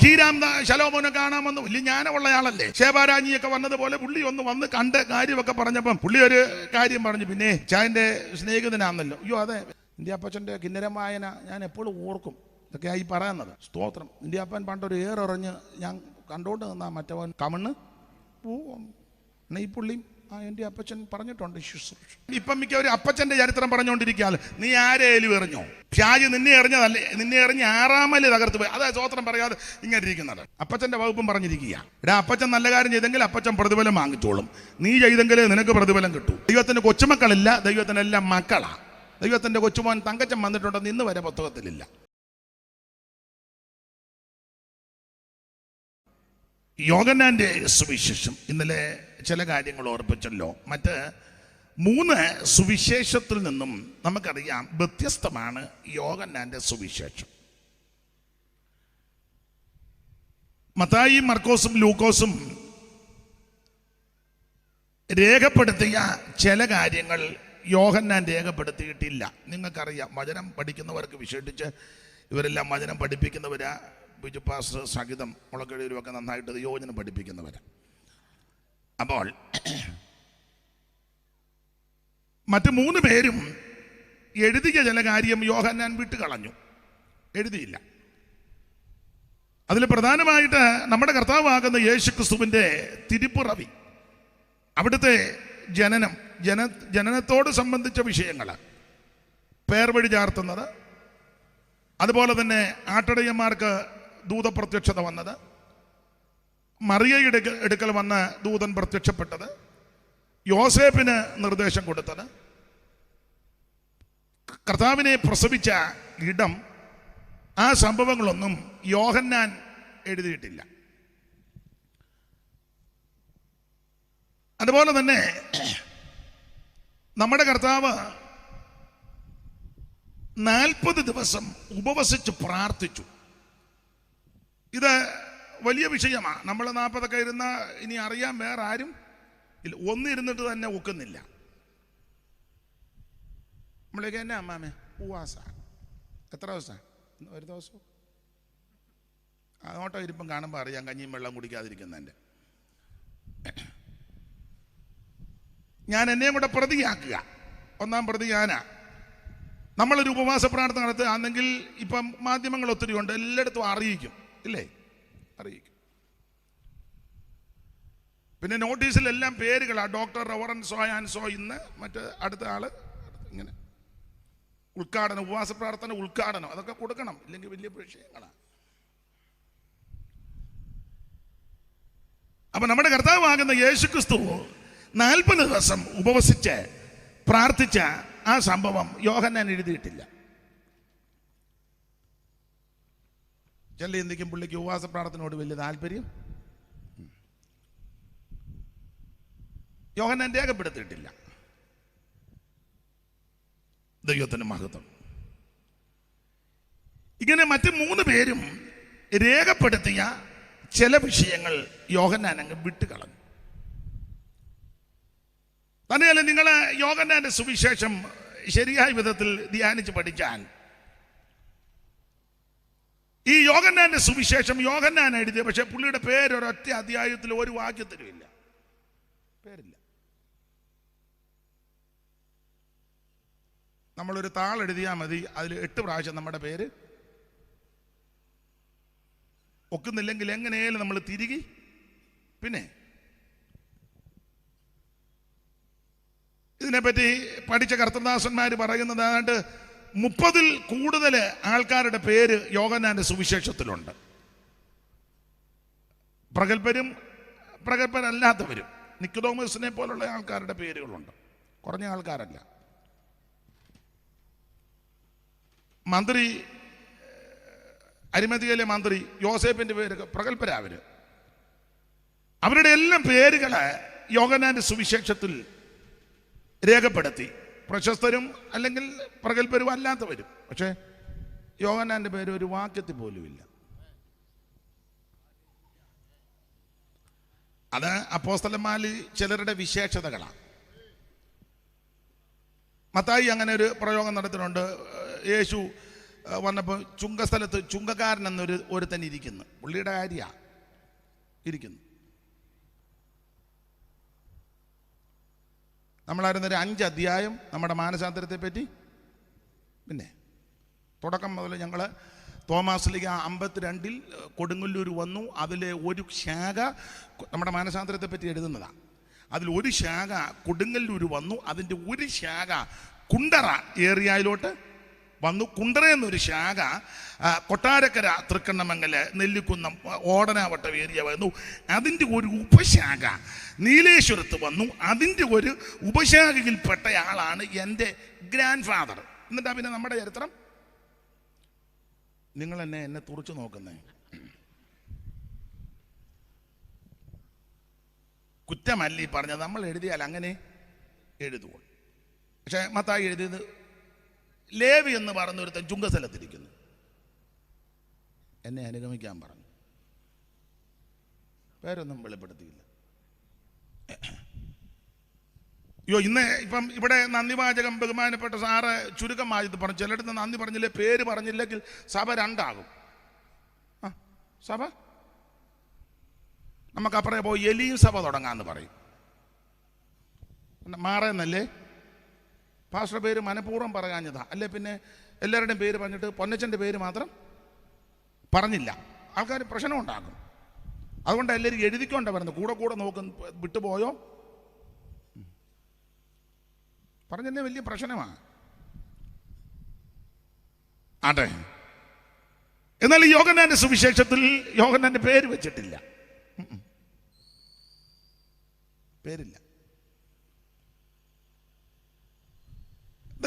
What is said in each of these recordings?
ഹീരാം ശലോമോനെ കാണാമെന്ന് വലിയ ജ്ഞാനമുള്ളയാളല്ലേ. ശേബാരാജ്ഞിയൊക്കെ വന്നതുപോലെ പുള്ളി വന്ന് കണ്ട് കാര്യമൊക്കെ പറഞ്ഞപ്പം പുള്ളി ഒരു കാര്യം പറഞ്ഞു. പിന്നെ ചായന്റെ സ്നേഹിതനാന്നല്ലോ. അയ്യോ അതെ, നിന്റെ അപ്പച്ചൻ്റെ കിന്നരം വായന ഞാൻ എപ്പോഴും ഓർക്കും. ഇതൊക്കെയായി പറയുന്നത്. സ്തോത്രം. നിന്റെ അപ്പൻ പണ്ടൊരു ഏറെറിഞ്ഞ് ഞാൻ കണ്ടോണ്ട് നിന്നാ മറ്റവൻ കമണ്ണ് പോവും. ഈ പുള്ളിയും എൻ്റെ അപ്പച്ചൻ പറഞ്ഞിട്ടുണ്ട്. ഇപ്പം മിക്ക ഒരു അപ്പച്ചൻ്റെ ചരിത്രം പറഞ്ഞുകൊണ്ടിരിക്കുകയാണ്. നീ ആരേലും എറിഞ്ഞോ? ഷാജി നിന്നെ എറിഞ്ഞതല്ലേ, നിന്നെ എറിഞ്ഞ് 6 തകർത്ത് പോയി. അതാ സ്വോത്രം പറയാതെ ഇങ്ങനെ ഇരിക്കുന്നത്. അപ്പച്ചൻ്റെ വകുപ്പും പറഞ്ഞിരിക്കുക. എടാ, അപ്പച്ചൻ നല്ല കാര്യം ചെയ്തെങ്കിൽ അപ്പച്ചൻ പ്രതിഫലം വാങ്ങിച്ചോളും. നീ ചെയ്തെങ്കിൽ നിനക്ക് പ്രതിഫലം കിട്ടും. ദൈവത്തിന് കൊച്ചുമക്കളില്ല, ദൈവത്തിനെല്ലാം മക്കളാ. ദൈവത്തിൻ്റെ കൊച്ചുമോൻ തങ്കച്ചൻ വന്നിട്ടുണ്ടെന്ന് ഇന്ന് വരെ പുസ്തകത്തിലില്ല. യോഹന്നാന്റെ സുവിശേഷം ഇന്നലെ ചില കാര്യങ്ങൾ ഓർപ്പിച്ചല്ലോ. മറ്റ് 3 സുവിശേഷത്തിൽ നിന്നും നമുക്കറിയാം വ്യത്യസ്തമാണ് യോഹന്നാന്റെ സുവിശേഷം. മത്തായിയും മർക്കോസും ലൂക്കോസും രേഖപ്പെടുത്തിയ ചില കാര്യങ്ങൾ യോഹന്നാൻ രേഖപ്പെടുത്തിയിട്ടില്ല. നിങ്ങൾക്കറിയാം, വചനം പഠിക്കുന്നവർക്ക് വിശേഷിച്ച് ഇവരെല്ലാം വചനം പഠിപ്പിക്കുന്നവരാ. ബിജു പാസ്റ്റർ സഹിതം മുളക്കഴിയിലുമൊക്കെ നന്നായിട്ട് യോജനം പഠിപ്പിക്കുന്നവരാണ്. അപ്പോൾ മറ്റ് 3 പേരും എഴുതിയ ചില കാര്യം യോഹന്നാൻ വിട്ടുകളഞ്ഞു, എഴുതിയില്ല. അതിൽ പ്രധാനമായിട്ട് നമ്മുടെ കർത്താവാകുന്ന യേശുക്രിസ്തുവിൻ്റെ തിരുപ്പിറവി, അവിടുത്തെ ജനനത്തോട് സംബന്ധിച്ച വിഷയങ്ങൾ, പേർവഴി ചാർത്തുന്നത്, അതുപോലെ തന്നെ ആട്ടിടയന്മാർക്ക് ദൂതപ്രത്യക്ഷത വന്നത്, മറിയയുടെ അടുക്കൽ വന്ന് ദൂതൻ പ്രത്യക്ഷപ്പെട്ടത്, യോസേപ്പിന് നിർദ്ദേശം കൊടുത്തത്, കർത്താവിനെ പ്രസവിച്ച ഇടം, ആ സംഭവങ്ങളൊന്നും യോഹന്നാൻ എഴുതിയിട്ടില്ല. അതുപോലെ തന്നെ നമ്മുടെ കർത്താവ് 40 ദിവസം ഉപവസിച്ച് പ്രാർത്ഥിച്ചു. ഇത് വലിയ വിഷയമാണ്. നമ്മൾ 40 ഇരുന്ന ഇനി അറിയാൻ വേറെ ആരും ഇല്ല. ഒന്നിരുന്നിട്ട് തന്നെ ഒക്കുന്നില്ല. നമ്മളേക്ക് തന്നെ അമ്മാമേ ഉപവാസ എത്ര ദിവസമാണ്? ഒരു ദിവസവും. അങ്ങോട്ടോ ഇരിപ്പം കാണുമ്പോൾ അറിയാം കഞ്ഞിയും വെള്ളം കുടിക്കാതിരിക്കുന്നതിൻ്റെ. ഞാൻ എന്നെയും കൂടെ പ്രതിയാക്കുക. 1-ാം പ്രതി ഞാനാ. നമ്മളൊരു ഉപവാസ പ്രാർത്ഥന നടത്തുക ആണെങ്കിൽ ഇപ്പം മാധ്യമങ്ങൾ ഒത്തിരി ഉണ്ട്, എല്ലായിടത്തും അറിയിക്കും, ഇല്ലേ? അറിയിക്കും. പിന്നെ നോട്ടീസിലെല്ലാം പേരുകളാണ്. Doctor reverend so and so, ഇന്ന് മറ്റ് അടുത്ത ആള്, ഇങ്ങനെ ഉദ്ഘാടനം, ഉപവാസ പ്രാർത്ഥന ഉദ്ഘാടനം, അതൊക്കെ കൊടുക്കണം, ഇല്ലെങ്കിൽ വലിയ വിഷയങ്ങളാണ്. അപ്പൊ നമ്മുടെ കർത്താവാകുന്ന യേശുക്രിസ്തു 40 ദിവസം ഉപവസിച്ച് പ്രാർത്ഥിച്ച ആ സംഭവം യോഹന്നാൻ എഴുതിയിട്ടില്ല. ചെല്ലി എന്തിക്കും പുള്ളിക്ക് ഉപവാസ പ്രാർത്ഥനയോട് വലിയ താല്പര്യം യോഹന്നാൻ രേഖപ്പെടുത്തിയിട്ടില്ല. ദൈവത്തിന് മഹത്വം. ഇങ്ങനെ മറ്റ് 3 പേരും രേഖപ്പെടുത്തിയ ചില വിഷയങ്ങൾ യോഹന്നാൻ അങ്ങ് വിട്ടുകളഞ്ഞു. തന്നെയല്ല, നിങ്ങൾ യോഹന്നാന്റെ സുവിശേഷം ശരിയായ വിധത്തിൽ ധ്യാനിച്ച് പഠിച്ചാൽ ഈ യോഹന്നാന്റെ സുവിശേഷം യോഹന്നാൻ എഴുതിയ, പക്ഷെ പുള്ളിയുടെ പേര് ഒരൊറ്റ അധ്യായത്തിൽ ഒരു വാക്യത്തിലും ഇല്ല, പേരില്ല. നമ്മളൊരു താളെഴുതിയാൽ മതി, അതിൽ 8 പ്രാവശ്യം നമ്മുടെ പേര്. ഒക്കുന്നില്ലെങ്കിൽ എങ്ങനെയാലും നമ്മൾ തിരികെ. പിന്നെ ഇതിനെപ്പറ്റി പഠിച്ച കർത്തദാസന്മാർ പറയുന്നത് ഏതാണ്ട് 30-ൽ കൂടുതൽ ആൾക്കാരുടെ പേര് യോഹന്നാന്റെ സുവിശേഷത്തിലുണ്ട്. പ്രഗത്ഭരും പ്രഗത്ഭരല്ലാത്തവരും. നിക്കോദോമസിനെ പോലുള്ള ആൾക്കാരുടെ പേരുകളുണ്ട്, കുറഞ്ഞ ആൾക്കാരല്ല. മന്ത്രി, അരിമതിയിലെ മന്ത്രി യോസേപ്പിന്റെ പേരൊക്കെ പ്രഗത്ഭരാവര്. അവരുടെ എല്ലാം പേരുകളെ യോഹന്നാന്റെ സുവിശേഷത്തിൽ രേഖപ്പെടുത്തി. പ്രശസ്തരും അല്ലെങ്കിൽ പ്രഗത്ഭരും അല്ലാത്തവരും. പക്ഷേ യോഹന്നാന്റെ പേര് ഒരു വാക്യത്തിൽ പോലുമില്ല. അത് അപ്പോസ്തലന്മാരിൽ ചിലരുടെ വിശേഷതകളാണ്. മത്തായി അങ്ങനെ ഒരു പ്രയോഗം നടത്തുന്നുണ്ട്. യേശു വന്നപ്പോൾ ചുങ്കസ്ഥലത്ത് ചുങ്കക്കാരൻ എന്നൊരു ഒരുത്തൻ ഇരിക്കുന്നു. പുള്ളിയുടെ കാര്യ ഇരിക്കുന്നു. നമ്മളായിരുന്നൊരു 5 അധ്യായം നമ്മുടെ മാനസാന്തരത്തെ പറ്റി. പിന്നെ തുടക്കം മുതൽ ഞങ്ങൾ തോമാസ്ലിക 52 കൊടുങ്ങല്ലൂർ വന്നു. അതിലെ ഒരു ശാഖ നമ്മുടെ മാനസാന്തരത്തെ പറ്റി എഴുതുന്നതാണ്. അതിൽ ഒരു ശാഖ കൊടുങ്ങല്ലൂർ വന്നു. അതിൻ്റെ ഒരു ശാഖ കുണ്ടറ ഏരിയയിലോട്ട് വന്നു. കുണ്ടറ എന്നൊരു ശാഖ കൊട്ടാരക്കര, തൃക്കണ്ണമംഗല്, നെല്ലിക്കുന്നം, ഓടനാവട്ടം ഏരിയ വന്നു. അതിൻ്റെ ഒരു ഉപശാഖ നീലേശ്വരത്ത് വന്നു. അതിൻ്റെ ഒരു ഉപശാഖയിൽപ്പെട്ടയാളാണ് എൻ്റെ ഗ്രാൻഡ് ഫാദർ. എന്നിട്ടാ പിന്നെ നമ്മുടെ ചരിത്രം. നിങ്ങൾ എന്നെ തുറച്ചു നോക്കുന്നേ. കുറ്റമല്ലി പറഞ്ഞത്. നമ്മൾ എഴുതിയാൽ അങ്ങനെ എഴുതുക. പക്ഷെ മത്തായി എഴുതിയത് ലേവി എന്ന് പറഞ്ഞൊരുത്തൻ ചുങ്കസ്ഥലത്തിരിക്കുന്നു. എന്നെ അനുഗമിക്കാൻ പറഞ്ഞു. പേരൊന്നും വെളിപ്പെടുത്തിയില്ല. അയ്യോ, ഇന്ന് ഇപ്പം ഇവിടെ നന്ദിവാചകം ബഹുമാനപ്പെട്ട സാറ് ചുരുക്കമായത് പറഞ്ഞു. ചിലയിടത്ത് നന്ദി പറഞ്ഞില്ലേ, പേര് പറഞ്ഞില്ലെങ്കിൽ സഭ 2 ആകും. സഭ നമുക്കപ്പുറേ പോയി എലിയും സഭ തുടങ്ങാന്ന് പറയും. മാറേന്നല്ലേ പാസ്റ്റർ പേര് മനഃപൂർവ്വം പറയാഞ്ഞതാ. അല്ലേ പിന്നെ എല്ലാവരുടെയും പേര് പറഞ്ഞിട്ട് പൊന്നച്ചൻ്റെ പേര് മാത്രം പറഞ്ഞില്ല. ആൾക്കാർ പ്രശ്നം ഉണ്ടാക്കും. അതുകൊണ്ട് എല്ലാവരും എഴുതിക്കൊണ്ട വരുന്നത്. കൂടെ നോക്കും, വിട്ടുപോയോ പറഞ്ഞതന്നെ വലിയ പ്രശ്നമാണ്. ആട്ടെ, എന്നാൽ ഈ യോഹന്നാന്റെ സുവിശേഷത്തിൽ യോഹന്നാന്റെ പേര് വെച്ചിട്ടില്ല. പേരില്ല.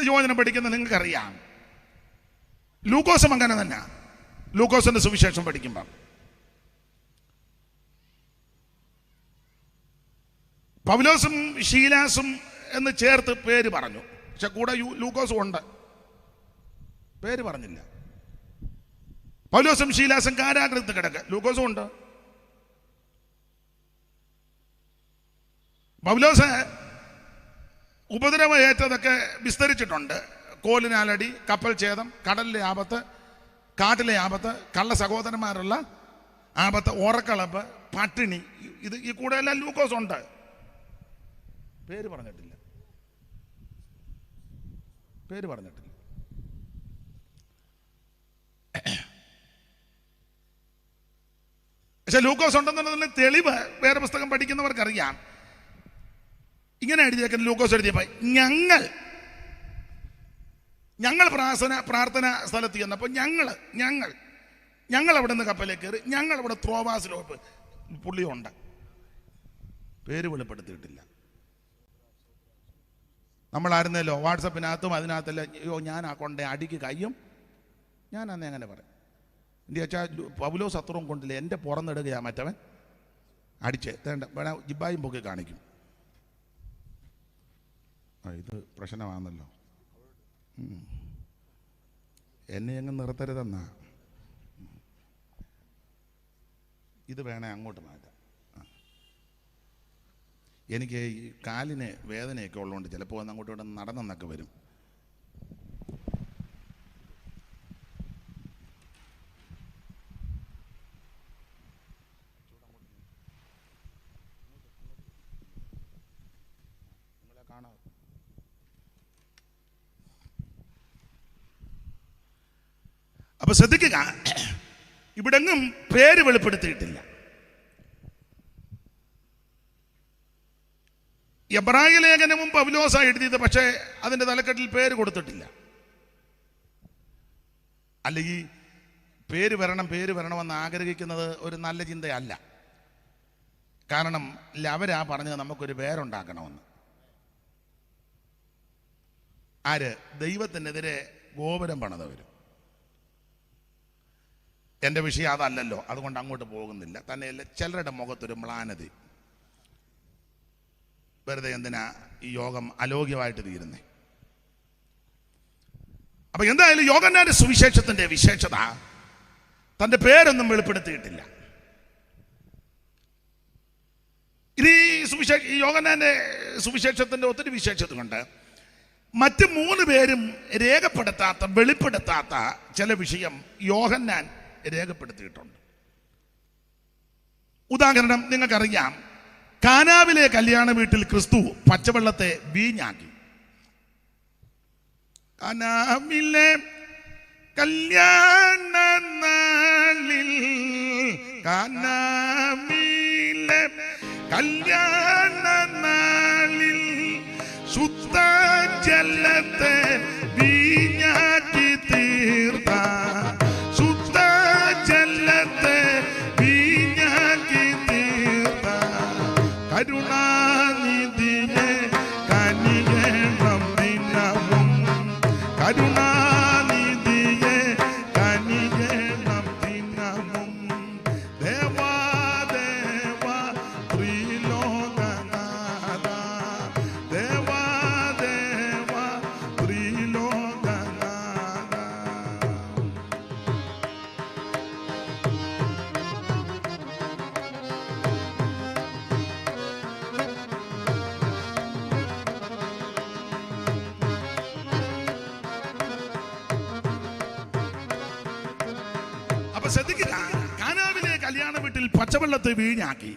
യോഹന്നാൻ പഠിക്കുന്ന നിങ്ങൾക്കറിയാം. ലൂക്കോസും അങ്ങനെ തന്നെ. ലൂക്കോസിന്റെ സുവിശേഷം പഠിക്കുമ്പോൾ പൗലോസും ശീലാസും എന്ന് ചേർത്ത് പേര് പറഞ്ഞു. പക്ഷെ കൂടെ ലൂക്കോസും ഉണ്ട്, പേര് പറഞ്ഞില്ല. പൗലോസും ശീലാസും കാരാഗ്രഹത്ത് കിടക്കുക, ലൂക്കോസും ഉണ്ട്. പൗലോസ് ഉപദ്രവം ഏറ്റതൊക്കെ വിസ്തരിച്ചിട്ടുണ്ട്. കോലിനാലടി, കപ്പൽ ഛേദം, കടലിലെ ആപത്ത്, കാട്ടിലെ ആപത്ത്, കള്ള സഹോദരന്മാരുള്ള ആപത്ത്, ഓറക്കളപ്പ്, പട്ടിണി, ഇത് ഈ കൂടെ എല്ലാം ലൂക്കോസ് ഉണ്ട്. പേര് പറഞ്ഞിട്ടില്ല. പേര് പറഞ്ഞിട്ടില്ല. പക്ഷെ ലൂക്കോസ് ഉണ്ടെന്നുള്ളതിന് തെളിവ് വേറെ പുസ്തകം പഠിക്കുന്നവർക്കറിയാം. ഇങ്ങനെ എഴുതിയേക്കുന്ന ലൂക്കോസ് എഴുതിയപ്പോ ഞങ്ങൾ പ്രാർത്ഥന സ്ഥലത്ത് ചെന്നപ്പോൾ ഞങ്ങൾ അവിടെ നിന്ന് കപ്പലിൽ കയറി, ഞങ്ങൾ ഇവിടെ ത്രോവാസിലോട്ട് പുള്ളിയുണ്ട്. പേര് വെളിപ്പെടുത്തിയിട്ടില്ല. നമ്മളായിരുന്നല്ലോ വാട്സപ്പിനകത്തും അതിനകത്തല്ല, അയ്യോ ഞാൻ ആ കൊണ്ടേ അടിക്ക് കയ്യും, ഞാൻ അന്നേ അങ്ങനെ പറയും. എൻ്റെ വെച്ചാൽ പൗലോസ് അത്രയും കൊണ്ടില്ല, എൻ്റെ പുറന്നിടുകയാ മറ്റവൻ അടിച്ച് തേണ്ട വേണ ജിബായും പൊക്കി കാണിക്കും. ഇത് പ്രശ്നമാണല്ലോ, എന്നെ അങ്ങ് നിർത്തരുതെന്നാ. ഇത് വേണേ അങ്ങോട്ട് മാറ്റാം. എനിക്ക് ഈ കാലിന് വേദനയൊക്കെ ഉള്ളതുകൊണ്ട് ചിലപ്പോൾ അങ്ങോട്ടും ഇവിടെ നടന്നെന്നൊക്കെ വരും. അപ്പൊ ശ്രദ്ധിക്കുക, ഇവിടെങ്ങും പേര് വെളിപ്പെടുത്തിയിട്ടില്ല. എബ്രായ ലേഖനവും പൗലോസ എഴുതിയത്, പക്ഷേ അതിൻ്റെ തലക്കെട്ടിൽ പേര് കൊടുത്തിട്ടില്ല. അല്ലെങ്കിൽ പേര് വരണമെന്ന് ആഗ്രഹിക്കുന്നത് ഒരു നല്ല ചിന്തയല്ല. കാരണം അവരാ പറഞ്ഞത് നമുക്കൊരു പേരുണ്ടാക്കണമെന്ന്. ആര്? ദൈവത്തിനെതിരെ ഗോപുരം പണിതവർ. എൻ്റെ വിഷയം അതല്ലല്ലോ, അതുകൊണ്ട് അങ്ങോട്ട് പോകുന്നില്ല. തന്നെയല്ല, ചിലരുടെ മുഖത്തൊരു മ്ലാനതി. വെറുതെ എന്തിനാ ഈ യോഗം അലോക്യമായിട്ട് തീരുന്നേ? അപ്പൊ എന്തായാലും യോഹന്നാന്റെ സുവിശേഷത്തിന്റെ വിശേഷത, തന്റെ പേരൊന്നും വെളിപ്പെടുത്തിയിട്ടില്ല. ഇത് ഈ യോഹന്നാന്റെ സുവിശേഷത്തിന്റെ ഒത്തിരി വിശേഷതയുണ്ട്. മറ്റ് 3 പേരും രേഖപ്പെടുത്താത്ത, വെളിപ്പെടുത്താത്ത ചില വിഷയം യോഹന്നാൻ രേഖപ്പെടുത്തിയിട്ടുണ്ട്. ഉദാഹരണം നിങ്ങൾക്കറിയാം, കാനാവിലെ കല്യാണ വീട്ടിൽ ക്രിസ്തു പച്ചവെള്ളത്തെ വീഞ്ഞാക്കി. കാനാവിലെ കല്യാണ നാളിൽ, കാനാവിലെ കല്യാണ നാളിൽ ശുദ്ധ ജലത്തെ വീഞ്ഞാക്കി തീർത്ത, ശുദ്ധ ജലത്തെ വീഞ്ഞാക്കി തീർത്ത കരുണാനിധിയെ കനികേണം ദിനവും, കരുണാനിധിയെ കനികേണം ദിനവും. ദേവാ ദേവാ ത്രിലോകനാഥ, ദേവാ ദേവാ ത്രിലോകനാഥ. അപ്പൊ ശ്രദ്ധിക്കുക, കാനാവിലെ കല്യാണ വീട്ടിൽ പച്ചവെള്ളത്തെ വീഞ്ഞാക്കി.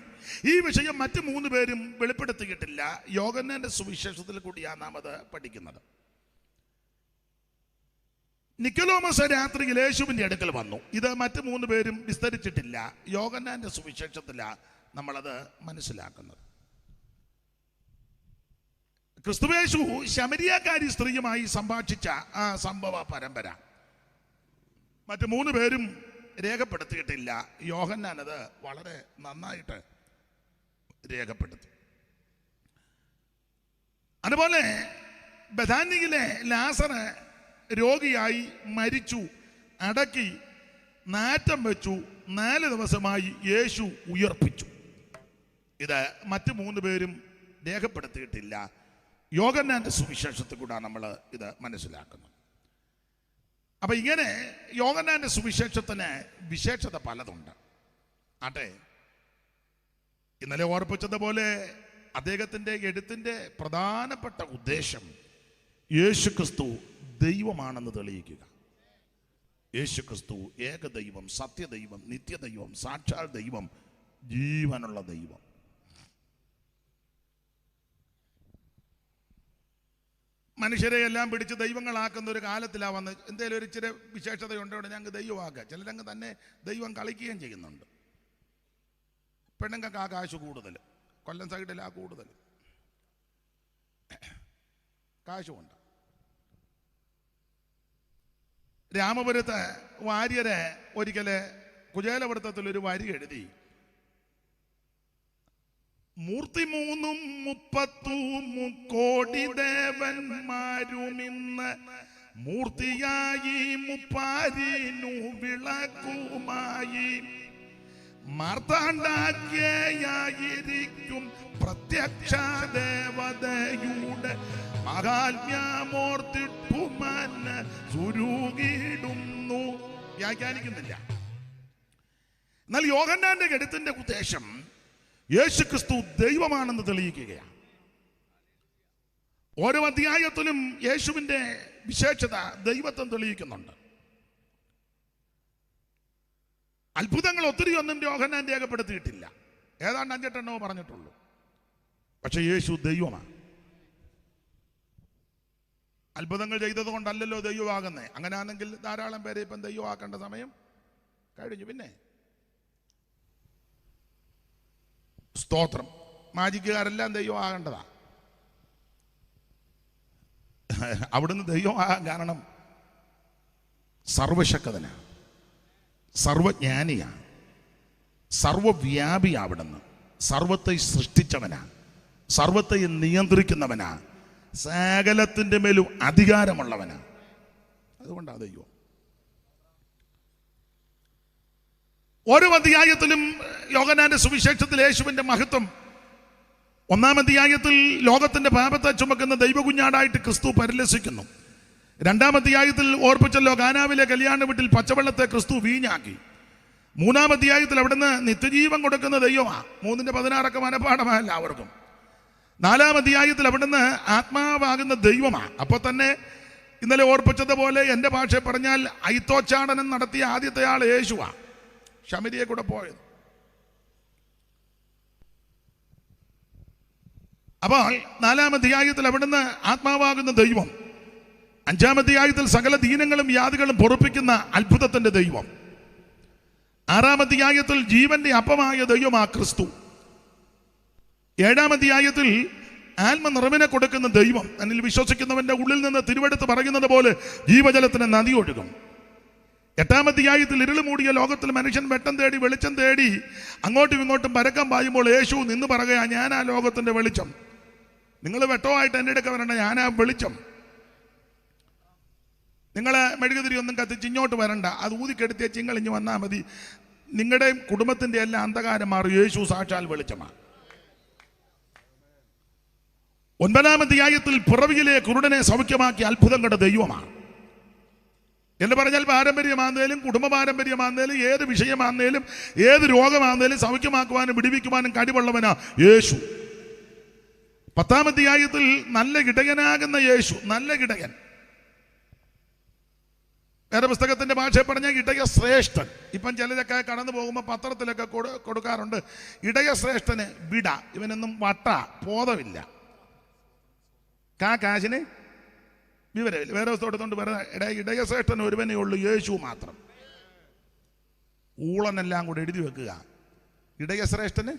ഈ വിഷയം മറ്റ് 3 പേരും വെളിപ്പെടുത്തിയിട്ടില്ല. യോഹന്നാന്റെ സുവിശേഷത്തിൽ കൂടിയാണ് നാം അത് പഠിക്കുന്നത്. നിക്കോദോമസ് രാത്രിയിൽ യേശുവിന്റെ അടുക്കൽ വന്നു. ഇത് മറ്റ് 3 പേരും വിസ്തരിച്ചിട്ടില്ല. യോഹന്നാന്റെ സുവിശേഷത്തിലാണ് നമ്മളത് മനസ്സിലാക്കുന്നത്. ക്രിസ്തുയേശു ശമരിയാക്കാരി സ്ത്രീയുമായി സംഭാഷിച്ച ആ സംഭവ പരമ്പര മറ്റ് 3 പേരും രേഖപ്പെടുത്തിയിട്ടില്ല. യോഹന്നാൻ അത് വളരെ നന്നായിട്ട് രേഖപ്പെടുത്തി. അതുപോലെ ബഥാനിയിലെ ലാസറ് രോഗിയായി മരിച്ചു, അടക്കി, നാറ്റം വെച്ചു, 4 ദിവസമായി യേശു ഉയർപ്പിച്ചു. ഇത് മറ്റ് 3 പേരും രേഖപ്പെടുത്തിയിട്ടില്ല. യോഹന്നാന്റെ സുവിശേഷത്തിൽ കൂടെ നമ്മൾ ഇത് മനസ്സിലാക്കുന്നത്. അപ്പൊ ഇങ്ങനെ യോഹന്നാന്റെ സുവിശേഷത്തിന് വിശേഷത പലതുണ്ട്. ആട്ടെ, ഇന്നലെ ഓർപ്പിച്ചതുപോലെ അദ്ദേഹത്തിന്റെ എഴുത്തിന്റെ പ്രധാനപ്പെട്ട ഉദ്ദേശം യേശുക്രിസ്തു ദൈവമാണെന്ന് തെളിയിക്കുക. യേശുക്രിസ്തു ഏകദൈവം, സത്യദൈവം, നിത്യദൈവം, സാക്ഷാൽ ദൈവം, ജീവനുള്ള ദൈവം. മനുഷ്യരെ എല്ലാം പിടിച്ച് ദൈവങ്ങളാക്കുന്ന ഒരു കാലത്തിലാണ് വന്ന് എന്തെങ്കിലും ഒരു ഇച്ചിരി വിശേഷതയുണ്ടോ ഞങ്ങൾക്ക് ദൈവമാക്കുക. ചിലരങ്ങ് തന്നെ ദൈവം കളിക്കുകയും ചെയ്യുന്നുണ്ട്. പെണ്ണുങ്ങൾക്ക് ആ കാശ് കൂടുതൽ, കൊല്ലം സൈഡിൽ ആ കൂടുതൽ കാശുമുണ്ട്. രാമപുരത്ത് വാര്യരെ ഒരിക്കലെ കുചേലവൃത്തത്തിൽ ഒരു വരി എഴുതി, 33 കോടി ദേവന്മാരുമിന്ന് മൂർത്തിയായി മുപ്പാരിനു വിളക്കുമായി മാർത്താണ്ഡാഖ്യയായിരിക്കും പ്രത്യക്ഷ ദേവതയുടെ മഹാത്മ്യമോർത്തിട്ടുമൻ സുരുകിടുന്നു. വ്യാഖ്യാനിക്കുന്നില്ല. എന്നാൽ യോഹന്നാന്റെ എഴുത്തിന്റെ ഉദ്ദേശം യേശുക്രിസ്തു ദൈവമാണെന്ന് തെളിയിക്കുകയാണ്. ഓരോ അധ്യായത്തിലും യേശുവിന്റെ വിശേഷത ദൈവത്വം തെളിയിക്കുന്നുണ്ട്. അത്ഭുതങ്ങൾ ഒത്തിരി ഒന്നും യോഹന്നാൻ രേഖപ്പെടുത്തിയിട്ടില്ല. ഏതാണ്ട് 5-8 എണ്ണമോ പറഞ്ഞിട്ടുള്ളൂ. പക്ഷെ യേശു ദൈവമാണ്. അത്ഭുതങ്ങൾ ചെയ്തത് കൊണ്ടല്ലല്ലോ ദൈവമാകുന്നേ. അങ്ങനെയാണെങ്കിൽ ധാരാളം പേരെ ഇപ്പം ദൈവമാക്കേണ്ട സമയം കഴിഞ്ഞു. പിന്നെ സ്തോത്രം, മാജിക്കുകാരെല്ലാം ദൈവമാകേണ്ടതാ. അവിടുന്ന് ദൈവമാകാൻ കാരണം സർവശക്തനാണ്, സർവജ്ഞാനിയാണ്, സർവവ്യാപിയാണ്. അവിടുന്ന് സർവത്തെ സൃഷ്ടിച്ചവനാണ്, സർവത്തെ നിയന്ത്രിക്കുന്നവനാണ്, സകലത്തിൻ്റെ മേലും അധികാരമുള്ളവനാണ്. അതുകൊണ്ടാണ് ദൈവം. ഓരോ അധ്യായത്തിലും യോഹന്നാന്റെ സുവിശേഷത്തിൽ യേശുവിന്റെ മഹത്വം. 1-ാം അധ്യായത്തിൽ ലോകത്തിന്റെ പാപത്തെ ചുമക്കുന്ന ദൈവകുഞ്ഞാടായിട്ട് ക്രിസ്തു പരിലസിക്കുന്നു. 2-ാം അധ്യായത്തിൽ ഓർപ്പിച്ചല്ലോ, കാനാവിലെ കല്യാണ വീട്ടിൽ പച്ചവെള്ളത്തെ ക്രിസ്തു വീഞ്ഞാക്കി. 3-ാം അധ്യായത്തിൽ അവിടുന്ന് നിത്യജീവൻ കൊടുക്കുന്ന ദൈവമാണ്. 3-ന്റെ 16 മനപ്പാഠമല്ല എല്ലാവർക്കും. 4-ാം അധ്യായത്തിൽ അവിടുന്ന് ആത്മാവാകുന്ന ദൈവമാണ്. അപ്പോൾ തന്നെ ഇന്നലെ ഓർപ്പിച്ചതുപോലെ എൻ്റെ ഭാഷ പറഞ്ഞാൽ ഐത്തോച്ചാടനം നടത്തിയ ആദ്യത്തെ ആൾ യേശുവാ, ശമരിയെ കൂടെ പോയത്. അപ്പോൾ 4-ാം അധ്യായത്തിൽ അവിടുന്ന് ആത്മാവാകുന്ന ദൈവം, 5-ാം അധ്യായത്തിൽ സകല ദീനങ്ങളും വ്യാധികളും പൊറുപ്പിക്കുന്ന അത്ഭുതത്തിന്റെ ദൈവം, 6-ാം അധ്യായത്തിൽ ജീവന്റെ അപ്പമായ ദൈവമാ ക്രിസ്തു, 7-ാം അധ്യായത്തിൽ ആത്മനിറവിനെ കൊടുക്കുന്ന ദൈവം, എന്നിൽ വിശ്വസിക്കുന്നവന്റെ ഉള്ളിൽ നിന്ന് തിരുവെടുത്ത് പറയുന്നത് പോലെ ജീവജലത്തിന് നദി ഒഴുകും. 8-ാം അധ്യായത്തിൽ ഇരുൾ മൂടിയ ലോകത്തിൽ മനുഷ്യൻ വെട്ടം തേടി വെളിച്ചം തേടി അങ്ങോട്ടും ഇങ്ങോട്ടും പരക്കം പായുമ്പോൾ യേശു നിന്ന് പറയുക, ഞാൻ ആ ലോകത്തിന്റെ വെളിച്ചം, നിങ്ങൾ വെട്ടമായിട്ട് എൻ്റെ അടുക്ക വരണ്ട, ഞാൻ ആ വെളിച്ചം. നിങ്ങൾ മെഴുകുതിരി ഒന്നും കത്തിച്ച് ഇങ്ങോട്ട് വരണ്ട, അത് ഊതിക്കെടുത്തിയ ചിങ്ങൾ ഇഞ്ഞ് വന്നാൽ മതി, നിങ്ങളുടെ കുടുംബത്തിന്റെ എല്ലാം അന്ധകാരം മാറും. യേശു സാക്ഷാൽ വെളിച്ചമാണ്. 9-ാം അധ്യായത്തിൽ പിറവിയിലെ കുരുടനെ സൗഖ്യമാക്കി അത്ഭുതം കണ്ട ദൈവമാണ്. എന്ന് പറഞ്ഞാൽ പാരമ്പര്യമാണെന്നേലും കുടുംബ പാരമ്പര്യമാണെന്നേലും ഏത് വിഷയമാണെന്നേലും ഏത് രോഗമാണെന്നേലും സൗഖ്യമാക്കുവാനും വിടിവിക്കുവാനും കഴിവുള്ളവനാ യേശു. 10-ാം അധ്യായത്തിൽ നല്ല ഇടയനാകുന്ന യേശു, നല്ല ഇടയൻ. വേറെ പുസ്തകത്തിന്റെ ഭാഷ പറഞ്ഞാൽ ഇടയ ശ്രേഷ്ഠൻ. ഇപ്പം ചിലരൊക്കെ കടന്നു പോകുമ്പോൾ പത്രത്തിലൊക്കെ കൊടുക്കാറുണ്ട്, ഇടയ ശ്രേഷ്ഠന് വിട, ഇവനൊന്നും വട്ട ബോധമില്ല, കാശിന് വിവരമില്ല. വേറെ പുസ്തകം എടുത്തോണ്ട് വേറെ ഇടയ ശ്രേഷ്ഠന് ഒരുവനേ ഉള്ളൂ, യേശു മാത്രം. ഊളനെല്ലാം കൂടെ എഴുതി വെക്കുക. ഇടയ ശ്രേഷ്ഠന്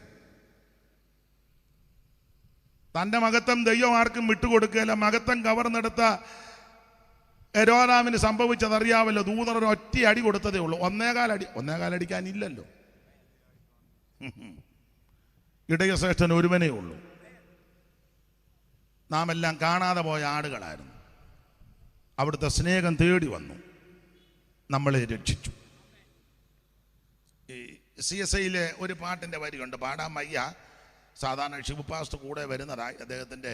തൻ്റെ മഹത്വം ദൈവം ആർക്കും വിട്ടുകൊടുക്കുകയില്ല. മഹത്വം കവർന്നെടുത്ത ഹെരോദാവിന് സംഭവിച്ചതറിയാമല്ലോ. ദൂതർ ഒരു ഒറ്റ അടി കൊടുത്തതേ ഉള്ളൂ, 1.25 അടിക്കാനില്ലല്ലോ. ഇടയശ്രേഷ്ഠൻ ഒരുവനേ ഉള്ളൂ. നാം എല്ലാം കാണാതെ പോയ ആടുകളായിരുന്നു. അവിടുത്തെ സ്നേഹം തേടി വന്നു, നമ്മളെ രക്ഷിച്ചു. ഈ CSIയിലെ ഒരു പാട്ടിൻ്റെ വരിയുണ്ട്, പാടാൻ വയ്യ. സാധാരണ ശിവപാസ്റ്റ് കൂടെ വരുന്നതായി അദ്ദേഹത്തിൻ്റെ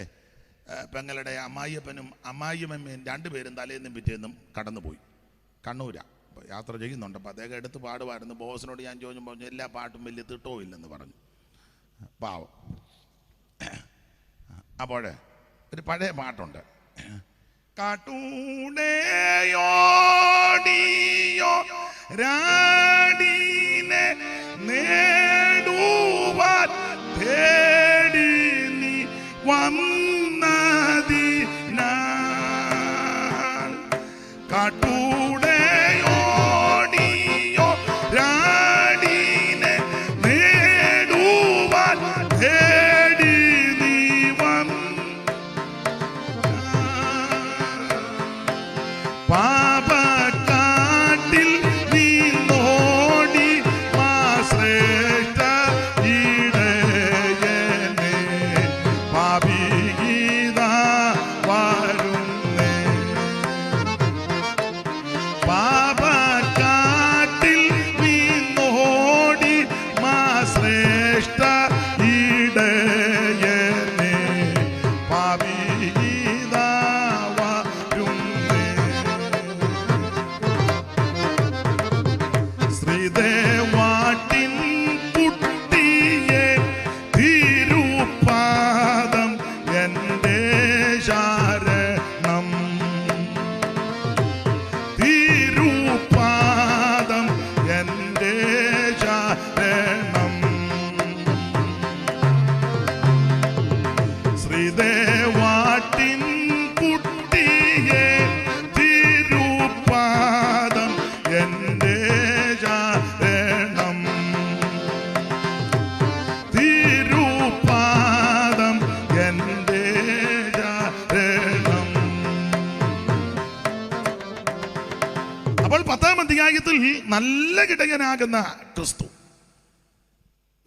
പെങ്ങളുടെ അമ്മായിയപ്പനും അമ്മായിയമ്മയും 2 പേരും തലേന്നും പിറ്റേന്നും കടന്നുപോയി. കണ്ണൂരാ യാത്ര ചെയ്യുന്നുണ്ട്. അപ്പോൾ അദ്ദേഹം എടുത്ത് പാടുമായിരുന്നു. ബോസിനോട് ഞാൻ ചോദിച്ചപ്പോൾ എല്ലാ പാട്ടും വലിയ തിട്ടവും ഇല്ലെന്ന് പറഞ്ഞു. പാവം. അപ്പോഴേ ഒരു പഴയ പാട്ടുണ്ട്, കാട്ടൂണയോടിയോ രാടീനെ നേടുവാൻ തേടി നീ വന്നതിനാൽ, കാട്ടൂണയോടിയോ രാടീനെ നേടുവാൻ തേടി നീ പാപക്കാട്ടിൽ നീ നോടി മാശ്രേഷ്ഠ ഇടയനെ പാപിഗീതാ വരുന്നേ. പാപക്കാട്ടിൽ നീ നോടി മാശ്രേഷ്ഠ ഇടയനെ പാപിഗീതാ ശ്രീദേവാട്ടിൻ കുട്ടിയെ തിരുപാദം എൻ്റെ ശരണം, തിരുപാദം എൻ്റെ ശരണം. ശ്രീദേവാട്ടിൻ കുട്ടിയെ തിരുപാദം എൻ്റെ ശരണം, തിരുപാദം എൻ്റെ ശരണം. അപ്പോൾ 10-ാം അധ്യായത്തിൽ നല്ല ഇടയനാകുന്ന ക്രിസ്തു.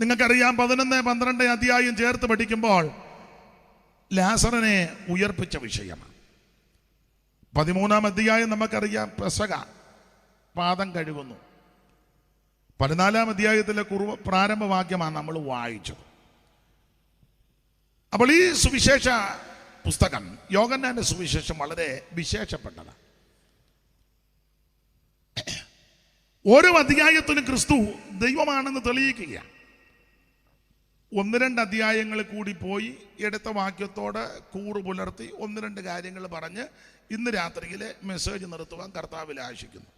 നിങ്ങൾക്കറിയാം 11, 12 അധ്യായം ചേർത്ത് പഠിക്കുമ്പോൾ ലാസറിനെ ഉയർപ്പിച്ച വിഷയമാണ്. 13-ാം അധ്യായം നമുക്കറിയാം, പെസഹ, പാദം കഴുകുന്നു. 14-ാം അധ്യായത്തിലെ പ്രാരംഭവാക്യമാണ് നമ്മൾ വായിച്ചത്. അപ്പോൾ ഈ സുവിശേഷ പുസ്തകം, യോഹന്നാന്റെ സുവിശേഷം, വളരെ വിശേഷപ്പെട്ടതാണ്. ഓരോ അധ്യായത്തിലും ക്രിസ്തു ദൈവമാണെന്ന് തെളിയിക്കുക. 1-2 അധ്യായങ്ങൾ കൂടി പോയി എടുത്ത വാക്യത്തോട് കൂറ് പുലർത്തി 1-2 കാര്യങ്ങൾ പറഞ്ഞ് ഇന്ന് രാത്രിയിലെ മെസ്സേജ് നിർത്തുവാൻ കർത്താവിൽ ആശിക്കുന്നു.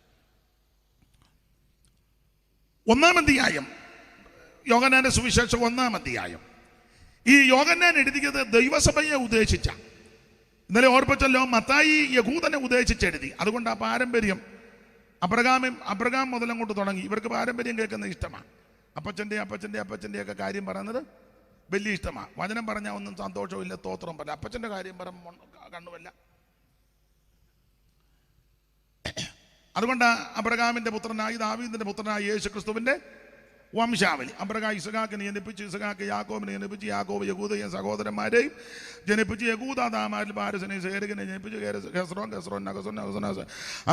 1-ാം അധ്യായം, യോഹന്നാന്റെ സുവിശേഷം 1-ാം അധ്യായം. ഈ യോഹന്നാൻ എഴുതിയത് ദൈവസഭയെ ഉദ്ദേശിച്ച. ഇന്നലെ ഓർപ്പിച്ചല്ലോ, മത്തായി യഹൂദനെ ഉദ്ദേശിച്ചെഴുതി. അതുകൊണ്ട് ആ പാരമ്പര്യം അബ്രഹാം മുതലങ്ങോട്ട് തുടങ്ങി. ഇവർക്ക് പാരമ്പര്യം കേൾക്കുന്നത് ഇഷ്ടമാണ്. അപ്പച്ചൻ്റെ ഒക്കെ കാര്യം പറയുന്നത് വലിയ ഇഷ്ടമാണ്. വചനം പറഞ്ഞാൽ ഒന്നും സന്തോഷമില്ല, സ്തോത്രം പറ. അപ്പച്ചൻ്റെ കാര്യം കണ്ണുമല്ല. അതുകൊണ്ട് അബ്രഹാമിന്റെ പുത്രനായി ദാവീദിന്റെ പുത്രനായി യേശു ക്രിസ്തുവിന്റെ വംശാവലി. അബ്രഹാം ഇസ്ഹാക്കിനെ ജനിപ്പിച്ച്, ഇസ്ഹാക്ക് യാക്കോബിനെ ജനിപ്പിച്ച്, യാക്കോബ് യഹൂദയെ സഹോദരന്മാരെയും ജനിപ്പിച്ച്, യഹൂദാദാമാരിൽ പാരസിനെ സേരകിനെ ജനിപ്പിച്ച്,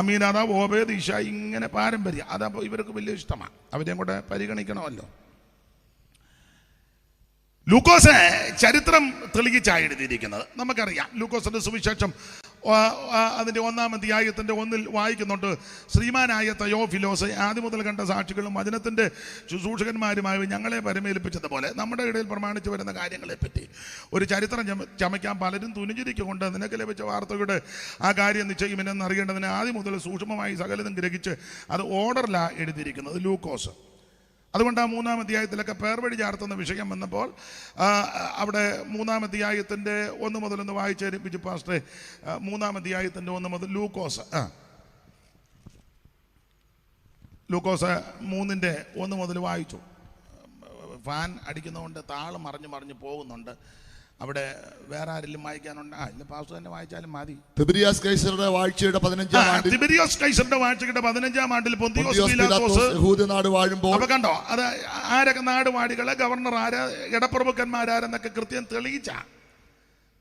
അമീനാദാബ് ഓബേദ് ഇഷ. ഇങ്ങനെ പാരമ്പര്യം. അതപ്പോൾ ഇവർക്ക് വലിയ ഇഷ്ടമാണ്. അവരെയും കൂടെ പരിഗണിക്കണമല്ലോ. ലൂക്കോസ് ചരിത്രം തെളിയിച്ചാണ് എഴുതിയിരിക്കുന്നത്. നമുക്കറിയാം, ലൂക്കോസിന്റെ സുവിശേഷം അതിൻ്റെ 1-ാം അധ്യായത്തിൻ്റെ 1-ൽ വായിക്കുന്നുണ്ട്. ശ്രീമാനായ തയോഫിലോസ് ആദ്യം മുതൽ കണ്ട സാക്ഷികളും വചനത്തിൻ്റെ ശുശ്രൂഷകന്മാരുമായി ഞങ്ങളെ പരമേൽപ്പിച്ചതുപോലെ നമ്മുടെ ഇടയിൽ പ്രമാണിച്ചു വരുന്ന കാര്യങ്ങളെപ്പറ്റി ഒരു ചരിത്രം ചമയ്ക്കാൻ പലരും തുനിഞ്ഞിരിക്കൊണ്ട് നിനക്ക് ലഭിച്ച വാർത്തയുടെ ആ കാര്യം നിശ്ചയിമെന്ന് അറിയേണ്ടതിന് ആദ്യം മുതൽ സൂക്ഷ്മമായി സകലതും ഗ്രഹിച്ച് അത് ഓർഡറിലാണ് എഴുതിയിരിക്കുന്നത് ലൂക്കോസ്. അതുകൊണ്ട് ആ 3-ാം അധ്യായത്തിലൊക്കെ പേർവഴി ചാർത്തുന്ന വിഷയം വന്നപ്പോൾ അവിടെ 3-ാം അധ്യായത്തിൻ്റെ 1 മുതൽ ഒന്ന് വായിച്ചേരിപ്പിച്ചു പാസ്റ്ററെ. 3-ാം അധ്യായത്തിൻ്റെ 1 മുതൽ ലൂക്കോസ് 3-ന്റെ 1 മുതൽ വായിച്ചു. ഫാൻ അടിക്കുന്നതുകൊണ്ട് താളം മറിഞ്ഞ് പോകുന്നുണ്ട്. അവിടെ വേറെ ആരെങ്കിലും വായിക്കാനുണ്ട്? ഇല്ല, പാസ്റ്റർ തന്നെ വായിച്ചാലും മതി. തിബിരിയോസ് കൈസറുടെ വാഴ്ചയുടെ 15-ാം ആണ്ടിൽ പൊന്തിയോസ് പീലാത്തോസ് യഹൂദനാട് വാഴുമ്പോൾ. അപ്പൊ കണ്ടോ, അത് ആരൊക്കെ നാടുവാടികള്, ഗവർണർ ആര്, ഇടപ്രഭുക്കന്മാരാരെന്നൊക്കെ കൃത്യം തെളിയിച്ച.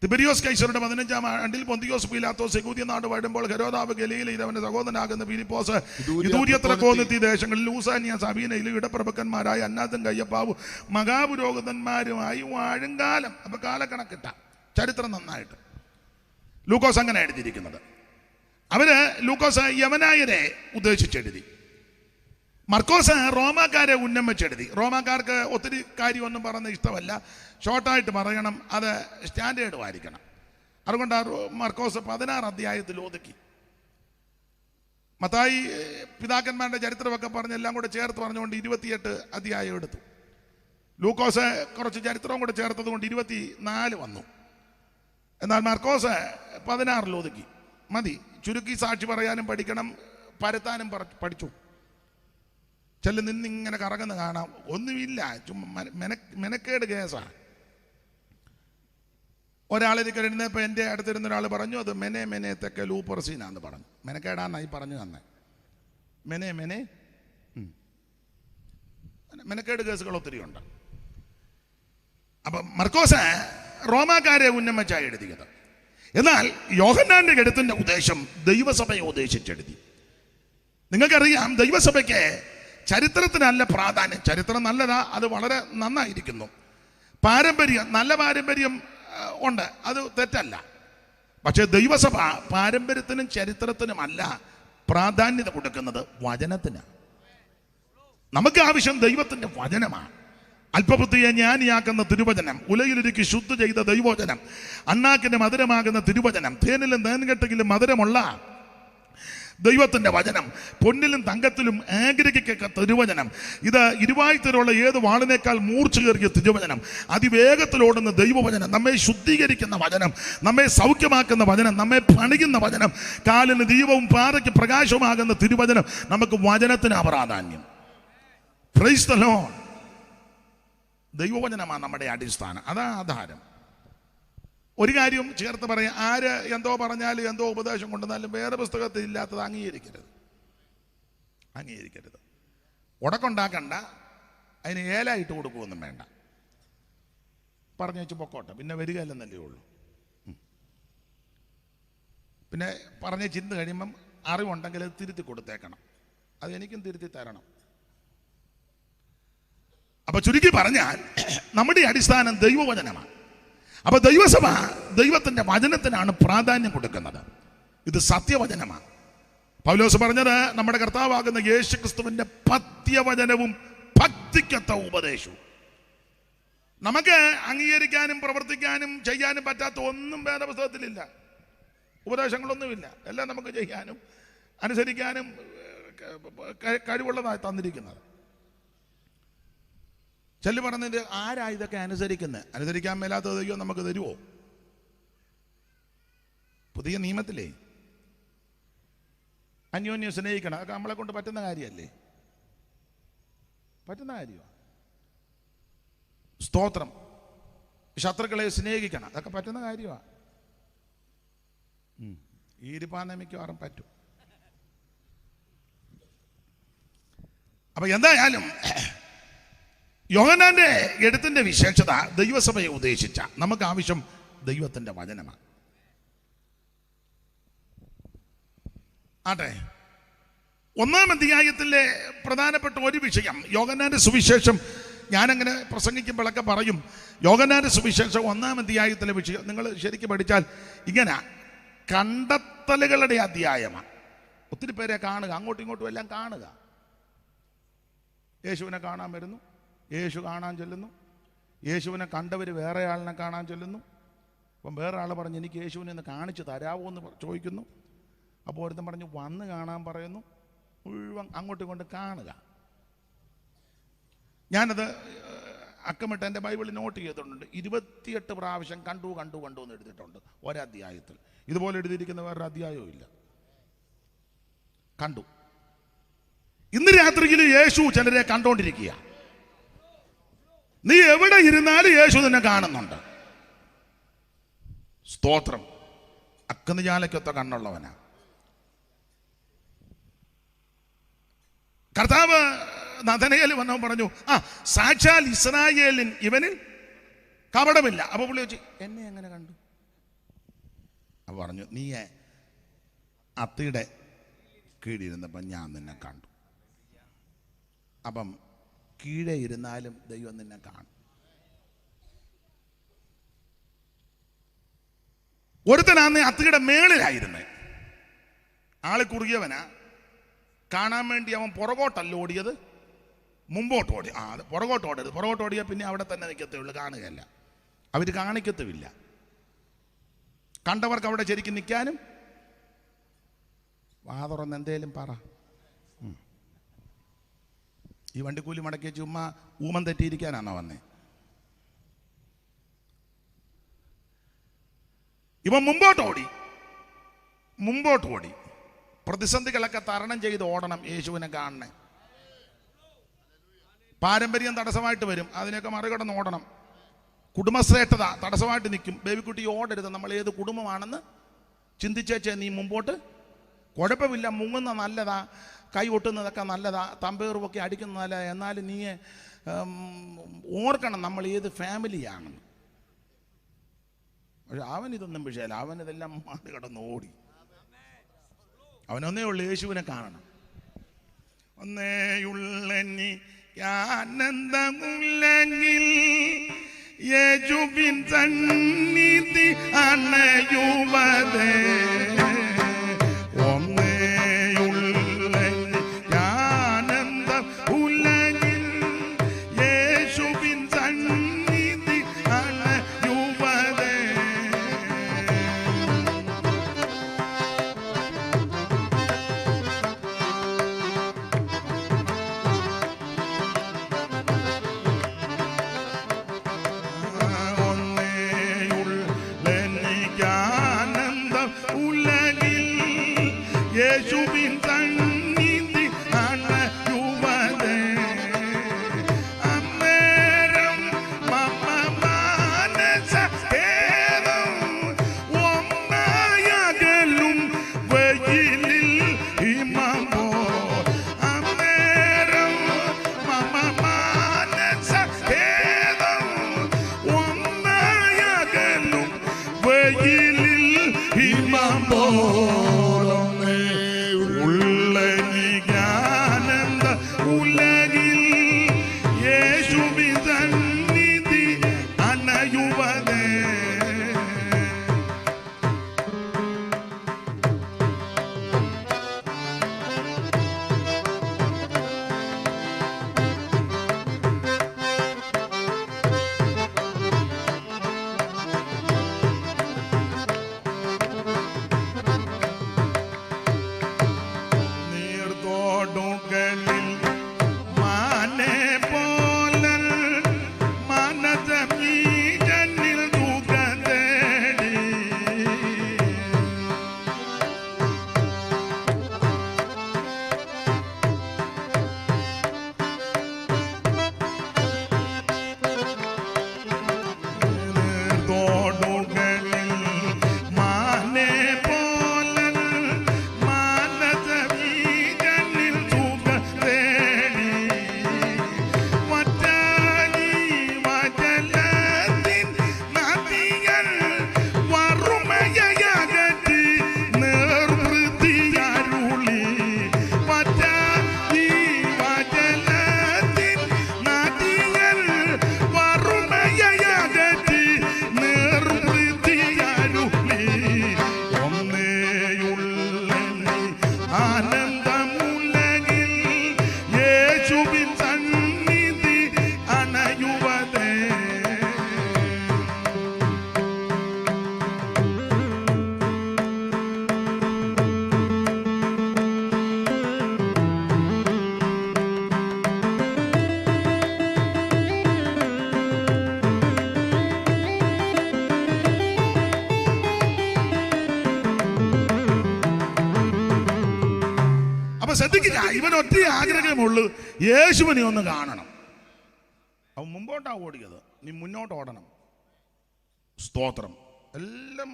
തിബിരിയോസ് കൈസറുടെ 15-ാം ആണ്ടിൽ പൊന്തിയോസ് പീലാത്തോസ് യഹൂദനാട് വാഴുമ്പോൾ ഹെരോദാവ് ഗലീലയിൽ അവന്റെ സഹോദരനാകുന്ന ഫിലിപ്പോസ് യൂദൂര്യത്രക്കോന്നെത്തി ദേശങ്ങളിൽ ലൂസാനിയ സബീനയിലും ഇടപ്രഭുക്കന്മാരായ അന്നാത്തും കയ്യപ്പാവും മഹാപുരോഹിതന്മാരുമായി വാഴുംകാലം. അപ്പൊ കാലക്കണക്കിട്ട ചരിത്രം നന്നായിട്ട് ലൂക്കോസ് അങ്ങനെ എഴുതിയിരിക്കുന്നത്. ലൂക്കോസ് യവനായരെ ഉദ്ദേശിച്ചെഴുതി. മർക്കോസ് റോമാക്കാരെ ഉന്നം വെച്ചെഴുതി. റോമാക്കാർക്ക് ഒത്തിരി കാര്യമൊന്നും പറയുന്നത് ഇഷ്ടമല്ല, ഷോർട്ടായിട്ട് പറയണം, അത് സ്റ്റാൻഡേർഡ് വായിക്കണം. അതുകൊണ്ട് മർക്കോസ് 16 അധ്യായത്തിൽ ഒതുക്കി. മത്തായി പിതാക്കന്മാരുടെ ചരിത്രമൊക്കെ പറഞ്ഞ് എല്ലാം കൂടെ ചേർത്ത് പറഞ്ഞുകൊണ്ട് 28 അധ്യായം എടുത്തു. ലൂക്കോസ് കുറച്ച് ചരിത്രവും കൂടെ ചേർത്തത് കൊണ്ട് 24 വന്നു. എന്നാൽ മർക്കോസ് 16 ഒതുക്കി. മതി. ചുരുക്കി സാക്ഷി പറയാനും പഠിക്കണം, പരത്താനും പഠിച്ചു. ചെല്ലു നിന്നിങ്ങനെ കറങ്ങുന്ന കാണാം, ഒന്നുമില്ല, ചുമ്മാ മെനക്കേട് കേസാണ്. ഒരാളിരിക്കെ എഴുന്നേപ്പോൾ എൻ്റെ അടുത്തിരുന്ന ഒരാൾ പറഞ്ഞു, അത് മെനെ തെക്കെ ലൂപ്പർസീനാന്ന് പറഞ്ഞു. മെനക്കേടാന്നായി പറഞ്ഞു തന്നെ. മെനക്കേട് കേസുകൾ ഒത്തിരി ഉണ്ട്. അപ്പം മർക്കോസ് റോമാക്കാരെ ഉന്നമിച്ചായി എഴുതിയത്. എന്നാൽ യോഹന്നാന്റെ എഴുത്തിന്റെ ഉദ്ദേശം ദൈവസഭയെ ഉദ്ദേശിച്ചെഴുതി. നിങ്ങൾക്കറിയാം, ദൈവസഭയ്ക്ക് ചരിത്രത്തിനല്ല പ്രാധാന്യം. ചരിത്രം നല്ലതാ, അത് വളരെ നന്നായിരിക്കുന്നു. നല്ല പാരമ്പര്യം ഉണ്ട്, അത് തെറ്റല്ല. പക്ഷെ ദൈവസഭ പാരമ്പര്യത്തിനും ചരിത്രത്തിനുമല്ല പ്രാധാന്യത കൊടുക്കുന്നത്, വചനത്തിനാണ്. നമുക്ക് ആവശ്യം ദൈവത്തിന്റെ വചനമാണ്. അല്പബുദ്ധിയെ ജ്ഞാനിയാക്കുന്ന തിരുവചനം, ഉലയിലൊരുക്കി ശുദ്ധ ചെയ്ത ദൈവവചനം, അണ്ണാക്കിന്റെ മധുരമാകുന്ന തിരുവചനം, തേനിലും തേൻകെട്ടിലും മധുരമുള്ള ദൈവത്തിന്റെ വചനം, പൊന്നിലും തങ്കത്തിലും ആഗ്രഹിക്ക തിരുവചനം. ഇത് ഇരുവായ്ത്തരമുള്ള ഏത് വാളിനേക്കാൾ മൂർച്ചയേറിയ തിരുവചനം, അതിവേഗത്തിലോടുന്ന ദൈവവചനം, നമ്മെ ശുദ്ധീകരിക്കുന്ന വചനം, നമ്മെ സൗഖ്യമാക്കുന്ന വചനം, നമ്മെ പണിയുന്ന വചനം, കാലിന് ദീപവും പാറയ്ക്ക് പ്രകാശമാകുന്ന തിരുവചനം. നമുക്ക് വചനത്തിന് പ്രാധാന്യം. Praise the Lord. ദൈവവചനമാണ് നമ്മുടെ അടിസ്ഥാനം, അതാ ആധാരം. ഒരു കാര്യം ചേർത്ത് പറയാം, ആര് എന്തോ പറഞ്ഞാലും എന്തോ ഉപദേശം കൊണ്ടുവന്നാലും വേറെ പുസ്തകത്തിൽ ഇല്ലാത്തത് അംഗീകരിക്കരുത്. ഉടക്കുണ്ടാക്കണ്ട, അതിന് ഏലായിട്ട് കൊടുക്കുകയൊന്നും വേണ്ട. പറഞ്ഞു വെച്ച് പൊക്കോട്ടെ, പിന്നെ വരികയല്ലെന്നല്ലേ ഉള്ളൂ. പിന്നെ പറഞ്ഞ് ചിന്ത കഴിയുമ്പം അറിവുണ്ടെങ്കിൽ അത് തിരുത്തി കൊടുത്തേക്കണം, അത് എനിക്കും തിരുത്തി തരണം. അപ്പൊ ചുരുക്കി പറഞ്ഞാൽ നമ്മുടെ അടിസ്ഥാനം ദൈവവചനമാണ്. അപ്പൊ ദൈവസഭ ദൈവത്തിന്റെ വചനത്തിനാണ് പ്രാധാന്യം കൊടുക്കുന്നത്. ഇത് സത്യവചനമാണ്. പൗലോസ് പറഞ്ഞത് നമ്മുടെ കർത്താവാകുന്ന യേശു ക്രിസ്തുവിന്റെ പത്യവചനവും ഭക്തിക്കത്ത ഉപദേശവും. നമുക്ക് അംഗീകരിക്കാനും പ്രവർത്തിക്കാനും ചെയ്യാനും പറ്റാത്ത ഒന്നും വേദപുസ്തകത്തിലില്ല. ഉപദേശങ്ങളൊന്നുമില്ല. എല്ലാം നമുക്ക് ചെയ്യാനും അനുസരിക്കാനും കഴിവുള്ളതായി തന്നിരിക്കുന്നത്. ചെല്ലു പറഞ്ഞത് ആരാ ഇതൊക്കെ അനുസരിക്കുന്നത്? അനുസരിക്കാൻ മേലാത്ത ദൈവം നമുക്ക് തരുമോ? പുതിയ നിയമത്തിലേ അന്യോന്യം സ്നേഹിക്കണം. അതൊക്കെ നമ്മളെ കൊണ്ട് പറ്റുന്ന കാര്യമല്ലേ? പറ്റുന്ന കാര്യമാണ്. സ്തോത്രം. ശത്രുക്കളെ സ്നേഹിക്കണം. അതൊക്കെ പറ്റുന്ന കാര്യമാണ്. ഈ ഇരിപ്പാന്നെ മിക്കവാറും പറ്റും. അപ്പൊ എന്തായാലും യോഹന്നാന്റെ എഴുത്തിന്റെ വിശേഷത ദൈവസഭയെ ഉദ്ദേശിച്ച നമുക്ക് ആവശ്യം ദൈവത്തിന്റെ വചനമാണ്. ആട്ടെ, 1-ാം അധ്യായത്തിലെ പ്രധാനപ്പെട്ട ഒരു വിഷയം യോഹന്നാന്റെ സുവിശേഷം. ഞാനങ്ങനെ പ്രസംഗിക്കുമ്പോഴൊക്കെ പറയും യോഹന്നാന്റെ സുവിശേഷം 1-ാം അധ്യായത്തിലെ വിഷയം നിങ്ങൾ ശരിക്കും പഠിച്ചാൽ ഇങ്ങനെ കണ്ടെത്തലുകളുടെ അധ്യായമാണ്. ഒത്തിരി പേരെ കാണുക, അങ്ങോട്ടും ഇങ്ങോട്ടും എല്ലാം കാണുക. യേശുവിനെ കാണാൻ വരുന്നു, യേശു കാണാൻ ചെല്ലുന്നു, യേശുവിനെ കണ്ടവർ വേറെ ആളിനെ കാണാൻ ചെല്ലുന്നു. അപ്പം വേറെ ആൾ പറഞ്ഞ് എനിക്ക് യേശുവിനെ ഒന്ന് കാണിച്ചു തരാമോ എന്ന് ചോദിക്കുന്നു. അപ്പോൾ ഒരുത്തൻ പറഞ്ഞ് വന്ന് കാണാൻ പറയുന്നു. മുഴുവൻ അങ്ങോട്ടും ഇങ്ങോട്ടും കാണുക. ഞാനത് അക്കമിട്ട് എൻ്റെ ബൈബിളിൽ നോട്ട് ചെയ്തിട്ടുണ്ട്. 28 പ്രാവശ്യം കണ്ടു കണ്ടു കണ്ടു എന്ന് എഴുതിയിട്ടുണ്ട് ഒരധ്യായത്തിൽ. ഇതുപോലെ എഴുതിയിരിക്കുന്ന വേറൊരു അധ്യായവും ഇല്ല. കണ്ടു. ഇന്ന് രാത്രിയിൽ യേശു ചിലരെ കണ്ടോണ്ടിരിക്കുക. നീ എവിടെ ഇരുന്നാലും യേശു നിന്നെ കാണുന്നുണ്ട്. സ്തോത്രം. അക്കനിജാലയ്ക്കൊത്ത കണ്ണുള്ളവനാ കർത്താവ്. നഥനയേൽ വന്നവൻ പറഞ്ഞു, സാക്ഷാൽ ഇസ്രായേലിൻ ഇവനിൽ കപടമില്ല. അപ്പൊ പുള്ളി വെച്ച് എന്നെ എങ്ങനെ കണ്ടു? അപ്പൊ പറഞ്ഞു, നീ അത്തിയുടെ കീഴിരുന്നപ്പം ഞാൻ നിന്നെ കണ്ടു. അപ്പം കീഴെ ഇരുന്നാലും ദൈവം നിന്നെ കാണും. ഒരുത്തനാന്ന് അത്തിയുടെ മേളിലായിരുന്നേ. ആള് കുറുകിയവനാ. കാണാൻ വേണ്ടി അവൻ പുറകോട്ടല്ല ഓടിയത്, മുമ്പോട്ട് ഓടി. അത് പുറകോട്ട് ഓടരുത്. പുറകോട്ട് ഓടിയാൽ പിന്നെ അവിടെ തന്നെ നിൽക്കത്തേ ഉള്ളൂ, കാണുകയല്ല. അവർ കാണിക്കത്തുമില്ല. കണ്ടവർക്ക് അവിടെ ശരിക്കും നിൽക്കാനും. വാതുറന്ന് എന്തേലും പറ. ഈ വണ്ടിക്കൂലി മടക്കി ചുമ്മാ ഊമം തെറ്റിയിരിക്കാനാണോ വന്നേ? ഇവൻ മുമ്പോട്ട് ഓടി. പ്രതിസന്ധികളൊക്കെ തരണം ചെയ്ത് ഓടണം യേശുവിനെ കാണണേ. പാരമ്പര്യം തടസ്സമായിട്ട് വരും, അതിനൊക്കെ മറികടന്ന് ഓടണം. കുടുംബശ്രേഷ്ഠത തടസ്സമായിട്ട് നിൽക്കും. ബേബിക്കുട്ടി ഓടരുത്. നമ്മൾ ഏത് കുടുംബമാണെന്ന് ചിന്തിച്ചേച്ചേ നീ മുമ്പോട്ട്. കുഴപ്പമില്ല, മുങ്ങുന്ന നല്ലതാ, കൈ ഒട്ടുന്നതൊക്കെ നല്ലതാ, തമ്പേറുമൊക്കെ അടിക്കുന്നത് നല്ലതാ. എന്നാലും നീ ഓർക്കണം നമ്മൾ ഏത് ഫാമിലിയാണെന്ന്. പക്ഷെ അവനിതൊന്നും വിഷയമല്ല. അവനിതെല്ലാം മറികടന്ന് ഓടി. അവനൊന്നേ ഉള്ളു, യേശുവിനെ കാണണം. ഒന്നേയുള്ളി ആനന്ദമുല്ലെങ്കിൽ യേശുവിൻ സന്നിധി അണയുവതേ. ഒന്നേയുള്ളി ആനന്ദം ഉലകിൽ യേശുവിൻ സന്നിധി അണയുവതേ. ആനന്ദം ശ്രദ്ധിക്കുക, ഇവൻ ഒറ്റ ആഗ്രഹമുള്ളൂ, യേശുവിനെ ഒന്ന് കാണണം. അവൻ മുമ്പോട്ടാ ഓടിയത്, നീ മുന്നോട്ട് ഓടണം. സ്തോത്രം. എല്ലാം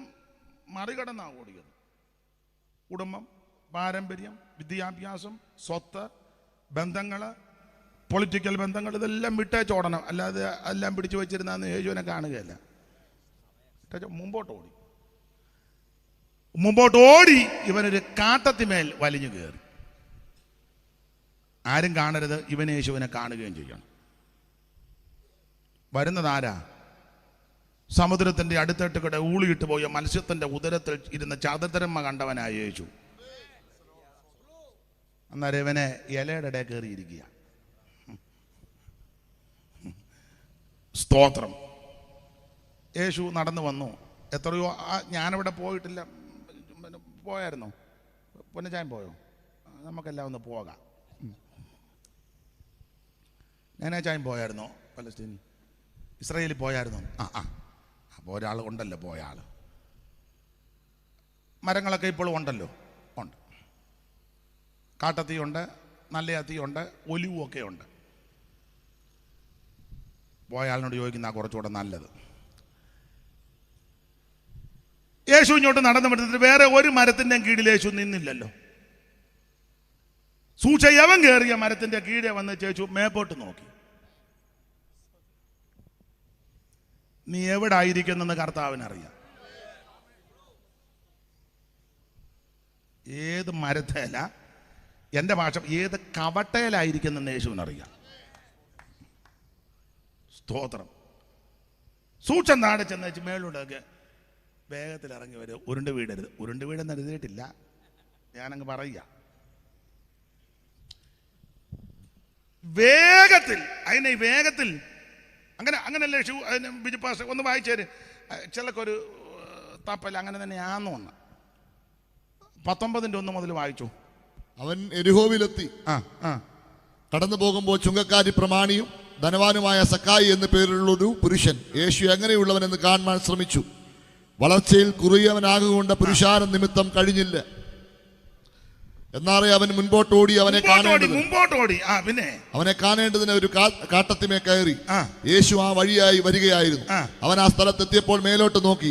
മറികടന്നാ ഓടിയത്. കുടുംബം, പാരമ്പര്യം, വിദ്യാഭ്യാസം, സ്വത്ത്, ബന്ധങ്ങള്, പൊളിറ്റിക്കൽ ബന്ധങ്ങൾ, ഇതെല്ലാം വിട്ടേച്ചോടണം. അല്ലാതെ എല്ലാം പിടിച്ചു വെച്ചിരുന്ന യേശുവിനെ കാണുകയല്ല. മുമ്പോട്ട് ഓടി ഇവനൊരു കാട്ടത്തിമേൽ വലിഞ്ഞു കയറി. ആരും കാണരുത്, ഇവൻ യേശുവിനെ കാണുകയും ചെയ്യണം. വരുന്നതാരാ? സമുദ്രത്തിന്റെ അടുത്തിട്ട് കൂടെ ഊളിയിട്ട് പോയ മത്സ്യത്തിന്റെ ഉദരത്തിൽ ഇരുന്ന ചാതരമ്മ കണ്ടവനായ യേശു. അന്നേരം ഇവനെ ഇലയുടെ ഇടയിൽ കയറിയിരിക്കുക. സ്തോത്രം. യേശു നടന്നു വന്നു. എത്രയോ ഞാനിവിടെ പോയിട്ടില്ല. പോയായിരുന്നോ? പൊന്നച്ചായം പോയോ? നമുക്കെല്ലാം ഒന്ന് പോകാം. ഞാനാച്ചായം പോയായിരുന്നോ? പലസ്തീനിൽ, ഇസ്രായേലിൽ പോയായിരുന്നോ? അപ്പോൾ ഒരാൾ ഉണ്ടല്ലോ, പോയ ആൾ. മരങ്ങളൊക്കെ ഇപ്പോഴും ഉണ്ടല്ലോ, ഉണ്ട്. കാട്ടത്തീയുണ്ട്, നല്ല അത്തിയുണ്ട്, ഒലിവുമൊക്കെ ഉണ്ട്. പോയ ആളിനോട് ചോദിക്കുന്ന കുറച്ചുകൂടെ നല്ലത്. യേശു ഇങ്ങോട്ട് നടന്നു വിട്ടിട്ട് വേറെ ഒരു മരത്തിൻ്റെ കീഴിൽ യേശു നിന്നില്ലല്ലോ. സൂചയവൻ കയറിയ മരത്തിന്റെ കീഴെ വന്ന് ചേച്ചു മേപ്പോട്ട് നോക്കി. നീ എവിടെ ആയിരിക്കുന്നെന്ന് കർത്താവിനറിയാം. ഏത് മരത്തേല, എൻ്റെ ഭാഷ ഏത് കവട്ടയിലായിരിക്കുന്നെന്ന് യേശുവിനറിയാം. സ്തോത്രം. സൂക്ഷം താഴെ ചെന്ന് വെച്ച് മേളോട്ടൊക്കെ വേഗത്തിൽ ഇറങ്ങി വരും. ഉരുണ്ട് വീടരുത്. ഉരുണ്ട് വീടെന്ന് എഴുതിയിട്ടില്ല, ഞാനങ്ങ് പറയുക. വേഗത്തിൽ, അതിനെ വേഗത്തിൽ അങ്ങനല്ലേ ബിജു പാസ്റ്റർ ഒന്ന് വായിച്ചേര്. ചിലക്കൊരു തപ്പൽ അങ്ങനെ തന്നെയാന്ന് വന്ന് 19:1 മുതൽ വായിച്ചു. അവൻ യെരിഹോവിലെത്തി. കടന്നു പോകുമ്പോൾ ചുങ്കക്കാരി പ്രമാണിയും ധനവാനുമായ സക്കായി എന്നു പേരുള്ളൊരു പുരുഷൻ യേശു എങ്ങനെയുള്ളവനെന്ന് കാണാൻ ശ്രമിച്ചു. വളർച്ചയിൽ കുറിയവനാകൊണ്ട് പുരുഷാരം നിമിത്തം കഴിഞ്ഞില്ല. എന്നാറേ അവൻ മുൻപോട്ടോടി അവനെ കാണേണ്ടതിന് ഒരു കാട്ടത്തിമേ കയറി. യേശു ആ വഴിയായി വരികയായിരുന്നു. അവൻ ആ സ്ഥലത്തെത്തിയപ്പോൾ മേലോട്ട് നോക്കി,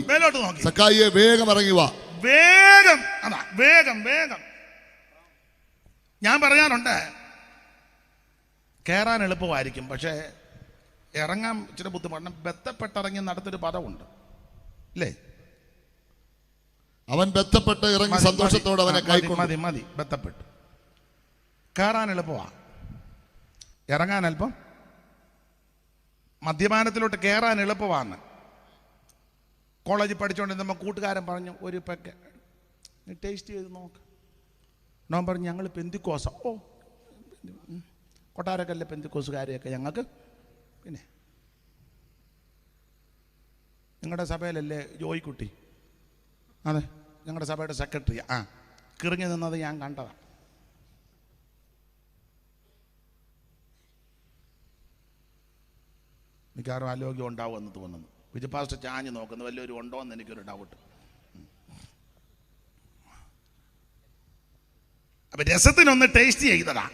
സക്കായിയെ വേഗം ഇറങ്ങി വാ. വേഗം, വേഗം വേഗം. ഞാൻ പറയാറുണ്ട്, കയറാൻ എളുപ്പമായിരിക്കും, പക്ഷേ ഇറങ്ങാൻ ഇച്ചിരി ബുദ്ധിമുട്ടാണ്. ബന്ധപ്പെട്ടിറങ്ങി നടത്തൊരു പദമുണ്ട് അല്ലേ? അവൻ ബന്ധപ്പെട്ട് ഇറങ്ങി സന്തോഷത്തോടെ അവനെ കൈക്കൊണ്ടു. മതി ബന്ധപ്പെട്ട്. കയറാൻ എളുപ്പമാണ്, ഇറങ്ങാൻ അല്പം. മദ്യപാനത്തിലോട്ട് കയറാൻ എളുപ്പമാണ്. കോളേജിൽ പഠിച്ചുകൊണ്ടിരുന്നപ്പോൾ കൂട്ടുകാരൻ പറഞ്ഞു, ഒരു പെക്ക് നീ ടേസ്റ്റ് ചെയ്ത് നോക്ക്. ഞാൻ പറഞ്ഞു, ഞങ്ങൾ പെന്തിക്കോസ. ഓ, കൊട്ടാരക്കല്ലെ പെന്തിക്കോസുകാരെയൊക്കെ ഞങ്ങൾക്ക്. പിന്നെ നിങ്ങളുടെ സഭയിലല്ലേ ജോയിക്കുട്ടി? അതെ, ഞങ്ങളുടെ സഭയുടെ സെക്രട്ടറിയാ. കിറങ്ങി നിന്നത് ഞാൻ കണ്ടതാണ്. മിക്കവാറും ആരോഗ്യം ഉണ്ടാവുമെന്ന് തോന്നുന്നു. വിജയ പാസ്റ്റർ ചാഞ്ഞ് നോക്കുന്നു, വലിയൊരു ഉണ്ടോ എന്ന് എനിക്കൊരു ഡൗട്ട്. അപ്പൊ രസത്തിനൊന്ന് ടേസ്റ്റ് ചെയ്തതാ,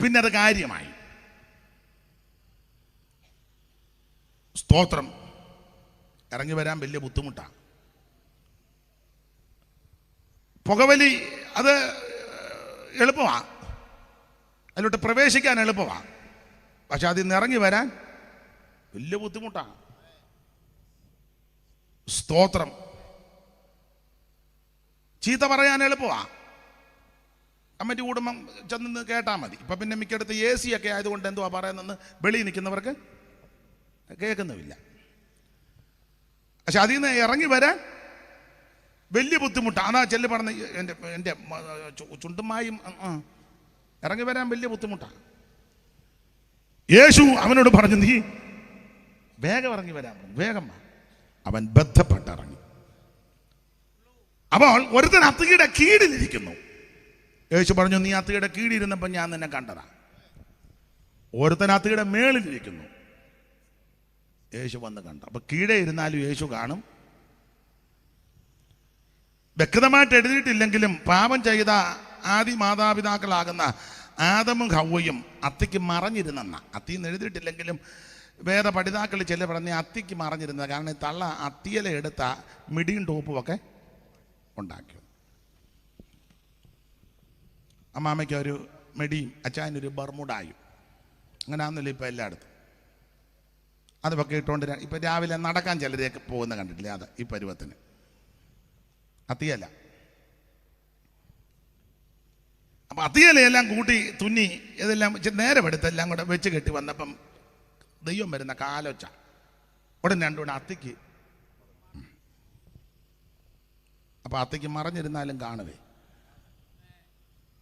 പിന്നെ അത് കാര്യമായി. സ്തോത്രം. ഇറങ്ങി വരാൻ വലിയ ബുദ്ധിമുട്ടാണ്. പുകവലി അത് എളുപ്പമാണ്, അതിലോട്ട് പ്രവേശിക്കാൻ എളുപ്പമാണ്, പക്ഷെ അതിൽ നിന്ന് ഇറങ്ങി വരാൻ വലിയ ബുദ്ധിമുട്ടാണ്. സ്തോത്രം. ചീത്ത പറയാൻ എളുപ്പമാണ്, കമ്മിറ്റി കൂടുമ്പം ചെന്ന് കേട്ടാൽ മതി. ഇപ്പം പിന്നെ മിക്കടുത്ത് AC ഒക്കെ ആയതുകൊണ്ട് എന്തുവാ പറയുന്നതെന്ന് വെളിയിൽ നിൽക്കുന്നവർക്ക് കേൾക്കുന്നുമില്ല. പക്ഷെ അതിൽ നിന്ന് ഇറങ്ങി വരാൻ വലിയ ബുദ്ധിമുട്ടാണ്. അതാ ചെല്ലു പറഞ്ഞ എൻ്റെ ചുണ്ടുമായും ഇറങ്ങി വരാൻ വലിയ ബുദ്ധിമുട്ടാണ്. യേശു അവനോട് പറഞ്ഞു, നീ വേഗം ഇറങ്ങി വരാൻ പറഞ്ഞു. വേഗം. അവൻ ബന്ധപ്പെട്ടിറങ്ങി. അപ്പോൾ ഒരുത്തൻ അത്തിയുടെ കീഴിലിരിക്കുന്നു. യേശു പറഞ്ഞു, നീ അത്തിയുടെ കീഴിലിരുന്നപ്പോൾ ഞാൻ നിന്നെ കണ്ടതാ. ഒരുത്തൻ അത്തിയുടെ മേളിലിരിക്കുന്നു. യേശു വന്ന് കണ്ടു. അപ്പൊ കീഴെ ഇരുന്നാലും യേശു കാണും. വ്യക്തമായിട്ട് എഴുതിയിട്ടില്ലെങ്കിലും പാപം ചെയ്ത ആദി മാതാപിതാക്കളാകുന്ന ആദമും ഹവ്വയും അത്തിക്ക് മറഞ്ഞിരുന്നെന്ന. അത്തിന്ന് എഴുതിയിട്ടില്ലെങ്കിലും വേദ പഠിതാക്കൾ ചില പറഞ്ഞ അത്തിക്ക് മറഞ്ഞിരുന്നത്. കാരണം തള്ള അത്തിയില എടുത്ത മിടിയും ടോപ്പുമൊക്കെ ഉണ്ടാക്കി. അമ്മാമ്മയ്ക്ക് ഒരു മെടിയും അച്ചായനൊരു ബർമുടായും. അങ്ങനെ ആണെന്നില്ല ഇപ്പം എല്ലായിടത്തും. അതൊക്കെ ഇട്ടുകൊണ്ട് ഇപ്പം രാവിലെ നടക്കാൻ ചിലരെയൊക്കെ പോകുന്ന കണ്ടിട്ടില്ലേ? അത് ഈ പരുവത്തിന് അത്തിയല. അപ്പം അത്തിയലയെല്ലാം കൂട്ടി തുന്നി ഇതെല്ലാം നേരെ എടുത്തെല്ലാം കൂടെ വെച്ച് കെട്ടി വന്നപ്പം ദൈവം വരുന്ന കാലൊച്ച ഉടൻ രണ്ടുകൂടെ അത്തിക്ക്. അപ്പം അത്തിക്ക് മറഞ്ഞിരുന്നാലും കാണുവേ.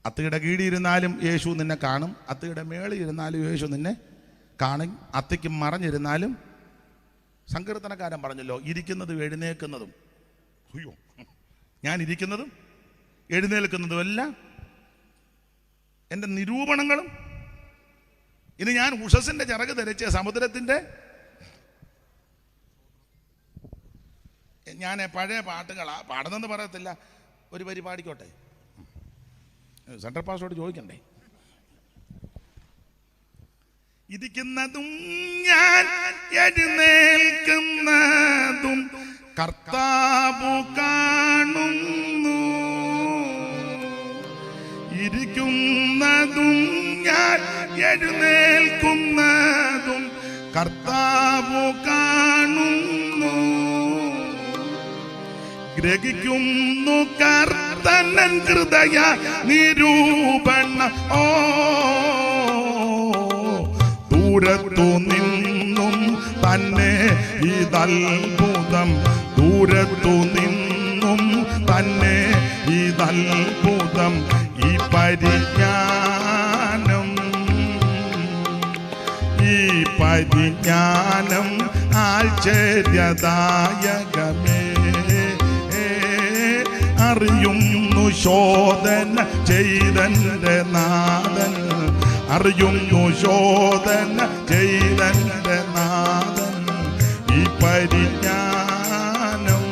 അത്തിയുടെ കീഴിയിരുന്നാലും യേശു നിന്നെ കാണും, അത്തിയുടെ മേളിൽ ഇരുന്നാലും യേശു നിന്നെ കാണും. അത്തിക്ക് മറഞ്ഞിരുന്നാലും സങ്കീർത്തനക്കാരൻ പറഞ്ഞല്ലോ, ഇരിക്കുന്നതും എഴുന്നേൽക്കുന്നതും. അയ്യോ, ഞാൻ ഇരിക്കുന്നതും എഴുന്നേൽക്കുന്നതും എല്ലാം എൻ്റെ നിരൂപണങ്ങളും. ഇനി ഞാൻ ഉഷസിൻ്റെ ചിറക് ധരിച്ച സമുദ്രത്തിൻ്റെ, ഞാൻ പഴയ പാട്ടുകളാ പാടുന്നെന്ന് പറയത്തില്ല, ഒരു വരി പാടിക്കോട്ടെ. സെൻട്രൽ പാസ്റ്റോട് ചോദിക്കണ്ടേ? ഇരിക്കുന്നതും ഞാൻ എഴുന്നേൽക്കുന്നതും കർത്താവു കാണുന്നു. ഇരിക്കുന്നതും ഞാൻ എഴുന്നേൽക്കുന്നതും കർത്താവു കാണുന്നു. ഗ്രഹിക്കുന്നു കർത്തനൻ ഹൃദയ നിരൂപണ. ഓ ദൂരത്തു നിന്നും തന്നെ ഇതത്ഭുതം, ദൂരത്തു നിന്നും തന്നെ ഇതത്ഭുതം. ഈ പരിജ്ഞാനം, ഈ പരിജ്ഞാനം ആശ്ചര്യദായകമേ. അറിയുന്നു ശോധന ചെയ്തന്റെ നാഥൻ, അറിയുന്നു ശോധന ചെയ്തന്റെ നാഥൻ. ഈ പരിജ്ഞാനം.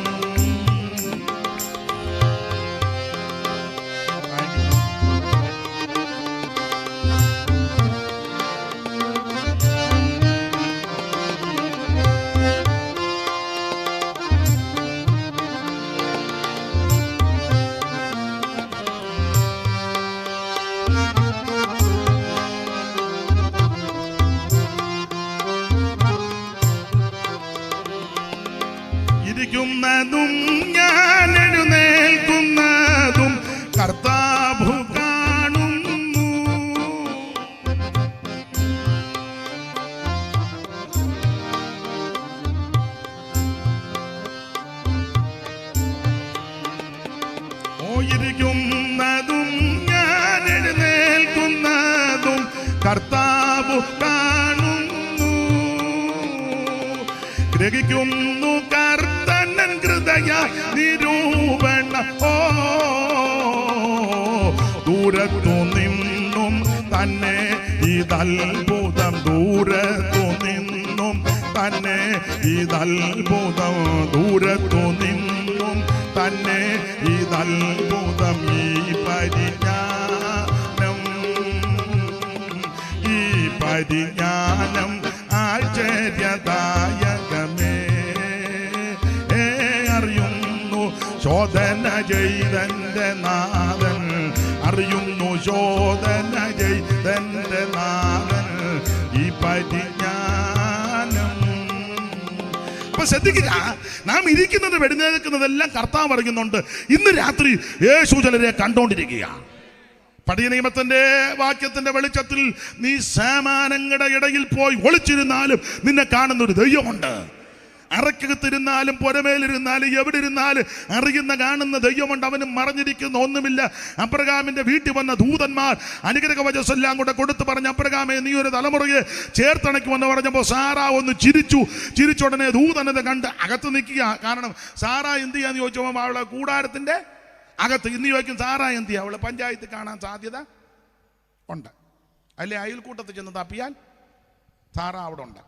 ഇരിക്കുന്നതും ഞാൻ എഴുന്നേൽക്കുന്നതും കർത്താവു കാണുന്നു. ഓ ഇരിക്കുന്നതും ഞാൻ എഴുന്നേൽക്കുന്നതും കർത്താവു കാണുന്നു. ഗ്രഹിക്കുന്നു കർത്തനൻ ഹൃദയ നിരൂപണ. ഓ ദൂരത്തു നിന്നും തന്നെ ഇതത്ഭുതം, ദൂരത്തു നിന്നും തന്നെ ഇതത്ഭുതം, ദൂരത്തു നിന്നും തന്നെ ഇതത്ഭുതം. ഈ പരിജ്ഞാനം, ഈ പരിജ്ഞാനം ആശ്ചര്യദായകമേ. അറിയുന്നു ശോധന ചെയ്തന്റെ നാഥൻ, അറിയുന്നു ശോധന ചെയ്തന്റെ നാഥൻ. ഈ പരിജ്ഞാനം. അപ്പൊ ശ്രദ്ധിക്കുക, നാം ഇരിക്കുന്നത് വെടിനേൽക്കുന്നതെല്ലാം കർത്താവ് അറിയുന്നുണ്ട്. ഇന്ന് രാത്രി യേശു ചിലരെ കണ്ടോണ്ടിരിക്കുക. പഴയ നിയമത്തിന്റെ വാക്യത്തിന്റെ വെളിച്ചത്തിൽ നീ സാമാനങ്ങളുടെ ഇടയിൽ പോയി ഒളിച്ചിരുന്നാലും നിന്നെ കാണുന്നൊരു ദൈവമുണ്ട്. അറക്കകത്തിരുന്നാലും പുരമേലിരുന്നാലും എവിടെ ഇരുന്നാലും അറിയുന്ന കാണുന്ന ദൈവമുണ്ട്. അവനും മറഞ്ഞിരിക്കുന്ന ഒന്നുമില്ല. അബ്രഹാമിന്റെ വീട്ടിൽ വന്ന ദൂതന്മാർ അനുഗ്രഹ വചസ്സെല്ലാം കൂടെ കൊടുത്തു പറഞ്ഞ, അബ്രഹാമേ നീ ഒരു തലമുറയെ ചേർത്തണയ്ക്കുമെന്ന് പറഞ്ഞപ്പോൾ സാറാ ഒന്ന് ചിരിച്ചുടനെ ദൂതനത് കണ്ട് അകത്ത് നിൽക്കുക. കാരണം സാറാ എന്ത് ചെയ്യാന്ന് ചോദിച്ചപ്പോൾ അവളെ കൂടാരത്തിന്റെ അകത്ത്. ഇന്ന് ചോദിക്കും സാറാ എന്ത് ചെയ്യുക? അവളെ പഞ്ചായത്ത് കാണാൻ സാധ്യത ഉണ്ട്. അല്ലെ അയൽക്കൂട്ടത്തിൽ ചെന്ന് തപ്പിയാൽ സാറാ അവിടെ ഉണ്ട്.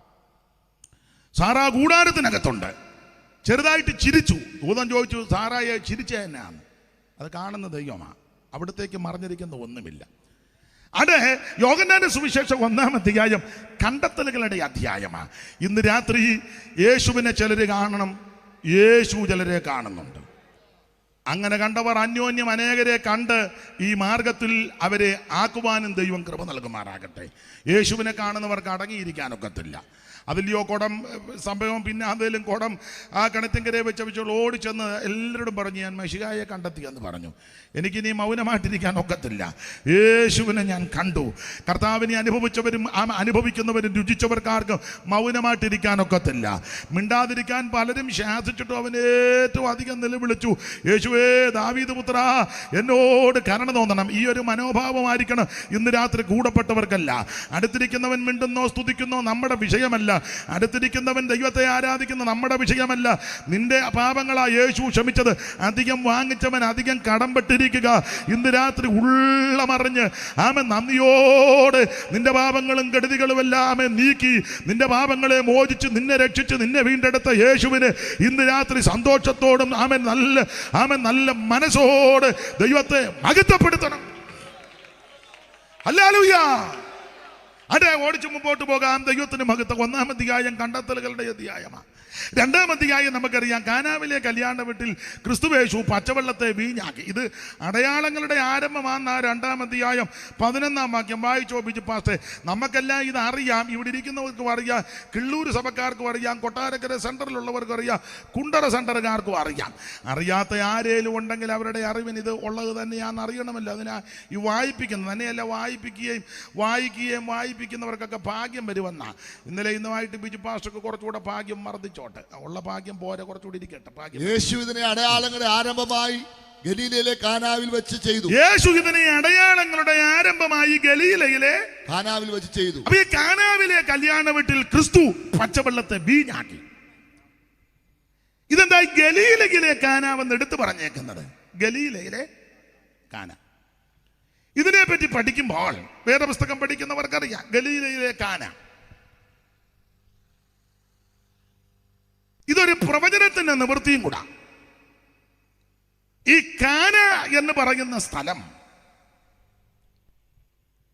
സാറാ കൂടാരത്തിനകത്തുണ്ട്. ചെറുതായിട്ട് ചിരിച്ചു. ദൂതൻ ചോദിച്ചു സാറായെ ചിരിച്ച തന്നെയാണ്. അത് കാണുന്ന ദൈവമാണ്. അവിടത്തേക്ക് മറഞ്ഞിരിക്കുന്ന ഒന്നുമില്ല. അത് യോഹന്നാന്റെ സുവിശേഷം 1-ാം അധ്യായം കണ്ടെത്തലുകളുടെ അധ്യായമാണ്. ഇന്ന് രാത്രി യേശുവിനെ ചിലര് കാണണം, യേശു ചിലരെ കാണുന്നുണ്ട്. അങ്ങനെ കണ്ടവർ അന്യോന്യം അനേകരെ കണ്ട് ഈ മാർഗത്തിൽ അവരെ ആക്കുവാനും ദൈവം കൃപ നൽകുമാറാകട്ടെ. യേശുവിനെ കാണുന്നവർക്ക് അടങ്ങിയിരിക്കാനൊക്കത്തില്ല. അതിലെയോ കുടം സംഭവം, പിന്നെ അതിലും കുടം ആ കിണറ്റിൻകരയെ വെച്ച് ഓടിച്ചെന്ന് എല്ലാവരോടും പറഞ്ഞു, ഞാൻ മെശിഹായെ കണ്ടെത്തി എന്ന് പറഞ്ഞു. എനിക്കിനി മൗനമായിട്ടിരിക്കാൻ ഒക്കത്തില്ല. യേശുവിനെ ഞാൻ കണ്ടു. കർത്താവിനെ അനുഭവിച്ചവരും അനുഭവിക്കുന്നവരും രുചിച്ചവർക്കാർക്കും മൗനമായിട്ടിരിക്കാനൊക്കത്തില്ല. മിണ്ടാതിരിക്കാൻ പലരും ശാസിച്ചിട്ടും അവൻ ഏറ്റവും അധികം നിലവിളിച്ചു, യേശുവേ ദാവീദ് പുത്രാ എന്നോട് കരുണ തോന്നണം. ഈ ഒരു മനോഭാവമായിരിക്കണം ഇന്ന് രാത്രി കൂടപ്പെട്ടവർക്കല്ല. അടുത്തിരിക്കുന്നവൻ മിണ്ടുന്നോ സ്തുതിക്കുന്നോ നമ്മുടെ വിഷയമല്ല. അടുത്തിരിക്കുന്നവൻ ദൈവത്തെ ആരാധിക്കുന്ന നമ്മുടെ വിഷയമല്ല. നിന്റെ പാപങ്ങളാ യേശു ക്ഷമിച്ചത്. അധികം വാങ്ങിച്ചവൻ അധികം കടംപെട്ടിരിക്കുക. ഇന്ന് രാത്രി ഉള്ളമറിഞ്ഞ് ആമൻ നന്ദിയോട് നിന്റെ പാപങ്ങളും കെടുതികളും എല്ലാം നീക്കി നിന്റെ പാപങ്ങളെ മോചിച്ച് നിന്നെ രക്ഷിച്ച് നിന്നെ വീണ്ടെടുത്ത യേശുവിന് ഇന്ന് രാത്രി സന്തോഷത്തോടും ആമൻ നല്ല മനസ്സോട് ദൈവത്തെ മഹത്വപ്പെടുത്തണം. ഹല്ലേലൂയ. അതെ, ഓടിച്ചു മുമ്പോട്ട് പോകാം. ദൈവത്തിന് മഹത്വം. 1-ാം അധ്യായം കണ്ടെത്തലുകളുടെ അധ്യായമാണ്. 2-ാം അധ്യായം നമുക്കറിയാം, കാനാവിലെ കല്യാണ വീട്ടിൽ ക്രിസ്തുവേശു പച്ചവെള്ളത്തെ വീഞ്ഞാക്കി. ഇത് അടയാളങ്ങളുടെ ആരംഭമാണെന്ന് 2-ാം അധ്യായം 11-ാം വാക്യം വായിച്ചോ ബിജു പാസ്റ്റേ. നമുക്കെല്ലാം ഇത് അറിയാം, ഇവിടെ ഇരിക്കുന്നവർക്കും അറിയാം, കിള്ളൂർ സഭക്കാർക്കും അറിയാം, കൊട്ടാരക്കര സെൻറ്ററിലുള്ളവർക്കും അറിയാം, കുണ്ടറ സെൻറ്ററുകാർക്കും അറിയാം. അറിയാത്ത ആരേലും ഉണ്ടെങ്കിൽ അവരുടെ അറിവിന് ഇത് ഉള്ളത് തന്നെയാണെന്ന് അറിയണമല്ലോ. അതിനാ ഈ വായിപ്പിക്കുന്നത് തന്നെയല്ല, വായിപ്പിക്കുന്നവർക്കൊക്കെ ഭാഗ്യം വരുമെന്നാ. ഇന്നലെ ഇന്നുമായിട്ട് ബിജു പാസ്റ്റർക്ക് കുറച്ചുകൂടെ ഭാഗ്യം വർദ്ധിച്ചോട്ടെ. ഉള്ള ഭാഗ്യം പോരെ, കുറച്ചുകൂടി ഇരിക്കട്ടെ ഭാഗ്യം. യേശു ഇതിനെ അടയാളങ്ങളുടെ ആരംഭമായി ഗലീലയിലെ കാനാവിൽ വെച്ച് ചെയ്തു. യേശു ഇതിനെ അടയാളങ്ങളുടെ ആരംഭമായി ഗലീലയിലെ കാനാവിൽ വെച്ച് ചെയ്തു. അപ്പൊ ഈ കാനാവിലെ കല്യാണ വീട്ടിൽ ക്രിസ്തു പച്ചവെള്ളത്തെ വീഞ്ഞാക്കി. ഇതെന്താ ഗലീലയിലെ കാനാവെന്ന് എടുത്തു പറഞ്ഞേക്കുന്നത്? ഗലീലയിലെ കാന. ഇതിനെപ്പറ്റി പഠിക്കുമ്പോൾ വേദപുസ്തകം പഠിക്കുന്നവർക്കറിയാം, ഗലീലയിലെ കാന ഇതൊരു പ്രവചനത്തിന്റെ നിവൃത്തിയും കൂടാ. ഈ കാന എന്ന് പറയുന്ന സ്ഥലം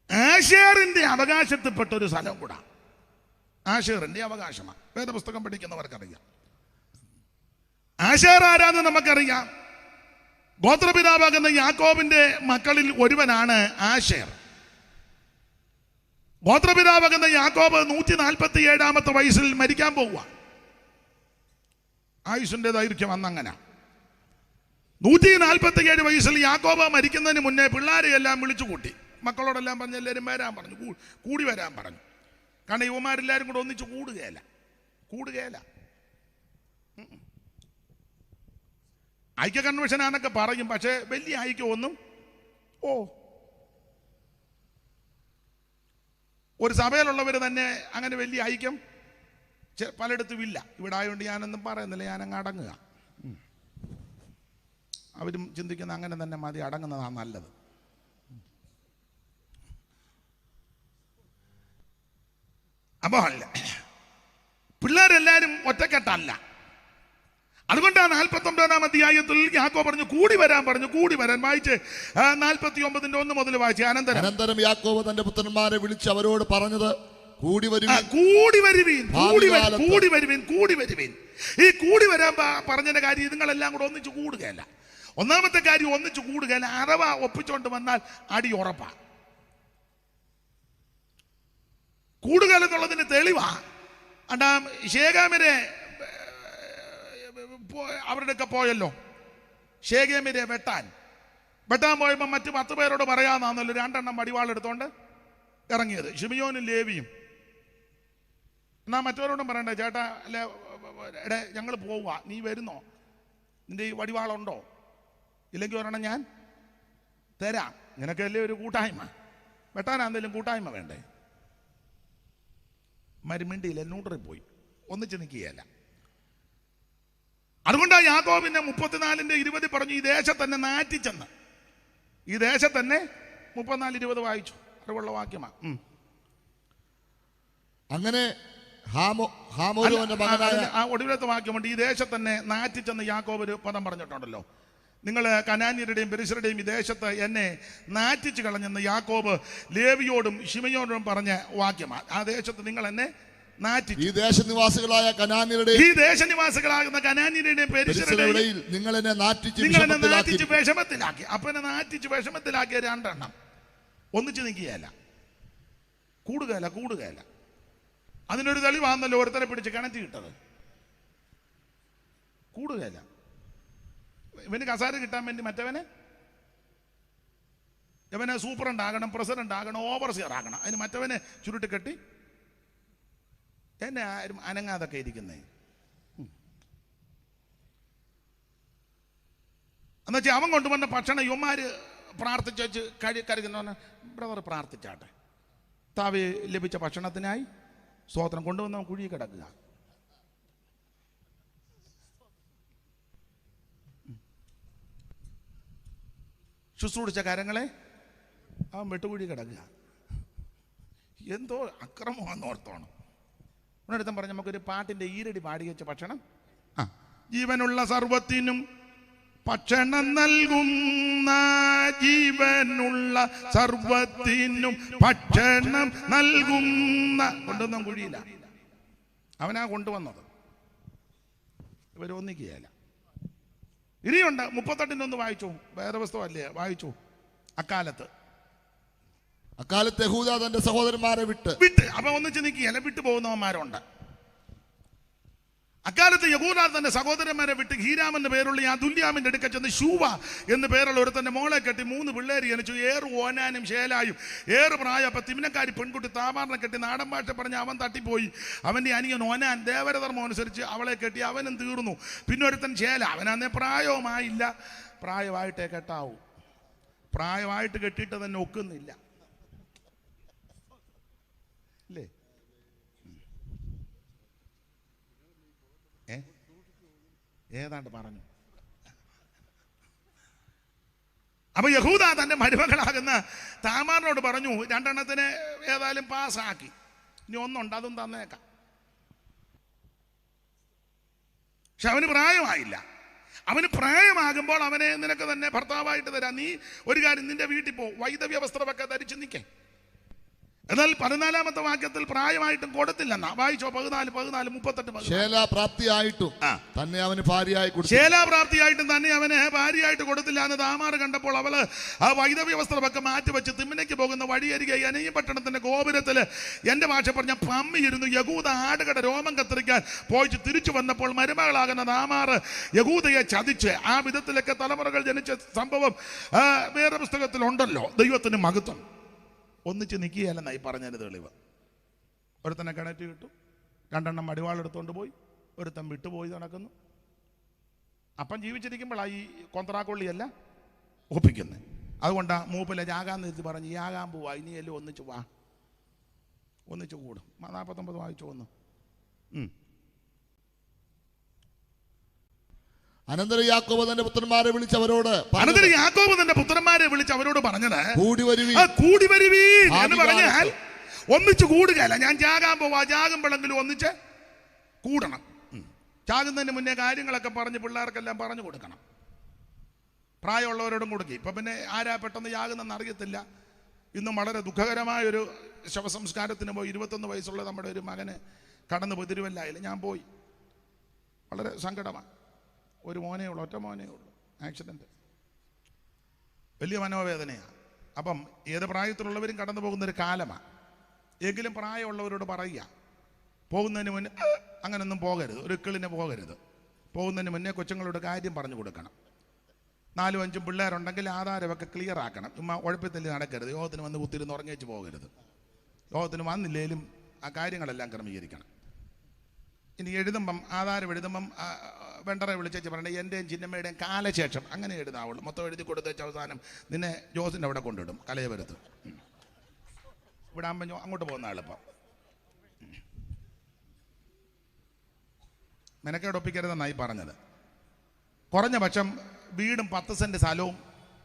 ആശേറിന്റെ അവകാശത്തിൽപ്പെട്ട ഒരു സ്ഥലം കൂടാ. ആശേറിന്റെ അവകാശമാണ്. വേദപുസ്തകം പഠിക്കുന്നവർക്കറിയാം. ആശേർ ആരാന്ന് നമുക്കറിയാം. ഗോത്രപിതാവാകുന്ന യാക്കോബിന്റെ മക്കളിൽ ഒരുവനാണ് ആശേർ. ഗോത്രപിതാവാകുന്ന യാക്കോബ് 147-ാമത്തെ വയസ്സിൽ മരിക്കാൻ പോവുക. ആയുഷിന്റെ ദൈർഘ്യം അന്നങ്ങനെ. 147 വയസ്സിൽ യാക്കോബ് മരിക്കുന്നതിന് മുന്നേ പിള്ളേരെ എല്ലാം വിളിച്ചു കൂട്ടി. മക്കളോടെല്ലാം പറഞ്ഞ് എല്ലാവരും വരാൻ പറഞ്ഞു, കൂടി വരാൻ പറഞ്ഞു. കാരണം യുവമാരെല്ലാവരും കൂടെ ഒന്നിച്ച് കൂടുകയല്ല. ഐക്യ കൺവെൻഷനാന്നൊക്കെ പറയും, പക്ഷേ വലിയ ഐക്യമൊന്നും ഒരു സഭയിലുള്ളവർ തന്നെ അങ്ങനെ വലിയ ഐക്യം പലയിടത്തും ഇല്ല. ഇവിടെ ആയതുകൊണ്ട് ഞാനൊന്നും പറയുന്നില്ല, ഞാനങ്ങ് അടങ്ങുക. അവരും ചിന്തിക്കുന്ന അങ്ങനെ തന്നെ മതി, അടങ്ങുന്നതാണ് നല്ലത്. അപ്പോൾ പിള്ളേരെല്ലാരും ഒറ്റക്കെട്ടല്ല. അതുകൊണ്ടാണ് 49-ാം അധ്യായത്തിൽ യാക്കോബ് പറഞ്ഞു കൂടി വരാൻ വായിച്ച് 49-1 മുതൽ വായിച്ച്. അനന്തരം യാക്കോബ് തന്റെ പുത്രന്മാരെ വിളിച്ച് അവരോട് പറഞ്ഞത്, കൂടി വരുവീൻ. ഈ കൂടി വരാൻ പറഞ്ഞതിന്റെ കാര്യം നിങ്ങളെല്ലാം കൂടെ ഒന്നിച്ച് കൂടുകയല്ല. ഒന്നാമത്തെ കാര്യം ഒന്നിച്ച് കൂടുകയല്ല, അഥവാ ഒപ്പിച്ചോണ്ട് വന്നാൽ അടി ഉറപ്പാ. കൂടുക എന്നുള്ളതിന് തെളിവാ. ശേഖാമിനെ അവരുടെയൊക്കെ പോയല്ലോ, ശേഖേമിനെ വെട്ടാൻ പോയപ്പോൾ മറ്റ് 10 പേരോട് പറയാന്നാന്നല്ലോ 2 എണ്ണം വടിവാളെടുത്തോണ്ട് ഇറങ്ങിയത്, ഷിമിയോനും ലേവിയും. എന്നാ മറ്റവരോടും പറയണ്ടേ, ചേട്ടാ അല്ലെ എടേ ഞങ്ങൾ പോവുക, നീ വരുന്നോ, നിന്റെ ഈ വടിവാളുണ്ടോ, ഇല്ലെങ്കിൽ ഒരെണ്ണം ഞാൻ തരാം. നിനക്കല്ലേ ഒരു കൂട്ടായ്മ, വെട്ടാനാണെങ്കിലും കൂട്ടായ്മ വേണ്ടേ. മരുമിണ്ടിയില്ല, ന്യൂട്രൽ പോയി, ഒന്നിച്ച് നിൽക്കുകയല്ല. അതുകൊണ്ടാണ് യാക്കോബിന്റെ 34-20 പറഞ്ഞു, ഈ ദേശത്ത് തന്നെ നാറ്റിച്ചെന്ന്. ഈ ദേശത്ത് തന്നെ 34-20 വായിച്ചു, അറിവുള്ള വാക്യമാണ്. അങ്ങനെ ഒടുവിലത്തെ വാക്യമുണ്ട്, ഈ ദേശത്ത് തന്നെ നാറ്റിച്ചെന്ന് യാക്കോബ് ഒരു പദം പറഞ്ഞിട്ടുണ്ടല്ലോ. നിങ്ങൾ കനാന്യരുടെയും പെരിശരുടെയും ഈ ദേശത്ത് എന്നെ നാറ്റിച്ചു കളഞ്ഞെന്ന് യാക്കോബ് ലേവിയോടും ശിമയോടും പറഞ്ഞ വാക്യമാണ്. ആ ദേശത്ത് നിങ്ങൾ എന്നെ നാറ്റിച്ചു. ഈ ദേശനിവാസികളായ കനാന്യരുടെ ഈ ദേശനിവാസികളാകുന്ന കനാന്യരുടെയും പെരിശരുടെയും നിങ്ങൾ എന്നെ നാറ്റിച്ച് വിഷമത്തിലാക്കി. അപ്പൊ എന്നെ നാറ്റിച്ച് വിഷമത്തിലാക്കിയ രണ്ടെണ്ണം ഒന്നിച്ച് നിൽക്കുകയല്ല, കൂടുകയല്ല. അതിനൊരു തെളിവാന്നല്ലോ ഒരുത്തനെ പിടിച്ച് കിണറ്റി കിട്ടത്. കൂടുകയല്ല. ഇവന് കസാര കിട്ടാൻ വേണ്ടി മറ്റവന് ഇവനെ സൂപ്രണ്ട് ആകണം, പ്രസിഡന്റ് ആകണം, ഓവർസിയർ ആകണം. അതിന് മറ്റവനെ ചുരുട്ടി കെട്ടി എന്നെ ആരും അനങ്ങാതൊക്കെ ഇരിക്കുന്നേ. എന്നുവെച്ചാൽ അവൻ കൊണ്ടുവന്ന ഭക്ഷണം യുവമാര് പ്രാർത്ഥിച്ചു കരുതുന്ന ബ്രദർ പ്രാർത്ഥിച്ചാട്ടെ, താവി ലഭിച്ച ഭക്ഷണത്തിനായി സ്തോത്രം. കൊണ്ടുവന്ന കുഴി കിടക്കുക. ശുശ്രൂഷിച്ച കാര്യങ്ങളെ അവൻ വെട്ടുകുഴി കിടക്കുക. എന്തോ അക്രമമാണെന്ന് ഓർത്തോണം. ഒരിടത്തും പറഞ്ഞ് നമുക്കൊരു പാട്ടിന്റെ ഈരടി പാടി വെച്ച ഭക്ഷണം. ജീവനുള്ള സർവത്തിനും ഭക്ഷണം നൽകുന്ന, ജീവനുള്ള സർവത്തിനും ഭക്ഷണം നൽകുന്ന. കൊണ്ടുവന്ന കുഴിയില്ല, അവനാ കൊണ്ടുവന്നത്. ഇവരൊന്നിക്കുകയല്ല. ഇനിയുണ്ട് 38 വായിച്ചു. വേദപുസ്തകമല്ലേ, വായിച്ചു. അക്കാലത്ത് യഹൂദ തന്റെ സഹോദരന്മാരെ വിട്ട് അപ്പൊ ഒന്നിച്ച് നിൽക്കുകയല്ല, വിട്ടു പോകുന്നവന്മാരുണ്ട്. അക്കാലത്ത് യഹൂദ തന്റെ സഹോദരന്മാരെ വിട്ട് ഹീരാം എന്ന പേരുള്ള ആ ദുല്യാമിന്റെ അടുക്ക ചെന്ന് ശൂവ എന്ന് പേരുള്ള ഒരു തന്റെ മോളെ കെട്ടി 3 പിള്ളേര് ജനിച്ചു. ഏറ് ഓനാനും ശേലായും. ഏറ് പ്രായം. അപ്പൊ തിമിനക്കാരി പെൺകുട്ടി താമാറിനെ കെട്ടി നാടൻ ഭാഷ പറഞ്ഞ് അവൻ തട്ടിപ്പോയി. അവന്റെ അനിയൻ ഓനാൻ ദേവരധർമ്മം അനുസരിച്ച് അവളെ കെട്ടി. അവനും തീർന്നു. പിന്നെ ഒരുത്തൻ ശേല. അവനന്നേ പ്രായവുമായില്ല. പ്രായമായിട്ടേ കെട്ടാവൂ. പ്രായമായിട്ട് കെട്ടിയിട്ട് തന്നെ ഒക്കുന്നില്ല അല്ലേ? ഏതാണ്ട് പറഞ്ഞു. അപ്പൊ യഹൂദ തന്റെ മരുമകളാകുന്ന താമാറിനോട് പറഞ്ഞു, 2 എണ്ണത്തിന് ഏതായാലും പാസ്സാക്കി, ഇനി 1 ഉണ്ട്, അതും തന്നേക്കാം. പക്ഷെ അവന് പ്രായമായില്ല. അവന് പ്രായമാകുമ്പോൾ അവനെ നിനക്ക് തന്നെ ഭർത്താവായിട്ട് തരാം. നീ ഒരു കാര്യം, നിന്റെ വീട്ടിൽ പോ, വൈദവ്യ വസ്ത്രമൊക്കെ ധരിച്ച് നിൽക്കേ. എന്നാൽ 14-ാമത്തെ വാക്യത്തിൽ പ്രായമായിട്ടും കൊടുത്തില്ലെന്നാ. വായിച്ചോ 14, 38. ശേലാപ്രാപ്തിയായിട്ടും തന്നെ അവന് ഭാര്യയായിട്ട് കൊടുത്തില്ല എന്ന് താമാർ കണ്ടപ്പോൾ അവള് ആ വൈദവ്യ വസ്ത്രമൊക്കെ മാറ്റിവെച്ച് തിമ്മിനയ്ക്ക് പോകുന്ന വഴിയരികെ അനയും പട്ടണത്തിന്റെ ഗോപുരത്തില് എന്റെ ഭാഷ പറഞ്ഞ പമ്മിയിരുന്നു. യഹൂദ ആടുകട രോമം കത്തിരിക്കാൻ പോയിച്ച് തിരിച്ചു വന്നപ്പോൾ മരുമകളാകുന്ന താമാർ യഹൂദയെ ചതിച്ച് ആ വിധത്തിലൊക്കെ തലമുറകൾ ജനിച്ച സംഭവം വേറെ പുസ്തകത്തിലുണ്ടല്ലോ. ദൈവത്തിന് മഹത്വം. ഒന്നിച്ച് നിൽക്കുകയല്ലെന്നായി പറഞ്ഞതിന് തെളിവ്. ഒരുത്തനെ കിണറ്റ് കിട്ടും, 2 എണ്ണം അടിവാളെടുത്തോണ്ട് പോയി, ഒരുത്തൻ വിട്ടുപോയി നടക്കുന്നു. അപ്പം ജീവിച്ചിരിക്കുമ്പോഴാണ് ഈ കൊന്ത്രാക്കൊള്ളിയല്ല ഒപ്പിക്കുന്നത്. അതുകൊണ്ടാ മൂപ്പിലെ ജാകാൻ നിർത്തി പറഞ്ഞ് യാകാൻ പോവാ, ഇനിയല്ലോ ഒന്നിച്ച് വാ, ഒന്നിച്ച് കൂടും. 49 വായിച്ചു വന്നു. അനന്തരം യാക്കോബ് തന്റെ പുത്രന്മാരെ വിളിച്ച് അവരോട് പറഞ്ഞത് കൂടി വരുവീ എന്ന് പറഞ്ഞാൽ ഒന്നിച്ച് കൂടുകയല്ല. ഞാൻ ജാകാൻ പോവാ, ജാകുമ്പോഴെങ്കിലും ഒന്നിച്ച് കൂടണം. ജാകുന്നതിന് മുന്നേ കാര്യങ്ങളൊക്കെ പറഞ്ഞ് പിള്ളേർക്കെല്ലാം പറഞ്ഞു കൊടുക്കണം. പ്രായമുള്ളവരോടും കൊടുക്കി. ഇപ്പൊ പിന്നെ ആരാ പെട്ടെന്ന് ജാകുന്നെന്ന് അറിയത്തില്ല. ഇന്നും വളരെ ദുഃഖകരമായൊരു ശവസംസ്കാരത്തിന് പോയി. 21 വയസ്സുള്ള നമ്മുടെ ഒരു മകന് കടന്നു പോയി. തിരുവല്ലയിൽ ഞാൻ പോയി. വളരെ സങ്കടമാണ്. ഒരു മോനേ ഉള്ളൂ, ഒറ്റ മോനേ ഉള്ളൂ. ആക്സിഡന്റ്, വലിയ മനോവേദനയാണ്. അപ്പം ഏത് പ്രായത്തിലുള്ളവരും കടന്നു പോകുന്നൊരു കാലമാണ്. എങ്കിലും പ്രായമുള്ളവരോട് പറയുക, പോകുന്നതിന് മുന്നേ അങ്ങനൊന്നും പോകരുത്, ഒരു ഇക്കിളിനെ പോകരുത്. പോകുന്നതിന് മുന്നേ കൊച്ചുങ്ങളോട് കാര്യം പറഞ്ഞു കൊടുക്കണം. 4-5 പിള്ളേരുണ്ടെങ്കിൽ ആധാരമൊക്കെ ക്ലിയർ ആക്കണം. ചുമ്മാ ഉഴപ്പത്തിൽ നടക്കരുത്. യോഗത്തിന് വന്ന് കുത്തിരുന്ന് ഉറങ്ങിച്ച് പോകരുത്. യോഗത്തിന് വന്നില്ലേലും ആ കാര്യങ്ങളെല്ലാം ക്രമീകരിക്കണം. ഇനി എഴുതുമ്പം, ആധാരം എഴുതുമ്പം വെണ്ടറെ വിളിച്ചേച്ച് പറയണേ എൻ്റെയും ചിന്നമ്മയുടെയും കാലശേഷം അങ്ങനെ എഴുതാവുള്ളൂ. മൊത്തം എഴുതി കൊടുത്തേച്ച അവസാനം നിന്നെ ജോസിൻ്റെ അവിടെ കൊണ്ടിടും, കലയവരത്ത്. ഇവിടെ ആകുമ്പോൾ അങ്ങോട്ട് പോകുന്ന എളുപ്പം. മെനക്കേടൊപ്പിക്കരുതെന്നായി പറഞ്ഞത്. കുറഞ്ഞ പക്ഷം വീടും 10 സെൻറ്റ് സ്ഥലവും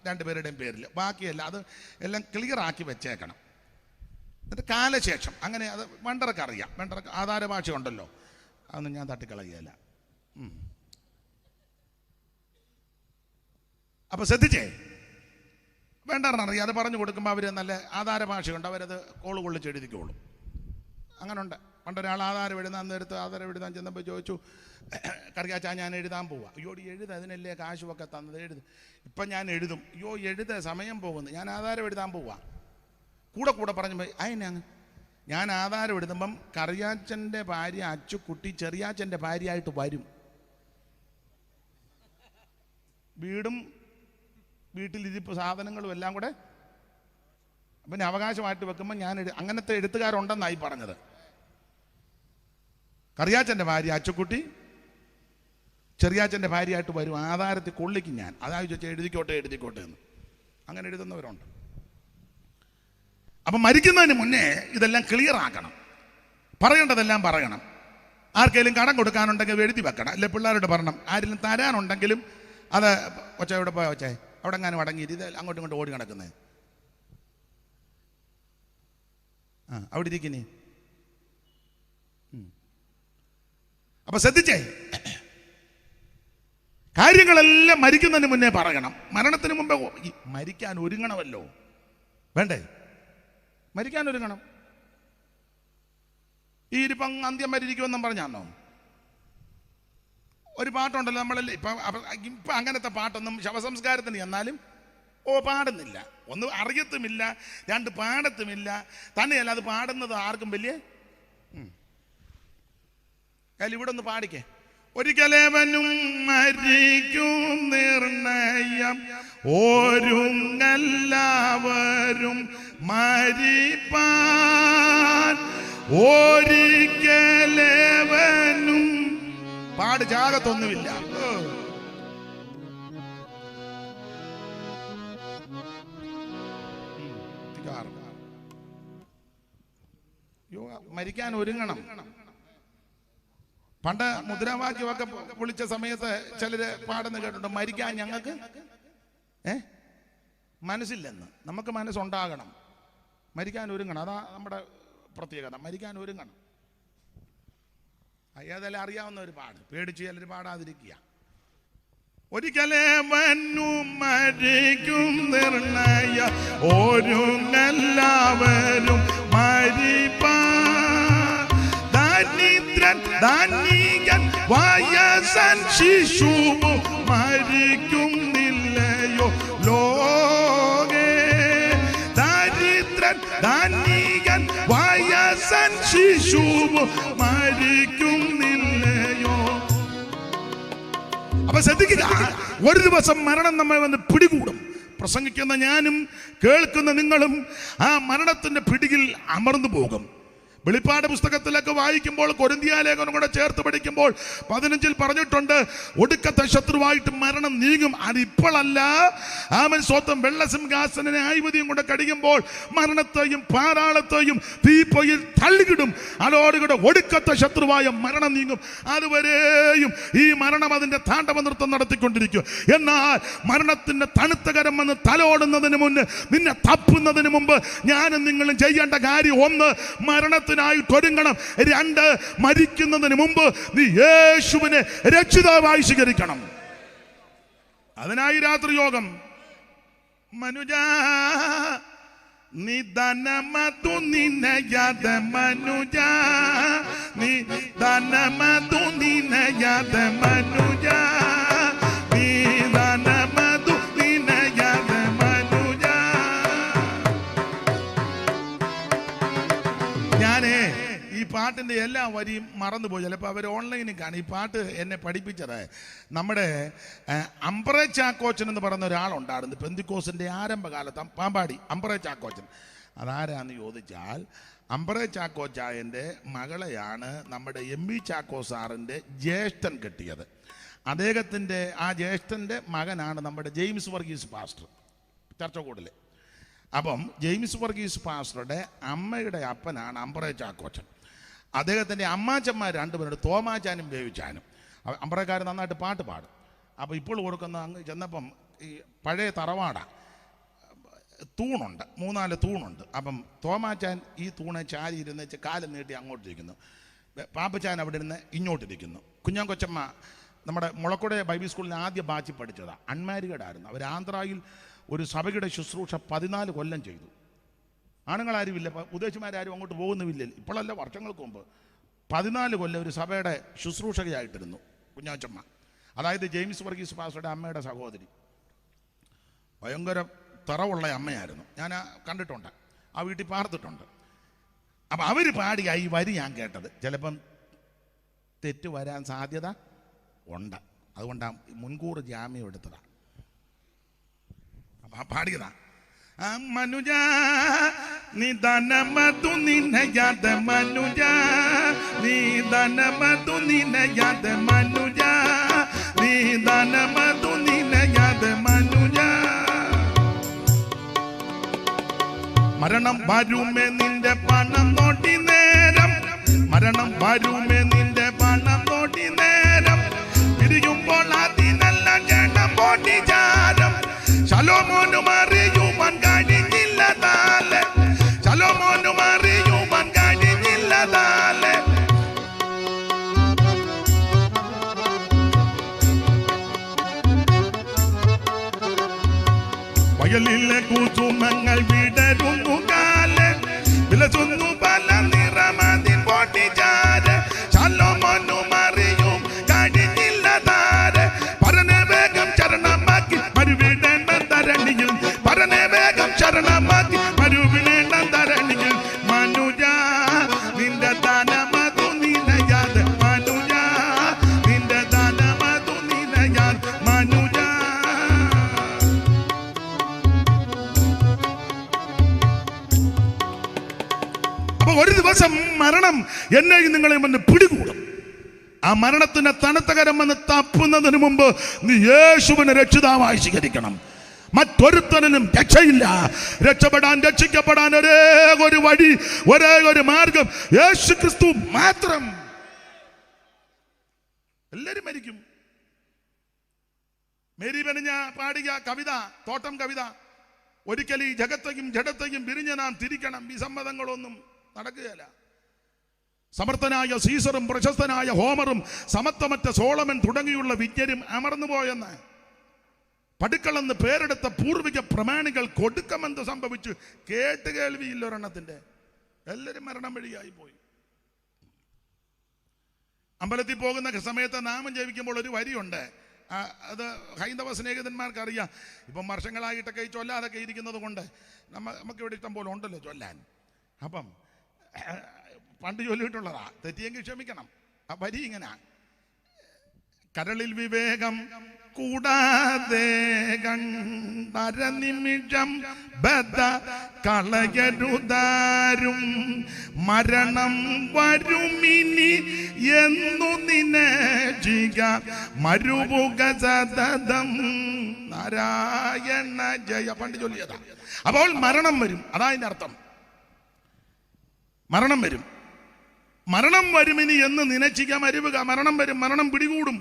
2 പേരുടെയും പേരിൽ, ബാക്കിയല്ല അത് എല്ലാം ക്ലിയർ ആക്കി വെച്ചേക്കണം. എന്നിട്ട് കാലശേഷം അങ്ങനെ അത് വെണ്ടർക്ക് അറിയാം. വെണ്ടർക്ക് ആധാര ഭാഷ ഉണ്ടല്ലോ, അതൊന്നും ഞാൻ തട്ടിക്കളയുകയല്ല. അപ്പോൾ ശ്രദ്ധിച്ചേ, വേണ്ടെന്നറിയാം. അത് പറഞ്ഞു കൊടുക്കുമ്പോൾ അവർ നല്ല ആധാര ഭാഷയുണ്ട്, അവരത് കോള് കൊള്ളിച്ച് എഴുതിക്കോളും. അങ്ങനുണ്ട്. പണ്ടൊരാൾ ആധാരം എഴുതാൻ നേരത്ത് ആധാരം എഴുതാൻ ചെന്നപ്പോൾ ചോദിച്ചു, കറിയാച്ചാ ഞാൻ എഴുതാൻ പോവാം. അയ്യോ എഴുത, അതിനല്ലേ കാശുമൊക്കെ തന്നത്, എഴുതും. ഇപ്പം ഞാൻ എഴുതും. അയ്യോ എഴുത, സമയം പോകുന്നു, ഞാൻ ആധാരം എഴുതാൻ പോവാം. കൂടെ പറഞ്ഞു പോയി. അതിനാണ് ഞാൻ ആധാരം എഴുതുമ്പം കറിയാച്ചൻ്റെ ഭാര്യ അച്ചുക്കുട്ടി ചെറിയാച്ചൻ്റെ ഭാര്യയായിട്ട് വരും. വീടും വീട്ടിലിരിപ്പ് സാധനങ്ങളും എല്ലാം കൂടെ പിന്നെ അവകാശമായിട്ട് വെക്കുമ്പോൾ ഞാൻ അങ്ങനത്തെ എഴുത്തുകാരുണ്ടെന്നായി പറഞ്ഞത്. കറിയാച്ചൻ്റെ ഭാര്യ അച്ചുക്കുട്ടി ചെറിയാച്ചൻ്റെ ഭാര്യയായിട്ട് വരും, ആധാരത്തിൽ കൊള്ളിക്കും ഞാൻ. അതാ ചോദിച്ചാൽ എഴുതിക്കോട്ടെ എന്ന്. അങ്ങനെ എഴുതുന്നവരുണ്ട്. അപ്പം മരിക്കുന്നതിന് മുന്നേ ഇതെല്ലാം ക്ലിയർ ആക്കണം, പറയേണ്ടതെല്ലാം പറയണം. ആർക്കെങ്കിലും കടം കൊടുക്കാനുണ്ടെങ്കിൽ എഴുതി വെക്കണം, അല്ലെ പിള്ളേരോട് പറയണം. ആരെങ്കിലും തരാനുണ്ടെങ്കിലും അത് ഒച്ച എവിടെ പോയാ ഒച്ചേ അവിടെ എങ്ങാനും അടങ്ങിയിട്ട് ഇത് അങ്ങോട്ടും ഇങ്ങോട്ടും ഓടി കിടക്കുന്നത്. അവിടെ ഇരിക്കുന്നേ. അപ്പൊ ശ്രദ്ധിച്ചേ, കാര്യങ്ങളെല്ലാം മരിക്കുന്നതിന് മുന്നേ പറയണം. മരണത്തിന് മുമ്പേ മരിക്കാൻ ഒരുങ്ങണമല്ലോ, വേണ്ടേ? മരിക്കാൻ ഒരുങ്ങണം. ഈ ഇരിപ്പം അന്ത്യം വരിയിരിക്കുമെന്നും പറഞ്ഞാന്നോ? ഒരു പാട്ടുണ്ടല്ലോ നമ്മളല്ലേ ഇപ്പം അങ്ങനത്തെ പാട്ടൊന്നും ശവസംസ്കാരത്തിന് ചെന്നാലും പാടുന്നില്ല. ഒന്ന് അറിയത്തുമില്ല, രണ്ട് പാടത്തുമില്ല. തന്നെയല്ല അത് പാടുന്നത് ആർക്കും വലിയ ഇവിടെ ഒന്ന് പാടിക്കേ. ഒരിക്കലേവനും മരിക്കും നിർണയം ഓരുങ്ങെല്ലാവരും മരിപ്പാൻ. ഒരിക്കലേവനും പാട് ജാഗത്തൊന്നുമില്ല. മരിക്കാൻ ഒരുങ്ങണം. പണ്ട് മുദ്രാവാക്യമൊക്കെ വിളിച്ച സമയത്ത് ചിലര് പാടുന്ന കേട്ടിട്ടുണ്ട്, മരിക്കാൻ ഞങ്ങൾക്ക് മനസ്സില്ലെന്ന്. നമുക്ക് മനസ്സുണ്ടാകണം, മരിക്കാൻ ഒരുങ്ങണം. അതാ നമ്മുടെ പ്രത്യേകത, മരിക്കാൻ ഒരുങ്ങണം. ഏതെല്ലാം അറിയാവുന്ന ഒരു പാട്, പേടിച്ച് ചിലർ പാടാതിരിക്കുക. ഒരിക്കലേ വന്നു മരിക്കും നിർണയ ഒരുങ്ങെല്ലാവരും ധാന്യൻ വയസ്സൻ ശിശുവും മരിക്കുന്നില്ലയോ ലോകേ. ദരിദ്രൻ ധാന്യൻ വയസ്സൻ ശിശുവും മരിക്കുന്നില്ലയോ. അപ്പൊ ശ്രദ്ധിക്കുക, ഒരു ദിവസം മരണം നമ്മെ വന്ന് പിടികൂടും. പ്രസംഗിക്കുന്ന ഞാനും കേൾക്കുന്ന നിങ്ങളും ആ മരണത്തിന്റെ പിടിയിൽ അമർന്നു പോകും. വെളിപ്പാട് പുസ്തകത്തിലൊക്കെ വായിക്കുമ്പോൾ, കൊരിന്ത്യ ലേഖനം കൂടെ ചേർത്ത് പഠിക്കുമ്പോൾ 15 പറഞ്ഞിട്ടുണ്ട്, ഒടുക്കത്തെ ശത്രുവായിട്ട് മരണം നീങ്ങും. അതിപ്പോഴല്ല, ആമൻ സ്വന്തം വെള്ളസിംഹാസന ആധിപത്യം കൊണ്ട് കടിക്കുമ്പോൾ മരണത്തെയും പാതാളത്തെയും തീപ്പൊയിൽ തള്ളിക്കിടും. അതോടുകൂടെ ഒടുക്കത്തെ ശത്രുവായ മരണം നീങ്ങും. അതുവരെയും ഈ മരണം അതിന്റെ താണ്ഡവ നൃത്തം നടത്തിക്കൊണ്ടിരിക്കും. എന്നാൽ മരണത്തിന്റെ തണുത്ത കരം വന്ന് തലോടുന്നതിന് മുന്ന്, നിന്നെ തപ്പുന്നതിന് മുമ്പ് ഞാനും നിങ്ങളും ചെയ്യേണ്ട കാര്യം, 1 മരണത്തിനായിട്ട് ഒരുങ്ങണം. 2 മരിക്കുന്നതിന് മുമ്പ് നീ യേശുവിനെ രക്ഷിതാവായി സ്വീകരിക്കണം. അതിനായി രാത്രി യോഗം. മനുജാ നിദനമതു നിനയാത മനുജാ, നിദനമതു നിനയാത മനുജാ, നിദനമതു നിനയാത മനുജാ. ഞാനേ ഈ പാട്ടിൻ്റെ എല്ലാ വരിയും മറന്നുപോയി. ചിലപ്പോൾ അവർ ഓൺലൈനിൽ കാണും. ഈ പാട്ട് എന്നെ പഠിപ്പിച്ചത് നമ്മുടെ അംബ്രേ ചാക്കോച്ചൻ എന്ന് പറയുന്ന ഒരാളുണ്ടായിരുന്നു, പെന്തിക്കോസിൻ്റെ ആരംഭകാലത്ത് പാമ്പാടി. അംബ്രേ ചാക്കോച്ചൻ അതാരാന്ന് ചോദിച്ചാൽ, അംബ്രേ ചാക്കോച്ചായൻ്റെ മകളെയാണ് നമ്മുടെ MV ചാക്കോ സാറിൻ്റെ ജ്യേഷ്ഠൻ കെട്ടിയത്. അദ്ദേഹത്തിൻ്റെ ആ ജ്യേഷ്ഠൻ്റെ മകനാണ് നമ്മുടെ ജെയിംസ് വർഗീസ് പാസ്റ്റർ ചർച്ചക്കൂടിൽ. അപ്പം ജെയിംസ് വർഗീസ് പാസ്റ്ററുടെ അമ്മയുടെ അപ്പനാണ് അംബ്രേ ചാക്കോച്ചൻ. അദ്ദേഹത്തിൻ്റെ അമ്മാച്ചന്മാർ 2 പേരുണ്ട്, തോമാച്ചാനും ബേവിച്ചാനും. അംബ്രേക്കാർ നന്നായിട്ട് പാട്ട് പാടും. അപ്പോൾ ഇപ്പോൾ കൊടുക്കുന്ന അങ്ങ് ചെന്നപ്പം ഈ പഴയ തറവാട തൂണുണ്ട്, 3-4 തൂണുണ്ട്. അപ്പം തോമാച്ചാൻ ഈ തൂണെ ചാരി ഇരുന്ന് കാലം നീട്ടി അങ്ങോട്ടിരിക്കുന്നു, പാപ്പച്ചാൻ അവിടെ ഇരുന്ന് ഇങ്ങോട്ടിരിക്കുന്നു, കുഞ്ഞാൻ കൊച്ചമ്മ നമ്മുടെ മുളക്കുട ബൈബിൾ സ്കൂളിൽ ആദ്യ ബാച്ചിൽ പഠിച്ചതാണ്. അൺമാരികേഡായിരുന്നു. അവർ ആന്ധ്രയിൽ ഒരു സഭയുടെ ശുശ്രൂഷ 14 കൊല്ലം ചെയ്തു. ആണുങ്ങളാരുമില്ല, ഉദ്ദേശിമാരും അങ്ങോട്ട് പോകുന്നുമില്ല. ഇപ്പോഴല്ല, വർഷങ്ങൾക്ക് മുമ്പ് 14 കൊല്ലം ഒരു സഭയുടെ ശുശ്രൂഷകയായിട്ടിരുന്നു കുഞ്ഞാച്ചമ്മ. അതായത് ജെയിംസ് വർഗീസ് പാസ്റ്ററുടെ അമ്മയുടെ സഹോദരി. ഭയങ്കര തറവുള്ള അമ്മയായിരുന്നു. ഞാൻ കണ്ടിട്ടുണ്ട്, ആ വീട്ടിൽ പാർത്തിട്ടുണ്ട്. അപ്പം അവർ പാടിയ ഈ വരി ഞാൻ കേട്ടത്. ചിലപ്പം തെറ്റ് വരാൻ സാധ്യത ഉണ്ട്, അതുകൊണ്ടാണ് മുൻകൂർ ജാമ്യം എടുത്തതാണ്. അപ്പം പാടിയതാ. മനുജ നിദനമതു നിനയാത മനുജ നിദനമതു നിനയാത മനുജ നിദനമതു നിനയാത മനുജ. മരണം വരുമേ നിന്റെ പണം നോട്ടി നേരം, മരണം വരുമേ നിന്റെ പണം നോട്ടി നേരം, പിരിയുമ്പോൾ അതിനെല്ലാം ജനം പോട്ടിചാരം. ശലോമോനും അറിയുവാൻ കഴിഞ്ഞില്ലതാലെ, ശലോമോനും അറിയുവാൻ കഴിഞ്ഞില്ലതാലെ. വയലിലെ കുസുമങ്ങൾ വിടരുന്നു കാലെ, വിലസുന്നു പല നിറമതിൻ പോട്ടിചാരെ. ശലോമോനും അറിയും കഴിഞ്ഞില്ലതാരെ, പരനെ വേഗം ചരണമാക്കി മരുവിടേണ്ട തരണിയിൽ, പരനെ വേഗം ശരണമാക്കി മരുവിടേണ്ട തരണിയിൽ. മനുജ നിന്റെ ദാനമതു നിനയാതെ മനുജ, നിന്റെ ദാനമതു നിനയാതെ മനുജ. അപ്പൊ ഒരു ദിവസം മരണം എന്നെയും നിങ്ങളെയും വന്ന് പിടികൂടും. ആ മരണത്തിന്റെ തണുത്ത കരം വന്ന് തപ്പുന്നതിന് മുമ്പ് നീ യേശുവിനെ രക്ഷിതാവായി സ്വീകരിക്കണം. മറ്റൊരുത്തനും രക്ഷയില്ല. രക്ഷപ്പെടാൻ, രക്ഷിക്കപ്പെടാൻ ഒരേ ഒരു വഴി, ഒരേ ഒരു മാർഗം യേശു ക്രിസ്തു മാത്രം. എല്ലാരും മരിക്കും. മേരി ബെനഞ്ഞ പാടിയ കവിത, തോട്ടം കവിത, ഒരിക്കൽ ഈ ജഗത്തെയും ജഡത്തെയും പിരിഞ്ഞ് നാം തിരിക്കണം, വിസമ്മതങ്ങളൊന്നും നടക്കുകയില്ല. സമർത്ഥനായ സീസറും പ്രശസ്തനായ ഹോമറും സമത്വമറ്റ സോളമൻ തുടങ്ങിയുള്ള വിജ്ഞരും അമർന്നുപോയെന്ന് പടുക്കളെന്ന് പേരെടുത്ത പൂർവിക പ്രമാണികൾ കൊടുക്കമെന്ത് സംഭവിച്ചു? കേട്ട് കേൾവിയില്ല ഒരെണ്ണത്തിന്റെ. എല്ലാവരും മരണം വഴിയായി പോയി. അമ്പലത്തിൽ പോകുന്ന സമയത്ത് നാമം ജപിക്കുമ്പോൾ ഒരു വരിയുണ്ട്. അത് ഹൈന്ദവ സ്നേഹിതന്മാർക്ക് അറിയാം. ഇപ്പം വർഷങ്ങളായിട്ടൊക്കെ ഈ ചൊല്ലാതൊക്കെ ഇരിക്കുന്നത് കൊണ്ട് നമുക്ക് ഇവിടെ ഇഷ്ടം പോലെ ഉണ്ടല്ലോ ചൊല്ലാൻ. അപ്പം പണ്ട് ചൊല്ലിയിട്ടുള്ളതാ, തെറ്റിയെങ്കിൽ ക്ഷമിക്കണം. ആ വരി ഇങ്ങനെ: കരളിൽ വിവേകം കൂടാതെ കണ്ടരനിമിഷം ബദ്ധ കളയരുതാരും, മരണം വരുമിനി എന്നു നിനജിക മരുവുക സതതം നാരായണ ജയ. പണ്ട് ചൊല്ലിയതാ. അപ്പോൾ മരണം വരും, അതാ അതിൻ്റെ അർത്ഥം. മരണം വരും, മരണം വരുമിനി എന്ന് നിനച്ചിക മരുവുക. മരണം വരും, മരണം പിടികൂടും.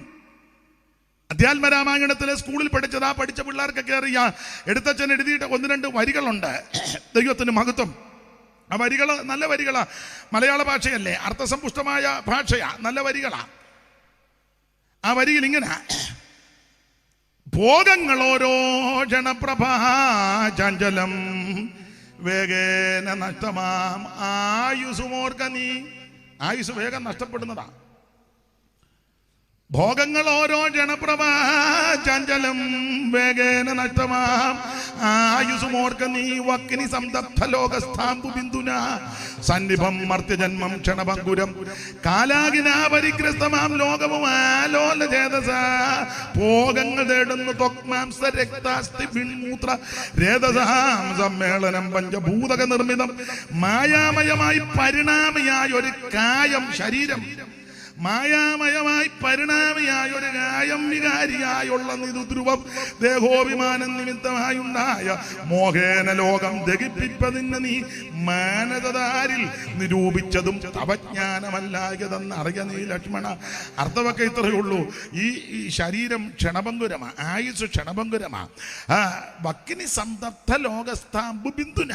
അധ്യാത്മരാമായണത്തിലെ സ്കൂളിൽ പഠിച്ചതാ, പഠിച്ച പിള്ളേർക്കൊക്കെ അറിയാം. എടുത്തച്ഛൻ എഴുതിയിട്ട് 1-2 വരികളുണ്ട്. ദൈവത്തിന് മഹത്വം. ആ വരികൾ നല്ല വരികളാ. മലയാള ഭാഷയല്ലേ, അർത്ഥസമ്പുഷ്ടമായ ഭാഷയാ, നല്ല വരികളാ. ആ വരിയിൽ ഇങ്ങനെ: ഭോഗങ്ങളോരോ ജനപ്രഭാചഞ്ചലം വേഗേന നഷ്ടമാം ആയുസുമോർക്ക നീ. ആയുസ് വേഗം നഷ്ടപ്പെടുന്നതാ. ഭോഗങ്ങൾ ഓരോ ജനപ്രഭാചഞ്ചലം വേഗേന നഷ്ടമാം ആയുസുമോർക്ക നീ. വക്കിനി സംതപ്ത ലോകസ്ഥാമ്പു ബിന്ദുന സന്നിഭം മർത്യജന്മം ക്ഷണഭങ്കുരം കാലാകിനാ പരിഗ്രസ്തമാം ലോകവും ആലോല ചേതസ. ഭോഗങ്ങൾ തേടുന്നു ത്വക്മാംസ രക്താസ്തി പിൻമൂത്ര രേതസാം സമ്മേളനം പഞ്ചഭൂതക നിർമ്മിതം. മായാമയമായി പരിണാമിയായ ഒരു കായം ശരീരം, മായാമയമായി പരിണാമിയായ ഒരു കായം വികാരിയായുള്ള നിരുദ്രുവം ദേഹോഭിമാനം നിമിത്തമായുണ്ടായ മോഹേന ലോകം ദഹിപ്പിപ്പതിന് നീ മാനതതാരിൽ നിരൂപിച്ചതും തവജ്ഞാനമല്ലായതെന്ന് അറിയ നീ ലക്ഷ്മണ. അർത്ഥമൊക്കെ ഇത്രയേ ഉള്ളൂ. ഈ ശരീരം ക്ഷണഭങ്കുരമാ, ആയുസ് ക്ഷണഭങ്കുരമാ. വക്കിനി സംതപ്ത ലോകസ്ഥാമ്പു ബിന്ദുന,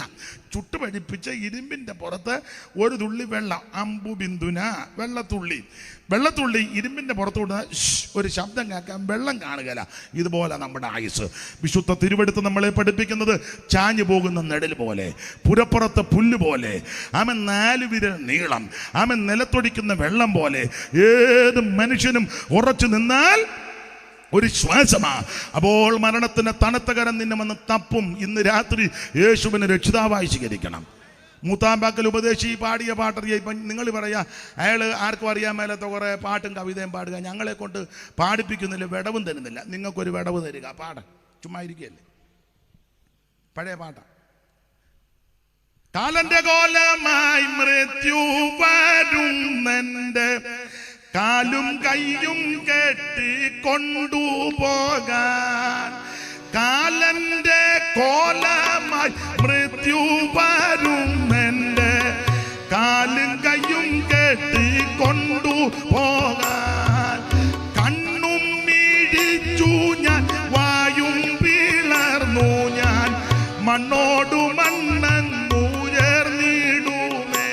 ചുട്ടുപഴിപ്പിച്ച ഇരുമ്പിന്റെ പുറത്ത് ഒരു തുള്ളി വെള്ളം, അമ്പു ബിന്ദുന വെള്ളത്തുള്ളി. വെള്ളത്തുള്ളി ഇരുമ്പിന്റെ പുറത്തുകൊണ്ട് ഒരു ശബ്ദം കേൾക്കാൻ വെള്ളം കാണുകയില്ല. ഇതുപോലെ നമ്മുടെ ആയുസ്. വിശുദ്ധ തിരുവെടുത്ത് നമ്മളെ പഠിപ്പിക്കുന്നത് ചാഞ്ഞു പോകുന്ന നെടൽ പോലെ, പുരപ്പുറത്തെ പുല്ല് പോലെ, അവൻ 4 വിരൽ നീളം, അവൻ നിലത്തൊടിക്കുന്ന വെള്ളം പോലെ ഏത് മനുഷ്യനും ഉറച്ചു നിന്നാൽ ഒരു ശ്വാസമാ. അപ്പോൾ മരണത്തിന്റെ തണുത്ത കരം നിന്നെ വന്ന് തപ്പും. ഇന്ന് രാത്രി യേശുവിനെ രക്ഷിതാവായി സ്വീകരിക്കണം. മൂത്താമ്പാക്കൽ ഉപദേശി പാടിയ പാട്ടറിയ. ഇപ്പം നിങ്ങൾ പറയാ അയാൾ ആർക്കും അറിയാൻ മേലാത്ത കുറേ പാട്ടും കവിതയും പാടുക, ഞങ്ങളെ കൊണ്ട് പാടിപ്പിക്കുന്നില്ല, വിടവും തരുന്നില്ല. നിങ്ങൾക്കൊരു വിടവ് തരിക, പാട. ചുമ്മാ ഇരിക്കുകയല്ലേ, പഴയ പാട്ട. കാലന്റെ കോലമായി മൃത്യു വരുന്നെന്റെ കാലും കയ്യും കെട്ടി കൊണ്ടുപോകാൻ. കാലന്റെ കോലമായി മൃത്യു വരുന്നെന്റെ കാലും കയ്യും കെട്ടി കൊണ്ടുപോകാൻ. കണ്ണും മിഴിച്ചു ഞാൻ, വായും പിളർന്നു ഞാൻ, മണ്ണോടു മണ്ണെന്നു ചേർന്നിടുമേ.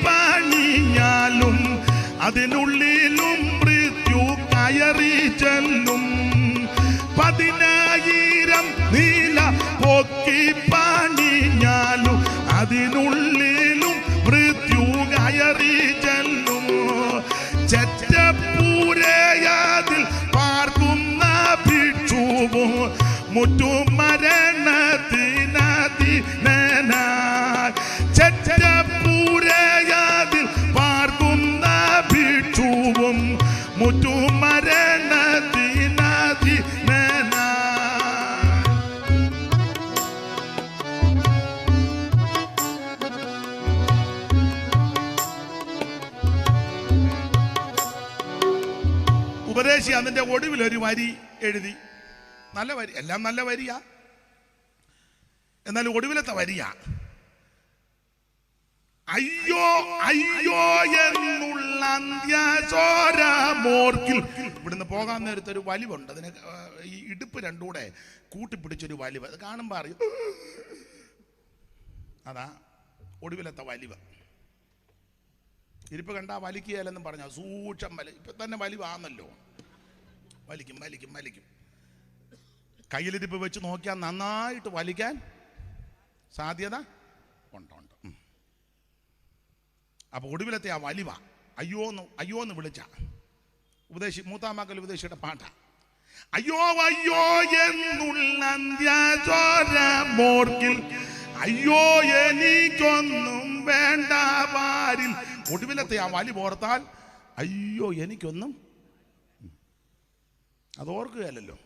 പണിഞ്ഞാലും അതിനുള്ളിലും മൃത്യു കയറി ചെല്ലും. 10,000 നീല പൊക്കി പണിഞ്ഞാലും അതിനുള്ളിലും മൃത്യു കയറി ചെല്ലും. ചെറ്റപ്പൂരയാതിൽ പാർക്കുന്ന ഭിക്ഷുവും മുറ്റുമരണത്തിനതിനായി. ചെറ്റപ്പൂരയാതിൽ പാർക്കുന്ന ഭിക്ഷുവും മുറ്റുമരണത്തിനതിനായി. ഉപദേശി അതിന്റെ ഒടുവിൽ ഒരു വരി എഴുതി. നല്ല വരി, എല്ലാം നല്ല വരിയാ, എന്നാൽ ഒടുവിലത്തെ വരിയാ. അയ്യോ അയ്യോ എന്നുള്ള അന്ത്യചോരമോർക്കിൽ. ഇവിടുന്ന് പോകാൻ നേരത്തെ ഒരു വലിവുണ്ട്, അതിന് ഈ ഇടുപ്പ് രണ്ടൂടെ കൂട്ടിപ്പിടിച്ചൊരു വലിവ്. അത് കാണുമ്പോ അറിയും, അതാ ഒടുവിലത്തെ വലിവ്. ഇരിപ്പ് കണ്ടാ വലിക്കുകയല്ലെന്നും പറഞ്ഞ സൂക്ഷം വലി. ഇപ്പൊ തന്നെ വലിവാന്നല്ലോ, വലിക്കും വലിക്കും വലിക്കും. കയ്യിലിരിപ്പ് വെച്ച് നോക്കിയാൽ നന്നായിട്ട് വലിക്കാൻ സാധ്യത ഉണ്ട്. അപ്പൊ ഒടുവിലത്തെ ആ വലിവ. അയ്യോന്ന് വിളിച്ച ഉപദേശി, മൂത്താമാക്കൽ ഉപദേശിയുടെ പാട്ട. അയ്യോ അയ്യോ എന്നുള്ള അന്ത്യചോരമോർക്കിൽ, അയ്യോ എനിക്കൊന്നും വേണ്ട പാരിൽ. ഒടുവിലത്തെ ആ വലി ഓർത്താൽ അയ്യോ എനിക്കൊന്നും, അത് ഓർക്കുകയല്ലോ,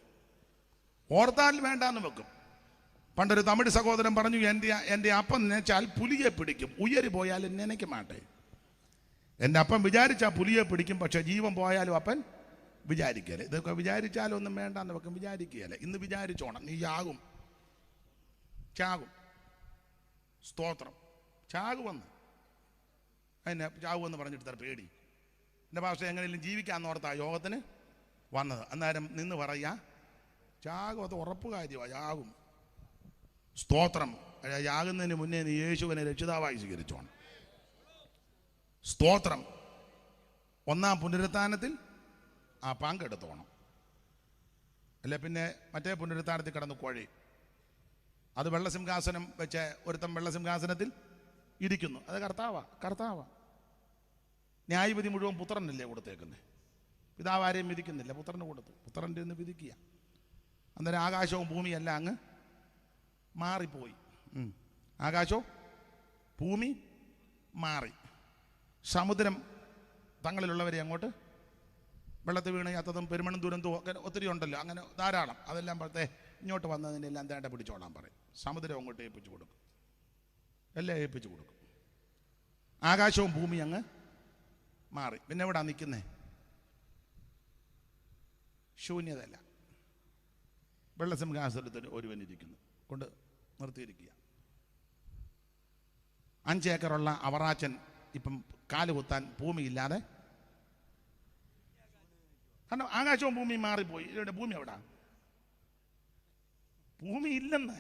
ഓർത്താൽ വേണ്ടാന്ന് വെക്കും. പണ്ടൊരു തമിഴ് സഹോദരൻ പറഞ്ഞു, എൻ്റെ അപ്പം നനച്ചാൽ പുലിയെ പിടിക്കും, ഉയരി പോയാൽ നനയ്ക്ക് മാട്ടെ. എൻ്റെ അപ്പം വിചാരിച്ചാൽ പുലിയെ പിടിക്കും, പക്ഷെ ജീവൻ പോയാലും അപ്പൻ വിചാരിക്കല്. ഇതൊക്കെ വിചാരിച്ചാലും ഒന്നും വേണ്ടാന്ന് വെക്കും, വിചാരിക്കുകയല്ലേ. ഇന്ന് വിചാരിച്ചോണം, നീ ചാകും. സ്തോത്രം. ചാകുവെന്ന്, അതിനെ ചാകുവെന്ന് പറഞ്ഞിട്ട് തര പേടി. എൻ്റെ ഭാഷ എങ്ങനെയും ജീവിക്കാമെന്ന് ഓർത്താ യോഗത്തിന് വന്നത്. അന്നേരം നിന്ന് പറയാ ചാകും, അത് ഉറപ്പ് കാര്യമാണ്, ചാകും. സ്തോത്രം. യാകുന്നതിന് മുന്നേ നീ യേശുവിനെ രക്ഷിതാവായി സ്വീകരിച്ചോണം. സ്തോത്രം. 1-ാം പുനരുത്ഥാനത്തിൽ ആ പങ്കെടുത്തോണം. അല്ലെ പിന്നെ മറ്റേ പുനരുത്ഥാനത്തിൽ കിടന്ന് കുഴി. അത് വെള്ളസിംഹാസനം വെച്ച് ഒരുത്തം വെള്ളസിംഹാസനത്തിൽ ഇരിക്കുന്നു, അത് കർത്താവാ. ന്യായവിധി മുഴുവൻ പുത്രനല്ലേ കൊടുത്തേക്കുന്നത്, പിതാവ് ആരെയും വിധിക്കുന്നില്ല, പുത്രന് കൊടുത്തു. പുത്രൻ്റെ നിന്ന് വിധിക്കുക. അന്നേരം ആകാശവും ഭൂമിയെല്ലാം അങ്ങ് മാറിപ്പോയി. ആകാശവും ഭൂമി മാറി. സമുദ്രം തങ്ങളിലുള്ളവരെ അങ്ങോട്ട് വെള്ളത്തിൽ വീണ് ചത്തതും പെരുമണും ദുരന്തവും ഒക്കെ ഒത്തിരി ഉണ്ടല്ലോ, അങ്ങനെ ധാരാളം. അതെല്ലാം പറത്തെ ഇങ്ങോട്ട് വന്നതിനെ എല്ലാം തേണ്ട പിടിച്ചോളാൻ പറയും. സമുദ്രം അങ്ങോട്ട് ഏൽപ്പിച്ചു കൊടുക്കും, എല്ലാം ഏൽപ്പിച്ചു കൊടുക്കും. ആകാശവും ഭൂമി അങ്ങ് മാറി. പിന്നെ എവിടാ നിൽക്കുന്നേ? ശൂന്യതല്ല. വെള്ളസിംഹാസനത്തിൽ ഒരുവനിരിക്കുന്നു, കൊണ്ട് നിർത്തിയിരിക്കുക. 5 ഏക്കറുള്ള അവറാച്ചൻ ഇപ്പം കാല് കുത്താൻ ഭൂമിയില്ലാതെ കാരണം ആകാശവും ഭൂമിയും മാറിപ്പോയി. ഇവിടെ ഭൂമി എവിടാ? ഭൂമി ഇല്ലെന്ന്.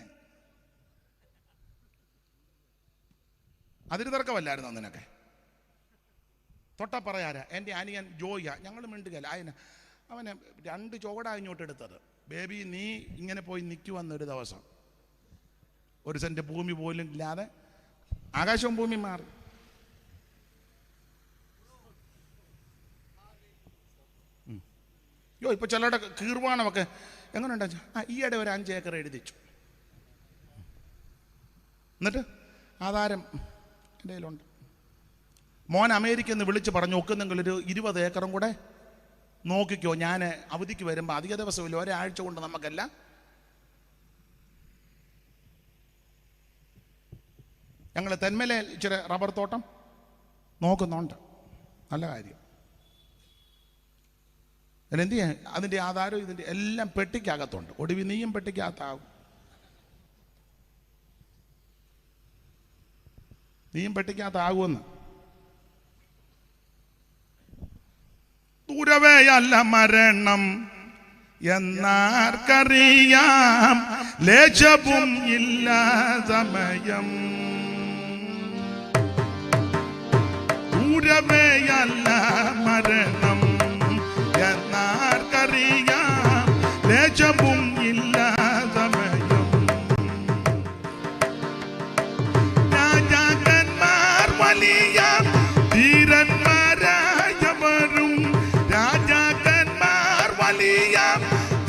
അതിന് തർക്കമല്ലായിരുന്നു അന്നിനൊക്കെ. തൊട്ടാ പറയാരാ എൻ്റെ അനിയൻ ജോയ, ഞങ്ങൾ മിണ്ടുകയല്ല. അവനെ 2 ചുവടാ ഇങ്ങോട്ട് എടുത്തത്. ബേബി നീ ഇങ്ങനെ പോയി നിൽക്കുവന്നൊരു ദിവസം 1 സെന്റ് ഭൂമി പോലും ഇല്ലാതെ ആകാശവും ഭൂമി മാറി. ഇപ്പൊ ചിലരുടെ കീർവാണമൊക്കെ എങ്ങനെ ഉണ്ടാ? ഈയിടെ ഒരു 5 ഏക്കർ എഴുതിച്ചു. എന്നിട്ട് ആധാരം എൻ്റെ കയ്യിലുണ്ട്. മോൻ അമേരിക്കയിൽ നിന്ന് വിളിച്ച് പറഞ്ഞു, ഒക്കുന്നെങ്കിൽ ഒരു 20 ഏക്കറും കൂടെ നോക്കിക്കോ, ഞാൻ അവധിക്ക് വരുമ്പോൾ അധിക ദിവസമില്ല, ഒരാഴ്ച കൊണ്ട് നമുക്കെല്ലാം. ഞങ്ങൾ തെന്മല ഇച്ചിരി റബ്ബർ തോട്ടം നോക്കുന്നുണ്ട്. നല്ല കാര്യം. എന്ത് ചെയ്യാൻ? അതിൻ്റെ ആധാരം ഇതിൻ്റെ എല്ലാം പെട്ടിക്കകത്തുണ്ട്. ഒടുവിൽ നീയും പെട്ടിക്കകത്താവും. നീയും പെട്ടിക്കകത്താകുമെന്ന്. ദൂരവേയല്ല മരണം എന്നാർക്കറിയാം, ലേശവും ഇല്ല സമയം. ദൂരവേയല്ല മരണം എന്നാർക്കറിയാം, ലേശവും ഇല്ല സമയം. രാജാക്കന്മാർ വലിയ ധീരന്മാരായവരും, രാജാക്കന്മാർ വലിയ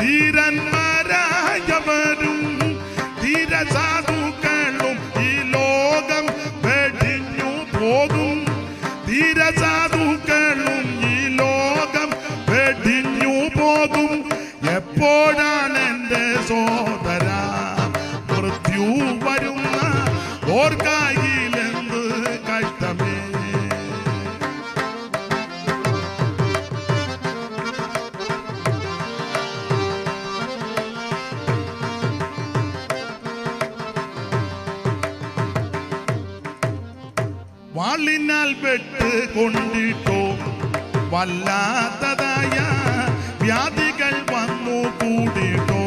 ധീരന്മാരായവരും, ധീരസാധുക്കളും ഈ ലോകം വെടിഞ്ഞു പോകും. ധീരസാധുക്കളും ഈ ലോകം വെടിഞ്ഞു പോകും. എപ്പോഴാണ് എൻ്റെ സോദര മൃത്യു വരുന്ന ഓർക്കായിലെന്ത് കഷ്ടമേ. വാളിനാൽ വെട്ട് കൊണ്ടിട്ടോ വല്ലാത്തതായ വ്യാധികൾ വന്നു കൂടിട്ടോ,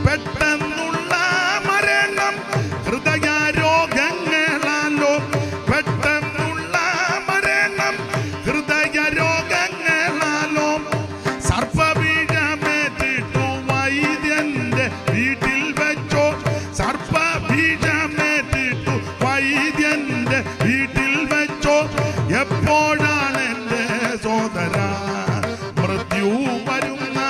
പെട്ടെന്നുള്ള മരണം ഹൃദയരോഗങ്ങളാലോ, പെട്ടെന്നുള്ള മരണം ഹൃദയരോഗങ്ങളാലോ, സർപ്പബീജമേറ്റിട്ടു വൈദ്യന്റെ വീട്ടിൽ വെച്ചോ, സർപ്പബീജമേറ്റിട്ടു വൈദ്യന്റെ വീട്ടിൽ വെച്ചോ. എപ്പോഴാണ് എൻ്റെ സോദര മൃത്യു വരുന്ന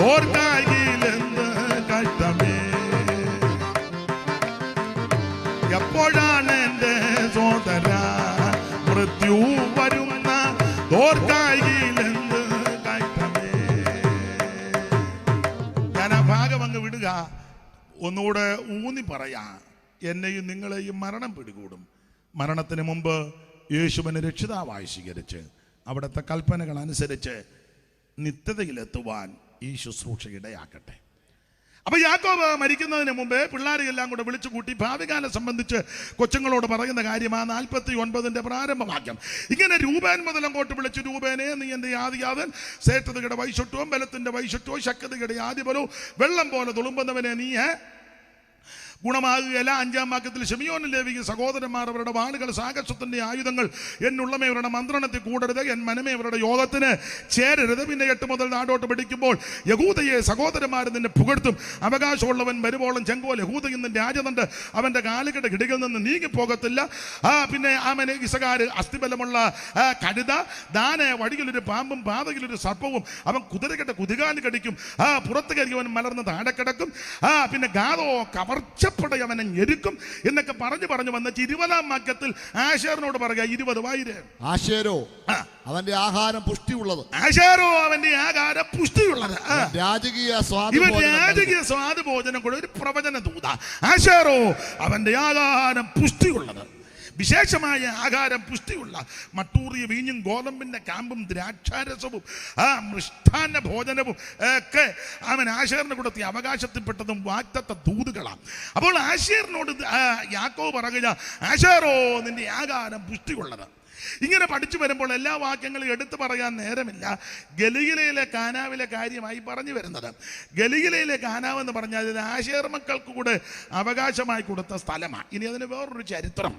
ഓർക്കായിലെന്ത് കഷ്ടമേ. എപ്പോഴാണ് എൻ്റെ സോദര മൃത്യു വരുന്ന ഓർക്കായിലെന്ത് കഷ്ടമേ. ഞാൻ ആ ഭാഗം അങ്ങ് വിടുക. ഒന്നുകൂടെ ഊന്നി പറയാ, എന്നെയും നിങ്ങളെയും മരണം പിടികൂടും. മരണത്തിന് മുമ്പ് യേശുവിനെ രക്ഷിതാവായി സ്വീകരിച്ച് അവിടുത്തെ കൽപ്പനകൾ അനുസരിച്ച് നിത്യതയിലെത്തുവാൻ ഈ ശുശ്രൂഷ ഇടയാക്കട്ടെ. അപ്പൊ യാക്കോബ് മരിക്കുന്നതിന് മുമ്പേ പിള്ളേരെല്ലാം കൂടെ വിളിച്ചു കൂട്ടി ഭാവികാലം സംബന്ധിച്ച് കൊച്ചുങ്ങളോട് പറയുന്ന കാര്യമാണ് 49 പ്രാരംഭവാക്യം. ഇങ്ങനെ രൂപേൻ മുതൽ അങ്ങോട്ട് വിളിച്ചു, രൂപേനെ നീ എൻ്റെ ആദിയാതൻ, സേട്ടതയുടെ വൈശുട്ടവും ബലത്തിന്റെ വൈശുട്ടവും ശക്തതയുടെ ആദിബലവും വെള്ളം പോലെ തുളുമ്പുന്നവനെ നീ ഗുണമാകുകയല്ല. 5-ാം വാക്യത്തിൽ ശിമിയോനും ലേവിയും സഹോദരന്മാർ അവരുടെ വാളുകൾ സാഹസത്തിന്റെ ആയുധങ്ങൾ എന്നുള്ളമേ അവരുടെ മന്ത്രണത്തിൽ കൂടരുത്, എൻ മനമേ അവരുടെ യോഗത്തിന് ചേരരുത്. പിന്നെ 8 മുതൽ നാടോട്ട് പിടിക്കുമ്പോൾ യഹൂദയെ സഹോദരന്മാർ നിന്നെ പുകഴ്ത്തും. അവകാശമുള്ളവൻ വരുവോളം ചെങ്കോൽ യഹൂദയിൽ നിന്റെ രാജതണ്ട് അവന്റെ കാലുകളുടെ കിടികളിൽ നിന്ന് നീങ്ങിപ്പോകത്തില്ല. പിന്നെ അവന് ഇസകാര് അസ്ഥിബലമുള്ള കഴുത, ദാന വഴിയിലൊരു പാമ്പും പാതയിലൊരു സർപ്പവും, അവൻ കുതിരകെട്ട കുതികാല് കടിക്കും. പുറത്ത് കരിയവൻ മലർന്ന് താഴെ കിടക്കും. പിന്നെ ഗാദോ കവർച്ച അവനെ ഞെരുക്കും എന്നൊക്കെ പറഞ്ഞു വന്ന 20-ാം വാക്യത്തിൽ ആശേറിനോട് പറയുക, 20 വായിര്. ആശേരോ അവന്റെ ആഹാരം പുഷ്ടിയുള്ളത്, ആശേരോ അവന്റെ ആഹാരം പുഷ്ടിയുള്ളത്, രാജകീയ സ്വാദ് ഭോജനം കൂടെ ഒരു പ്രവചന ദൂത. ആശേരോ അവന്റെ ആഹാരം പുഷ്ടിയുള്ളത്, വിശേഷമായ ആഹാരം പുഷ്ടിയുള്ള മട്ടൂറിയ വീഞ്ഞും ഗോതമ്പിന്റെ കാമ്പും ദ്രാക്ഷാരസവും മൃഷ്ടാന്ന ഭോജനവും ഒക്കെ അവൻ ആശേറിന് കൊടുത്തി അവകാശത്തിൽപ്പെട്ടതും വാഗ്ദത്ത ദൂതുകളാണ്. അപ്പോൾ ആശേറിനോട് യാക്കോബ് പറയുക, ആശേറോ നിന്റെ ആഹാരം പുഷ്ടിയുള്ളത്. ഇങ്ങനെ പഠിച്ചു വരുമ്പോൾ എല്ലാ വാക്യങ്ങളും എടുത്തു പറയാൻ നേരമില്ല. ഗലീലയിലെ കാനാവിലെ കാര്യമായി പറഞ്ഞു വരുന്നത്. ഗലീലയിലെ കാനാവ് എന്ന് പറഞ്ഞാൽ ഇത് ആശേർ മക്കൾക്ക് കൂടെ അവകാശമായി കൊടുത്ത സ്ഥലമാണ്. ഇനി അതിന് വേറൊരു ചരിത്രം.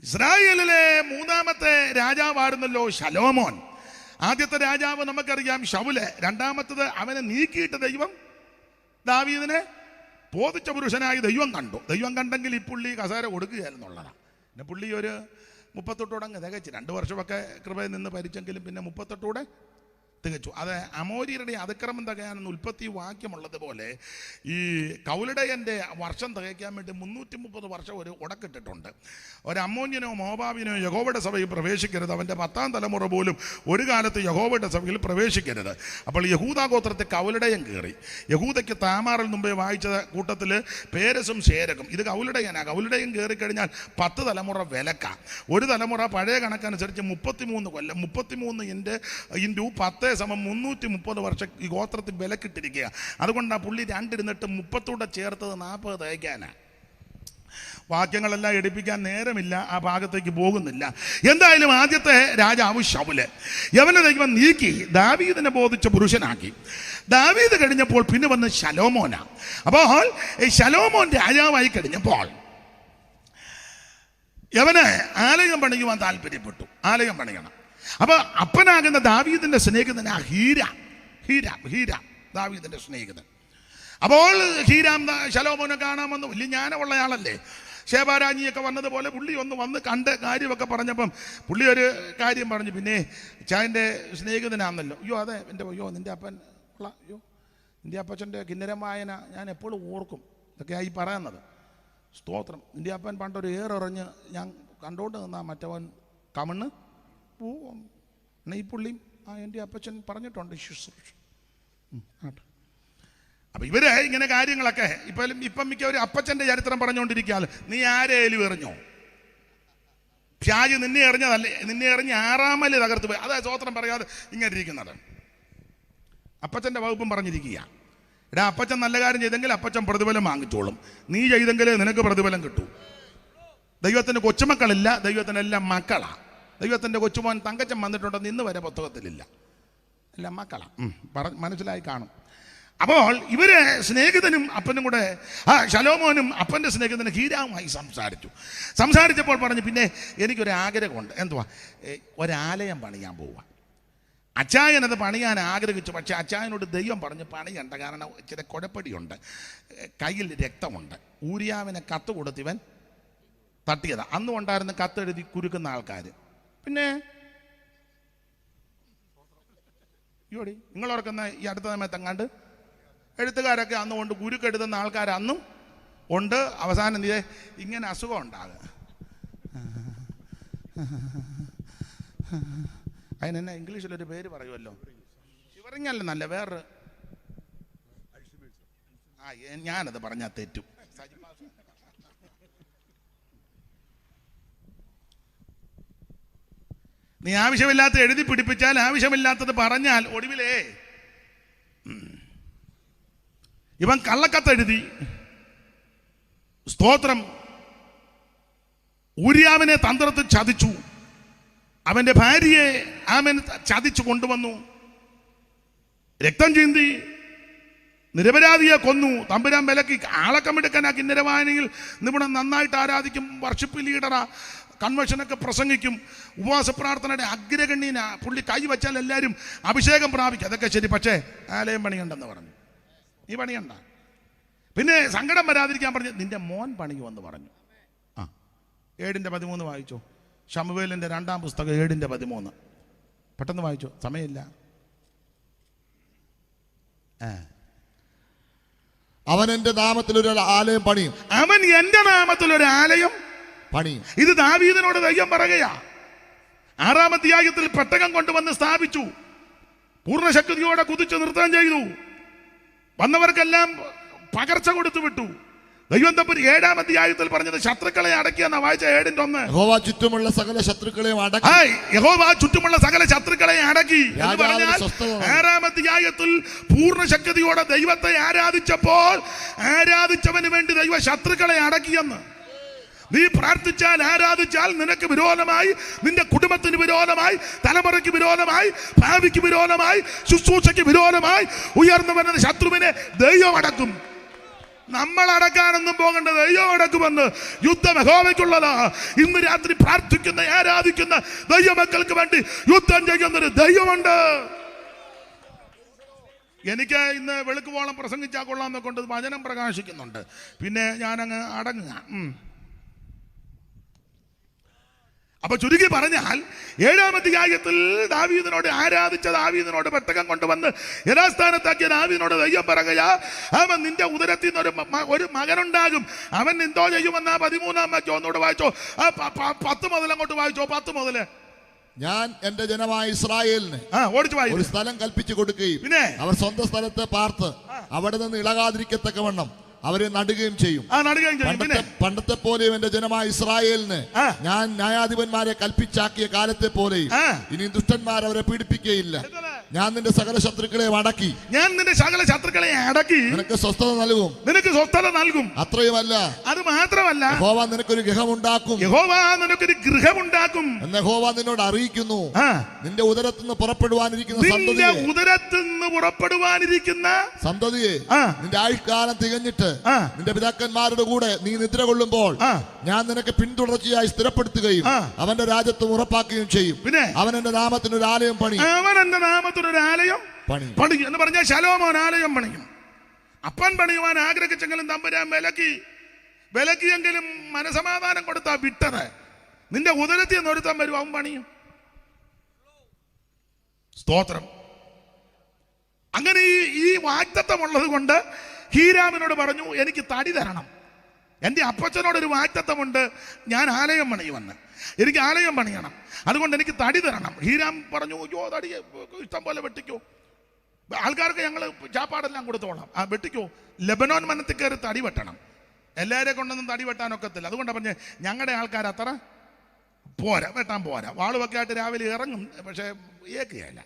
ഇസ്രായേലിലെ മൂന്നാമത്തെ രാജാവായിരുന്നല്ലോ ശലോമോൻ. ആദ്യത്തെ രാജാവ് നമുക്കറിയാം ശൗല്. രണ്ടാമത്തത് അവനെ നീക്കിയിട്ട് ദൈവം ദാവീദിനെ ബോധിച്ച പുരുഷനായി ദൈവം കണ്ടു. ദൈവം കണ്ടെങ്കിൽ ഈ പുള്ളി കസേര കൊടുക്കുകയായിരുന്നുള്ളതാണ്. പിന്നെ പുള്ളി ഒരു 38 അങ്ങ് തികച്ചു. 2 വർഷമൊക്കെ കൃപയിൽ നിന്ന് ഭരിച്ചെങ്കിലും പിന്നെ 38 തികച്ചു. അത് അമോര്യരുടെ അതിക്രമം തികയാനെന്ന് ഉൽപ്പത്തി വാക്യമുള്ളതുപോലെ ഈ കൗലടയൻ്റെ വർഷം തികയ്ക്കാൻ വേണ്ടി 330 വർഷം ഒരു ഉടക്കിട്ടിട്ടുണ്ട്. ഒരു അമ്മോന്യനോ മോവാബിനോ യഹോവയുടെ സഭയിൽ പ്രവേശിക്കരുത്. അവൻ്റെ 10ാം തലമുറ പോലും ഒരു കാലത്ത് യഹോവയുടെ സഭയിൽ പ്രവേശിക്കരുത്. അപ്പോൾ യഹൂദാ ഗോത്രത്തെ കൗലടയൻ കയറി. യഹൂദയ്ക്ക് താമാറിൽ മുമ്പേ വായിച്ച കൂട്ടത്തിൽ പേരസും ശേരകും. ഇത് കൗലടയനാണ്. കൗലടയൻ കയറിക്കഴിഞ്ഞാൽ 10 തലമുറ വിലക്കാം. ഒരു തലമുറ പഴയ കണക്കനുസരിച്ച് 33 കൊല്ലം. 33 ഇൻറ്റു 10 സമം 330 വർഷം ഈ ഗോത്രത്തിൽ വിലക്കിട്ടിരിക്കുക. അതുകൊണ്ട് ആ പുള്ളി 2 ഇരുന്നിട്ട് 30 ചേർത്തത് 40 തയ്ക്കാനാണ്. വാക്യങ്ങളെല്ലാം എടുപ്പിക്കാൻ നേരമില്ല, ആ ഭാഗത്തേക്ക് പോകുന്നില്ല. എന്തായാലും ആദ്യത്തെ രാജാവ് ശൗല്. യവനെ ദൈവം നീക്കി ദാവീദിനെ ബോധിച്ച പുരുഷനാക്കി. ദാവീദ് കഴിഞ്ഞപ്പോൾ പിന്നെ വന്ന് ശലോമോനാ. അപ്പോൾ ഈ ശലോമോൻ രാജാവായി കഴിഞ്ഞപ്പോൾ യവന് ആലയം പണിയുവാൻ താല്പര്യപ്പെട്ടു. ആലയം പണിയണം. അപ്പൊ അപ്പനാകുന്ന ദാവീദിന്റെ സ്നേഹിതനാ ഹീരാം ദാവീദിന്റെ സ്നേഹിതൻ. അപ്പോൾ ഹീരാം ശലോമോനെ കാണാമെന്ന് വലിയ ജ്ഞാനമുള്ള ആളല്ലേ. ശേബാരാജിയൊക്കെ വന്നതുപോലെ പുള്ളി ഒന്ന് വന്ന് കണ്ട് കാര്യമൊക്കെ പറഞ്ഞപ്പം പുള്ളി ഒരു കാര്യം പറഞ്ഞു. പിന്നെ ചായൻ്റെ സ്നേഹിതനാണല്ലോ. അതെ നിന്റെ അപ്പൻ നിന്റെ അപ്പച്ചൻ്റെ കിന്നരമായന ഞാൻ എപ്പോഴും ഓർക്കും. ഇതൊക്കെയായി പറയുന്നത്. സ്തോത്രം. നിന്റെ അപ്പൻ പണ്ടൊരു ഏറെറിഞ്ഞ് ഞാൻ കണ്ടോണ്ട് നിന്നാ മറ്റവൻ കമണ്ണ് പോവും. ഈ പുള്ളിയും എൻ്റെ അപ്പച്ചൻ പറഞ്ഞിട്ടുണ്ട്. അപ്പം ഇവര് ഇങ്ങനെ കാര്യങ്ങളൊക്കെ ഇപ്പം മിക്ക ഒരു അപ്പച്ചൻ്റെ ചരിത്രം പറഞ്ഞുകൊണ്ടിരിക്കുകയാണ്. നീ ആരേലും എറിഞ്ഞോ? ഷാജി നിന്നെ എറിഞ്ഞതല്ലേ? നിന്നെ എറിഞ്ഞ് 6-മല് തകർത്ത് പോയി. അതായത് സ്വോത്രം പറയാതെ ഇങ്ങനെ ഇരിക്കുന്നത്. അപ്പച്ചൻ്റെ വകുപ്പും പറഞ്ഞിരിക്കുക. എടാ, അപ്പച്ചൻ നല്ല കാര്യം ചെയ്തെങ്കിൽ അപ്പച്ചൻ പ്രതിഫലം വാങ്ങിച്ചോളും. നീ ചെയ്തെങ്കിലേ നിനക്ക് പ്രതിഫലം കിട്ടൂ. ദൈവത്തിന് കൊച്ചുമക്കളില്ല, ദൈവത്തിനെല്ലാം മക്കളാ. ദൈവത്തിൻ്റെ കൊച്ചുമോൻ തങ്കച്ചൻ വന്നിട്ടുണ്ടെന്ന് ഇന്ന് വരെ പുസ്തകത്തിലില്ല. എല്ലാം മക്കളാ. മനസ്സിലായി കാണും. അപ്പോൾ ഇവര് സ്നേഹിതനും അപ്പനും കൂടെ ശലോമോനും അപ്പൻ്റെ സ്നേഹിതനും ഹീരാവുമായി സംസാരിച്ചപ്പോൾ പറഞ്ഞു, പിന്നെ എനിക്കൊരാഗ്രഹമുണ്ട്. എന്തുവാ? ഒരാലയം പണിയാൻ പോവുക. അച്ചായനത് പണിയാൻ ആഗ്രഹിച്ചു. പക്ഷെ അച്ചായനോട് ദൈവം പറഞ്ഞു പണിയണ്ട. കാരണം ഇച്ചിരി കുഴപ്പടിയുണ്ട്, കയ്യിൽ രക്തമുണ്ട്. ഊരിയാവിനെ കത്ത് കൊടുത്തിവൻ തട്ടിയതാ. അന്നും ഉണ്ടായിരുന്ന കത്തെഴുതി കുരുക്കുന്ന ആൾക്കാർ. പിന്നെ നിങ്ങളോർക്കുന്ന ഈ അടുത്ത സമയത്തെങ്ങാണ്ട് എഴുത്തുകാരൊക്കെ അന്നും ഉണ്ട്, കുരുക്കെഴുതുന്ന ആൾക്കാർ അന്നും ഉണ്ട്. അവസാനം ഇങ്ങനെ അസുഖം ഉണ്ടാകുക. അതിനെന്നെ ഇംഗ്ലീഷിലൊരു പേര് പറയുമല്ലോ, ഷിവറിങ്ങല്ല, നല്ല വേറെ. ഞാനത് പറഞ്ഞാൽ തെറ്റും. നീ ആവശ്യമില്ലാത്ത എഴുതി പിടിപ്പിച്ചാൽ, ആവശ്യമില്ലാത്തത് പറഞ്ഞാൽ ഒടുവിലേ ഇവൻ കള്ളക്കത്തെഴുതി. സ്തോത്രം. ഊരിയാവിനെ തന്ത്രത്തിൽ ചതിച്ചു. അവന്റെ ഭാര്യയെ അവൻ ചതിച്ചു കൊണ്ടുവന്നു. രക്തം ചിന്തി നിരപരാധിയെ കൊന്നു. തമ്പുരാൻ വിലക്കി. ആളക്കം എടുക്കാനാ കിന്നരവായനയിൽ നിപുണം, നന്നായിട്ട് ആരാധിക്കും, വർഷിപ്പ് ലീഡറാ, കൺവെൻഷനൊക്കെ പ്രസംഗിക്കും, ഉപവാസ പ്രാർത്ഥനയുടെ അഗ്രഗണ്യന. പുള്ളി കൈ വെച്ചാൽ എല്ലാവരും അഭിഷേകം പ്രാപിക്കും. അതൊക്കെ ശരി. പക്ഷേ ആലയം പണിയുണ്ടെന്ന് പറഞ്ഞു. നീ പണിയണ്ട. പിന്നെ സങ്കടം വരാതിരിക്കാൻ പറഞ്ഞു, നിന്റെ മോൻ പണിയുമെന്ന് പറഞ്ഞു. 7:13 വായിച്ചോ. ശമൂവേലിന്റെ 2-ാം പുസ്തകം 7:13. പെട്ടെന്ന് വായിച്ചോ, സമയമില്ല. അവൻ എന്റെ നാമത്തിൽ ഒരു ആലയം പണിയും. അവൻ എന്റെ നാമത്തിൽ ഒരു ആലയം പണിയും. ഇത് ദാവീദിനോട് ദൈവം പറയുകയാ. 6-ാം അധ്യായത്തിൽ പെട്ടകം കൊണ്ടുവന്ന് സ്ഥാപിച്ചു. പൂർണ്ണശക്തിയോടെ കുതിച്ചു നൃത്തം ചെയ്തു. വന്നവർക്കെല്ലാം പകർച്ച കൊടുത്തു വിട്ടു. ദൈവം തമ്പുരാൻ 7-ാം അധ്യായത്തിൽ പറഞ്ഞത് ശത്രുക്കളെ അടക്കിയെന്നാ വായിച്ച. 7:1. യഹോവ ചുറ്റുമുള്ള സകല ശത്രുക്കളെയും അടക്കി. യഹോവ ചുറ്റുമുള്ള സകല ശത്രുക്കളെ അടക്കി എന്ന് പറഞ്ഞാൽ 6-ാം അധ്യായത്തിൽ പൂർണ്ണശക്തിയോടെ ദൈവത്തെ ആരാധിച്ചപ്പോൾ ആരാധിച്ചവന് വേണ്ടി ദൈവ ശത്രുക്കളെ അടക്കിയെന്ന്. നീ പ്രാർത്ഥിച്ചാൽ ആരാധിച്ചാൽ നിനക്ക് വിരോധമായി, നിന്റെ കുടുംബത്തിന് വിരോധമായി, തലമുറയ്ക്ക് വിരോധമായി, ഭാവിക്ക് വിരോധമായി, ശുശ്രൂഷയ്ക്ക് വിരോധമായി ഉയർന്നു വരുന്ന ശത്രുവിനെ ദൈവം അടക്കും. നമ്മൾ അടക്കാനൊന്നും പോകേണ്ട, ദൈവം അടക്കുമെന്ന്. യുദ്ധം യഹോവയ്ക്കുള്ളതാ. ഇന്ന് രാത്രി പ്രാർത്ഥിക്കുന്ന ആരാധിക്കുന്ന ദൈവമക്കൾക്ക് വേണ്ടി യുദ്ധം ചെയ്യുന്നൊരു ദൈവമുണ്ട്. എനിക്ക് ഇന്ന് വെളുക്കുവോളം പ്രസംഗിച്ചാൽ കൊള്ളാമെന്നൊക്കെ കൊണ്ട് വചനം പ്രകാശിക്കുന്നുണ്ട്. പിന്നെ ഞാനങ്ങ് അടങ്ങുക. അപ്പൊ ചുരുക്കി പറഞ്ഞാൽ 7-ാം അധ്യായത്തിൽ ദാവീദിനോട് ആരാധിച്ച ദാവീദിനോട് പെട്ടകം കൊണ്ടുവന്ന് യഥാസ്ഥാനത്താക്കിയ ദാവീദിനോട് ദൈവം പറയുക, അവൻ നിന്റെ ഉദരത്തിൽ നിന്ന് ഒരു മകനുണ്ടാകും, അവൻ എന്തോ ചെയ്യുമെന്ന 13-ാം വാക്യം ഒന്നുകൂടെ വായിച്ചോ. 10 മുതൽ അങ്ങോട്ട് വായിച്ചോ. 10 മുതല്. ഞാൻ എന്റെ ജനമായ ഇസ്രായേലിന് ഒരു സ്ഥലം കൽപ്പിച്ചു കൊടുക്കുകയും പിന്നെ അവർ സ്വന്തം സ്ഥലത്ത് പാർത്ത് അവിടെ നിന്ന് ഇളകാതിരിക്കത്തക്കവണ്ണം അവരെ നടുകയും ചെയ്യും. പണ്ടത്തെ പോലെയും എന്റെ ജനമായ ഇസ്രായേലിന് ഞാൻ ന്യായാധിപന്മാരെ കൽപ്പിച്ചാക്കിയ കാലത്തെ പോലെയും ഇനി ദുഷ്ടന്മാർ അവരെ പീഡിപ്പിക്കുകയില്ല. ഞാൻ നിന്റെ സകല ശത്രുക്കളെ അടക്കി നിനക്ക് സ്വസ്ഥത നൽകും. അത്രയുമല്ല, അത് മാത്രമല്ല, യഹോവ നിനക്കൊരു ഗൃഹമുണ്ടാക്കും എന്ന് യഹോവ നിന്നോട് അറിയിക്കുന്നു. നിന്റെ ഉദരത്തിൽ നിന്ന് പുറപ്പെടുവാനിരിക്കുന്ന സന്തതിയെ നിന്റെ ആയുഷ്കാലം തികഞ്ഞിട്ട് നിന്റെ പിതാക്കന്മാരുടെ കൂടെ നീ നിദ്ര കൊള്ളുമ്പോൾ ഞാൻ നിനക്ക് പിന്തുടർച്ചയായി സ്ഥിരപ്പെടുത്തുകയും അവന്റെ രാജ്യത്വം ഉറപ്പാക്കുകയും ചെയ്യും. പിന്നെ അവൻ എന്റെ നാമത്തിനൊരു ആലയം പണിയും എന്ന് പറഞ്ഞാൽ ശലോമോൻ ആലയം പണിയും. അപ്പൻ പണിയുവാൻ ആഗ്രഹിച്ചെങ്കിലും തമ്പുരാൻ വിലക്കിയെങ്കിലും മനസമാധാനം കൊടുത്താ വിട്ടത്. നിന്റെ ഉദരത്തിൽ നിന്ന് ഒരുത്തം വരും, അവൻ പണിയും. സ്തോത്രം. അങ്ങനെ ഈ വാഗ്ദത്തമുള്ളത് കൊണ്ട് ഹീരാമിനോട് പറഞ്ഞു, എനിക്ക് തടി തരണം. എൻ്റെ അപ്പച്ചനോടൊരു വാഗ്ദത്തമുണ്ട്, ഞാൻ ആലയം പണിയുമെന്ന്. എനിക്ക് ആലയം പണിയണം, അതുകൊണ്ട് എനിക്ക് തടി തരണം. ഹീരാം പറഞ്ഞു, അയ്യോ തടി ഇഷ്ടം പോലെ വെട്ടിക്കോ, ആൾക്കാർക്ക് ഞങ്ങൾ ചാപ്പാടെല്ലാം കൊടുത്തോളാം, വെട്ടിക്കോ. ലെബനോൻ വനത്തിൽ കയറി തടി വെട്ടണം. എല്ലാവരെ കൊണ്ടൊന്നും തടി വെട്ടാനൊക്കത്തില്ല. അതുകൊണ്ടാണ് പറഞ്ഞ് ഞങ്ങളുടെ ആൾക്കാർ അത്ര പോരാ, വെട്ടാൻ പോരാ. വാളുമൊക്കെ ആയിട്ട് രാവിലെ ഇറങ്ങും, പക്ഷേ ഏക്കുകയല്ല.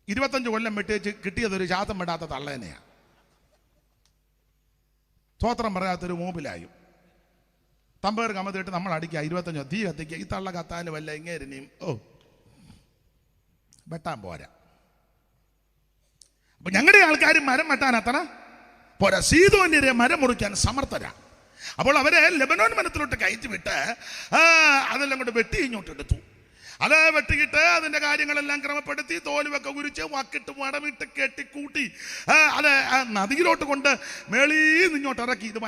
25 കൊല്ലം വെട്ടിച്ച് കിട്ടിയതൊരു ശാതം വിടാത്ത തള്ളേനെയാണ്. സ്തോത്രം പറയാത്തൊരു മൂപ്പിലായും തമ്പേർ കമത്തിട്ട് നമ്മൾ അടിക്കുക, 25 തീ കത്തിക്കുക. ഈ തള്ള കത്താനും വല്ല ഇങ്ങേരിനെയും വെട്ടാൻ പോരാ. അപ്പൊ ഞങ്ങളുടെ ആൾക്കാർ മരം വെട്ടാൻ അത്ര പോരാ, സീദോന്യരെ മരം മുറിക്കാൻ സമർത്ഥരാ. അപ്പോൾ അവരെ ലെബനോൻ വനത്തിലോട്ട് കയറ്റി വിട്ട് അതെല്ലാം കൊണ്ട് വെട്ടി ഇങ്ങോട്ട് എടുത്തു. അത് വെട്ടിയിട്ട് അതിന്റെ കാര്യങ്ങളെല്ലാം ക്രമപ്പെടുത്തി തോലുവൊക്കെ ഉരിച്ച് വക്കിട്ട് മടമിട്ട് കെട്ടിക്കൂട്ടി അത് നദിയിലോട്ട് കൊണ്ട് മേളീന്ന് ഇങ്ങോട്ട് ഇറക്കി. ഇത്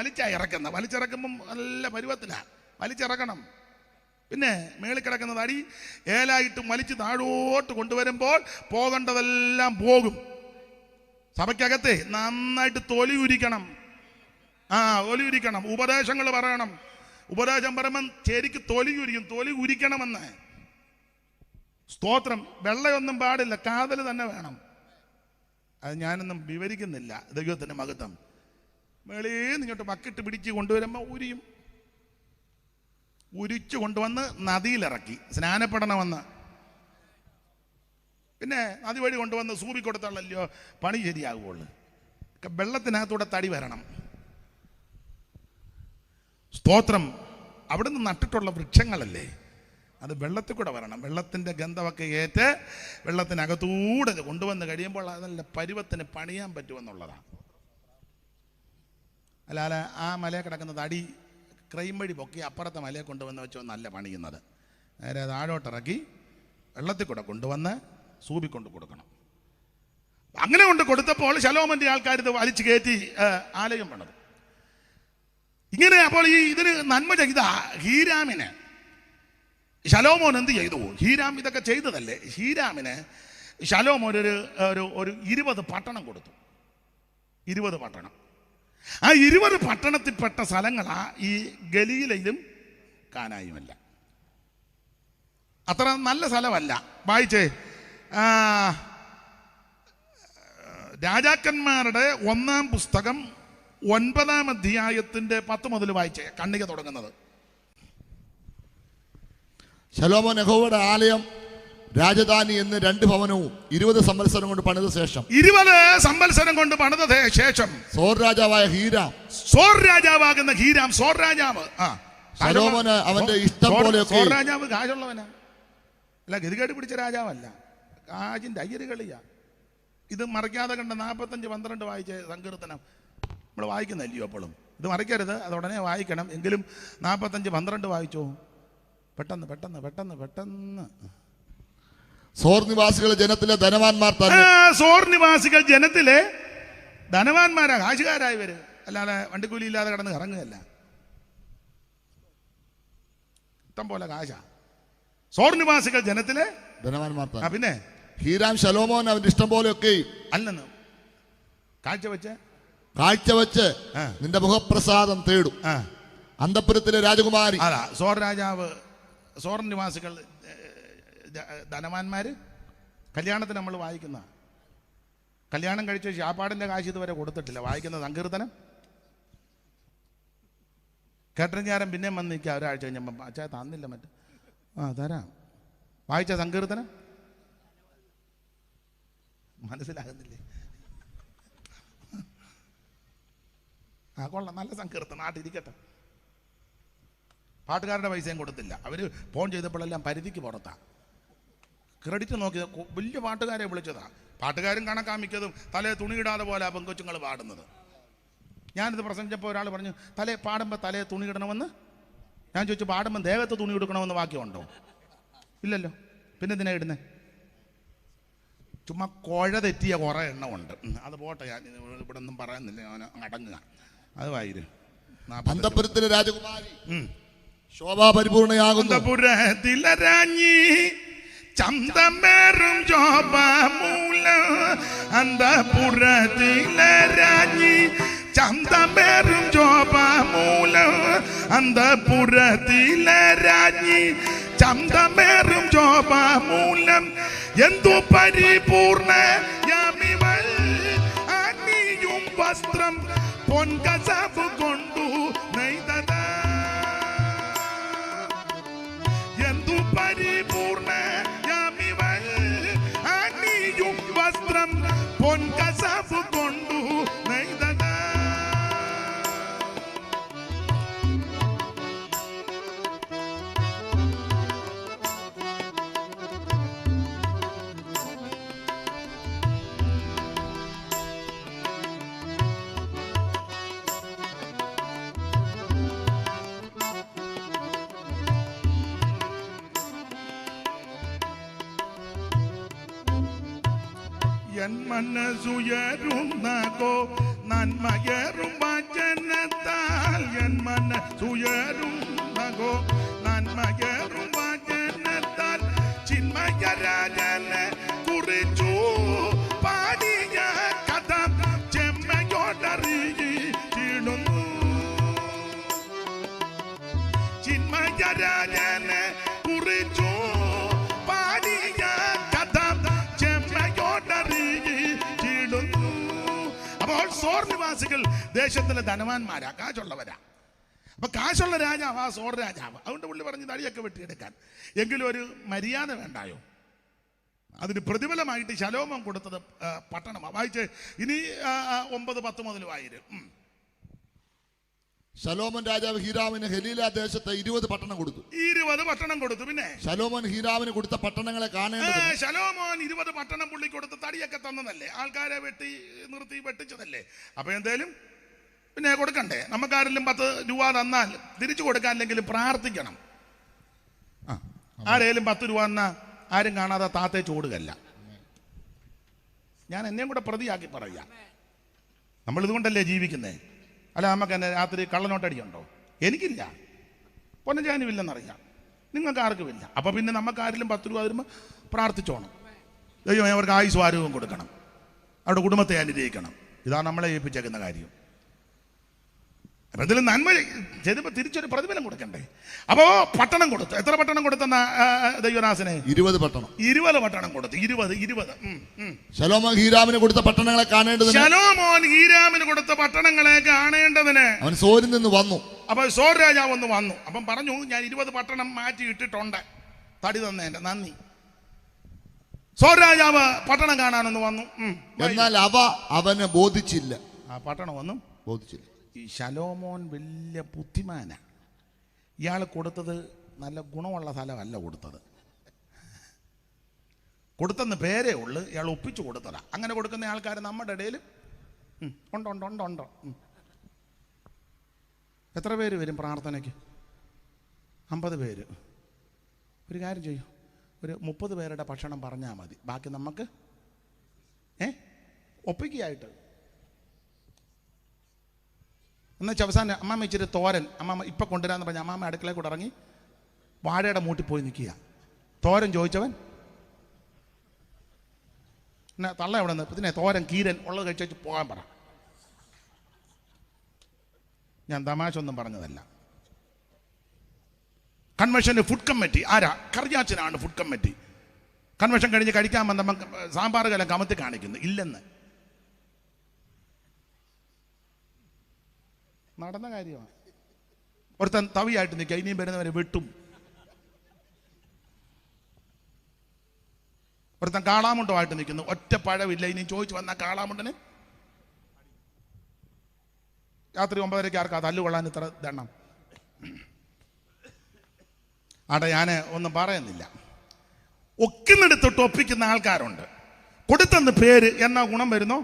വലിച്ചിറക്കുമ്പം നല്ല പരുവത്തിനാ വലിച്ചിറക്കണം. പിന്നെ മേളിൽ കിടക്കുന്നത് അടി ഏലായിട്ട് വലിച്ച് താഴോട്ട് കൊണ്ടുവരുമ്പോൾ പോകേണ്ടതെല്ലാം പോകും. സഭയ്ക്കകത്തെ നന്നായിട്ട് തൊലി ഉരിക്കണം. തൊലി ഉരിക്കണം. ഉപദേശങ്ങൾ പറയണം. ഉപദേശം പറയുമ്പം ശരിക്ക് തൊലി ഉരിക്കണമെന്ന്. സ്തോത്രം. വെള്ളയൊന്നും പാടില്ല, കാതൽ തന്നെ വേണം. അത് ഞാനൊന്നും വിവരിക്കുന്നില്ല. ദൈവത്തിന്റെ മഹത്വം. മേളീന്ന് ഇങ്ങോട്ട് ബക്കറ്റ് പിടിച്ച് കൊണ്ടുവരുമ്പോൾ ഉരിച്ചു കൊണ്ടുവന്ന് നദിയിലിറക്കി സ്നാനപ്പെടണമെന്ന്. പിന്നെ നദി വഴി കൊണ്ടുവന്ന് സൂപി കൊടുത്താണല്ലോ പണി ശരിയാകുള്ളൂ. വെള്ളത്തിനകത്തൂടെ തടി വരണം. സ്തോത്രം. അവിടുന്ന് നട്ടിട്ടുള്ള വൃക്ഷങ്ങളല്ലേ, അത് വെള്ളത്തിൽ കൂടെ വരണം. വെള്ളത്തിൻ്റെ ഗന്ധമൊക്കെ ഏറ്റ് വെള്ളത്തിനകത്തൂടെ കൊണ്ടുവന്ന് കഴിയുമ്പോൾ അതല്ല പരുവത്തിന് പണിയാൻ പറ്റുമെന്നുള്ളതാണ്. അല്ലാതെ ആ മലയെ കിടക്കുന്നത് അടി ക്രൈം വഴി പൊക്കി അപ്പുറത്തെ മലയെ കൊണ്ടുവന്ന് വെച്ചോ നല്ല പണിയുന്നത്. നേരെ താഴോട്ടിറക്കി വെള്ളത്തിൽ കൂടെ കൊണ്ടുവന്ന് സൂപിക്കൊണ്ട് കൊടുക്കണം. അങ്ങനെ കൊണ്ട് കൊടുത്തപ്പോൾ ശലോമോന്റെ ആൾക്കാർ ഇത് വലിച്ചു കയറ്റി ആലയം പണിതു. ഇങ്ങനെ അപ്പോൾ ഇതിന് നന്മ ചെയ്ത ഹീരാമിന് ശലോമോൻ എന്ത് ചെയ്തു? ഹീരാം ഇതൊക്കെ ചെയ്തതല്ലേ. ഹീരാമിന് ശലോമോൻ ഒരു 20 പട്ടണം കൊടുത്തു. 20 പട്ടണം. ആ 20 പട്ടണത്തിൽപ്പെട്ട സ്ഥലങ്ങളാ ഈ ഗലീലയിലും കാനായുമല്ല. അത്ര നല്ല സ്ഥലമല്ല. വായിച്ചേ, രാജാക്കന്മാരുടെ 1-ാം പുസ്തകം 9-ാം അധ്യായത്തിന്റെ 10 മുതൽ വായിച്ചേ. കണ്ണിക തുടങ്ങുന്നത്. ശലോമോൻ യഹോവയുടെ ആലയം രാജധാനി എന്ന് 2 ഭവനവും 20 സംവത്സരം കൊണ്ട് പണിത ശേഷം 20 സംവത്സരം കൊണ്ട് പണിത ശേഷം സോർ രാജാവായ ഹീരാം, സോർ രാജാവാകുന്ന ഹീരാം, സോർ രാജാവ് ശലോമോന് അവന്റെ ഇഷ്ടം പോലെയൊക്കെ. രാജാവ് കാശുള്ളവനാ, അല്ല ഗതികേട് പിടിച്ച രാജാവല്ല, കാശിന്റെ അയ്യരുകളിയാ. ഇത് മറയ്ക്കാതെ കണ്ട 45-12 വായിച്ച സങ്കീർത്തനം നമ്മൾ വായിക്കുന്നല്ലയോ എപ്പോഴും. ഇത് മറയ്ക്കരുത്, അത് ഉടനെ വായിക്കണം. എങ്കിലും 45-12 വായിച്ചോ പെട്ടെന്ന് പെട്ടെന്ന് പെട്ടെന്ന് പെട്ടെന്ന്. സോർ നിവാസികളെ ജനത്തിലെ ധനവാന്മാർ തന്നെ. സോർ നിവാസികൾ ജനത്തിലെ ധനവാന്മാരാ, കാശുകാരായവര്, അല്ലാതെ വണ്ടിക്കൂലി ഇല്ലാതെ കിടന്ന് ഇറങ്ങുകയല്ല. ഇഷ്ടം പോലെ കാശാ. സോർ നിവാസികൾ ജനത്തിലെ ധനവാന്മാർ തന്നെ. പിന്നെ ഹീരാം ശലോമോൻ അവന്റെ ഇഷ്ടം പോലെയൊക്കെ അല്ലെന്ന് കാഴ്ചവെച്ച് നിന്റെ മുഖപ്രസാദം തേടും. അന്തപുരത്തിലെ രാജകുമാരി. അതാ സോർ രാജാവ്, സോർ നിവാസികൾ ധനവാന്മാര്. കല്യാണത്തിന് നമ്മൾ വായിക്കുന്ന, കല്യാണം കഴിച്ച ശാപ്പാടിന്റെ കാശ് ഇതുവരെ കൊടുത്തിട്ടില്ല. വായിക്കുന്ന സങ്കീർത്തനം കേട്ടറിഞ്ഞാരം പിന്നെ വന്ന് നിൽക്കുക. ഒരാഴ്ച കഴിഞ്ഞപ്പോൾ അച്ഛാ തന്നില്ല മറ്റേ തരാം. വായിച്ച സങ്കീർത്തനം മനസ്സിലാകുന്നില്ലേ? കൊള്ളാം, നല്ല സങ്കീർത്തനം, നാട്ടിരിക്കട്ടെ. പാട്ടുകാരുടെ പൈസയും കൊടുത്തില്ല. അവർ ഫോൺ ചെയ്തപ്പോഴെല്ലാം പരിധിക്ക് പുറത്താണ്. ക്രെഡിറ്റ് നോക്കിയത് വലിയ പാട്ടുകാരെ വിളിച്ചതാണ്. പാട്ടുകാരും കണക്കാമിക്കതും തലേ തുണിയിടാതെ പോലെ പെങ്കൊച്ചുങ്ങൾ പാടുന്നത്. ഞാനിത് പ്രസംഗിച്ചപ്പോൾ ഒരാൾ പറഞ്ഞു, പാടുമ്പോൾ തലേ തുണിയിടണമെന്ന്. ഞാൻ ചോദിച്ചു, പാടുമ്പോൾ ദേഹത്ത് തുണി കൊടുക്കണമെന്ന് വാക്യമുണ്ടോ? ഇല്ലല്ലോ, പിന്നെ എന്തിനാ ഇടുന്നേ? ചുമ്മാ കുഴ തെറ്റിയ കുറേ എണ്ണമുണ്ട്. അത് പോട്ടെ, ഞാൻ ഇവിടെ ഒന്നും പറയുന്നില്ല, ഞാൻ അടങ്ങുക. അത് വായിര്. അന്തപുരത്തിലെ രാജകുമാരി ശോഭാപരിപൂർണയാകുന്നു. ചന്തമേറും ശോഭമൂലം അന്തപുരത്തിലെ രാജ്ഞി. ചന്തമേറും ശോഭമൂലം അന്തപുരത്തിലെ രാജ്ഞി. ചന്തമേറും ശോഭമൂലം എന്തു പരിപൂർണ യാമിവൾ. അഗ്നിയും വസ്ത്രം പൊൻകസവ് കൊണ്ടു നെയ്തത. എന്തു പരിപൂർണ യാമിവൾ. അഗ്നിയും വസ്ത്രം പൊൻകസവ് കൊണ്ടു നെയ്തത. എൻ മനസ്സുയരുന്നകോ നന്മയേറും വചനത്താൽ. എൻ മനസ്സുയരുന്നകോ നന്മയേറും വചനത്താൽ. ചിന്മയരാജനെ കുറിച്ചു പാടിയ കഥ ചെമ്മയോടറിയിടുന്നു. ചിന്മയരാജനെ കുറിച്ചു പാടിയ കഥ ചെമ്മയോടറിയിടുന്നു. അപ്പോൾ സോർ നിവാസികൾ ദേശത്തിലെ ധനവാന്മാരാ, കാശുള്ളവരാ. അപ്പൊ കാശുള്ള രാജാവ് ആ സോർ രാജാവ്. അതുകൊണ്ട് പുള്ളി പറഞ്ഞ് തടിയൊക്കെ വെട്ടിയെടുക്കാൻ. എങ്കിലും ഒരു മര്യാദ വേണ്ടായോ? അതിന് പ്രതിഫലമായിട്ട് ശലോമോൻ കൊടുത്തത് പട്ടണമാണ്. വായിച്ച് ഇനി 9-10 മുതൽ വായിര്. ശലോമോൻ രാജാവ് ഹീരാമിന് ഹെലീല ദേശത്ത് 20 പട്ടണം കൊടുത്തു. 20 പട്ടണം കൊടുത്തു. പിന്നെ ശലോമോൻ ഹീരാമിന് കൊടുത്ത പട്ടണങ്ങളെ കാണേണ്ടത്. ശലോമോൻ 20 പട്ടണം പുള്ളി കൊടുത്ത് തടിയൊക്കെ തന്നതല്ലേ, ആൾക്കാരെ നിർത്തി വെട്ടിച്ചതല്ലേ. അപ്പൊ എന്തേലും പിന്നെ കൊടുക്കണ്ടേ? നമുക്കാരെങ്കിലും 10 രൂപ തന്നാൽ തിരിച്ചു കൊടുക്കാനില്ലെങ്കിലും പ്രാർത്ഥിക്കണം. ആരേലും 10 രൂപ തന്നാൽ ആരും കാണാതെ താത്തേ ചോടുകയല്ല. ഞാൻ എന്നെയും കൂടെ പ്രതിയാക്കി പറയാം. നമ്മളിതുകൊണ്ടല്ലേ ജീവിക്കുന്നേ. അല്ല, നമുക്ക് എന്നെ രാത്രി കള്ളനോട്ടടിയുണ്ടോ? എനിക്കില്ല, പൊന്നജാനുമില്ലെന്നറിയാം, നിങ്ങൾക്ക് ആർക്കുമില്ല. അപ്പൊ പിന്നെ നമുക്ക് ആരെങ്കിലും 10 രൂപ തരുമ്പോൾ പ്രാർത്ഥിച്ചോണം. ദൈവം അവർക്ക് ആയുസ്സും ആരോഗ്യവും കൊടുക്കണം, അവരുടെ കുടുംബത്തെ അനുഗ്രഹിക്കണം. ഇതാണ് നമ്മളെ ഏൽപ്പിച്ചേക്കുന്ന കാര്യം. അപ്പൊ എന്തെങ്കിലും നന്മ ചെയ്തപ്പോൾ തിരിച്ചൊരു പ്രതിഫലം കൊടുക്കണ്ടേ? അപ്പോ പട്ടണം കൊടുത്തു. എത്ര പട്ടണം കൊടുത്തെന്ന ദൈവദാസനെ? 20 പട്ടണം. 20 പട്ടണം കൊടുത്തു. 20. ശലോമോൻ ഹീരാമിന് കൊടുത്ത പട്ടണങ്ങളെ കാണേണ്ടതിന്. ശലോമോൻ ഹീരാമിന് കൊടുത്ത പട്ടണങ്ങളെ കാണേണ്ടതിന് അവൻ സോരിൽ നിന്ന് വന്നു. അപ്പൊ സോർ രാജാവ് ഒന്ന് വന്നു. അപ്പം പറഞ്ഞു, ഞാൻ 20 പട്ടണം മാറ്റി ഇട്ടിട്ടുണ്ട്, തടി തന്നേന്റെ നന്ദി. സോർ രാജാവ് പട്ടണം കാണാനൊന്ന് വന്നു. എന്നാൽ അവന് ബോധിച്ചില്ല. ആ പട്ടണം ഒന്നും ബോധിച്ചില്ല. ഈ ശലോമോൻ വലിയ ബുദ്ധിമാനാ. ഇയാൾ കൊടുത്തത് നല്ല ഗുണമുള്ള സ്ഥലമല്ല കൊടുത്തത്. കൊടുത്തെന്ന് പേരേ ഉള്ളു, ഇയാൾ ഒപ്പിച്ചു കൊടുത്തതാ. അങ്ങനെ കൊടുക്കുന്ന ആൾക്കാർ നമ്മുടെ ഇടയിൽ ഉണ്ട്. എത്ര പേര് വരും പ്രാർത്ഥനയ്ക്ക്? 50 പേര്. ഒരു കാര്യം ചെയ്യും, ഒരു 30 പേരുടെ ഭക്ഷണം പറഞ്ഞാൽ മതി, ബാക്കി നമുക്ക് ഒപ്പിക്കുകയായിട്ട്. എന്നുവെച്ചാൽ അവസാനം അമ്മാമ്മ ഇച്ചിരി തോരൻ അമ്മാമ്മ ഇപ്പം കൊണ്ടുവരാന്ന് പറഞ്ഞാൽ അമ്മാമ്മ അടുക്കളയിൽ കൂടെ ഇറങ്ങി വാഴയുടെ മൂട്ടിൽ പോയി നിൽക്കുക. തോരൻ ചോദിച്ചവൻ എന്നാ തള്ള എവിടെ നിന്ന് ഇതിനെ തോരൻ കീരൻ ഉള്ളത് കഴിച്ചു പോകാൻ പറ. ഞാൻ തമാശ ഒന്നും പറഞ്ഞതല്ല. കൺവെൻഷന് ഫുഡ് കമ്മിറ്റി ആരാ? കറിയാച്ചനാണ് ഫുഡ് കമ്മിറ്റി. കൺവെൻഷൻ കഴിഞ്ഞ് കഴിക്കാൻ വന്നപ്പോൾ സാമ്പാർ കലം കമത്തി കാണിക്കുന്നു ഇല്ലെന്ന്. നടന്ന കാര്യമാണ്. ഒരുത്തൻ തവിയായിട്ട് നിൽക്കുക, ഇനിയും വരുന്നവരെ വെട്ടും. ഒരുത്തൻ കാളാമുണ്ടമായിട്ട് നിൽക്കുന്നു, ഒറ്റ പഴമില്ല, ഇനിയും ചോദിച്ചു വന്നാൽ കാളാമുണ്ടന് രാത്രി 9:30 ആർക്കാ തല്ലുകൊള്ളാൻ ഇത്ര ദണ്ണം? ആട്ടെ, ഞാൻ ഒന്നും പറയുന്നില്ല. ഒക്കുന്നിടത്തൊട്ട് ഒപ്പിക്കുന്ന ആൾക്കാരുണ്ട്. കൊടുത്തെന്ന് പേര് എന്നാ ഗുണം വരുന്നോ?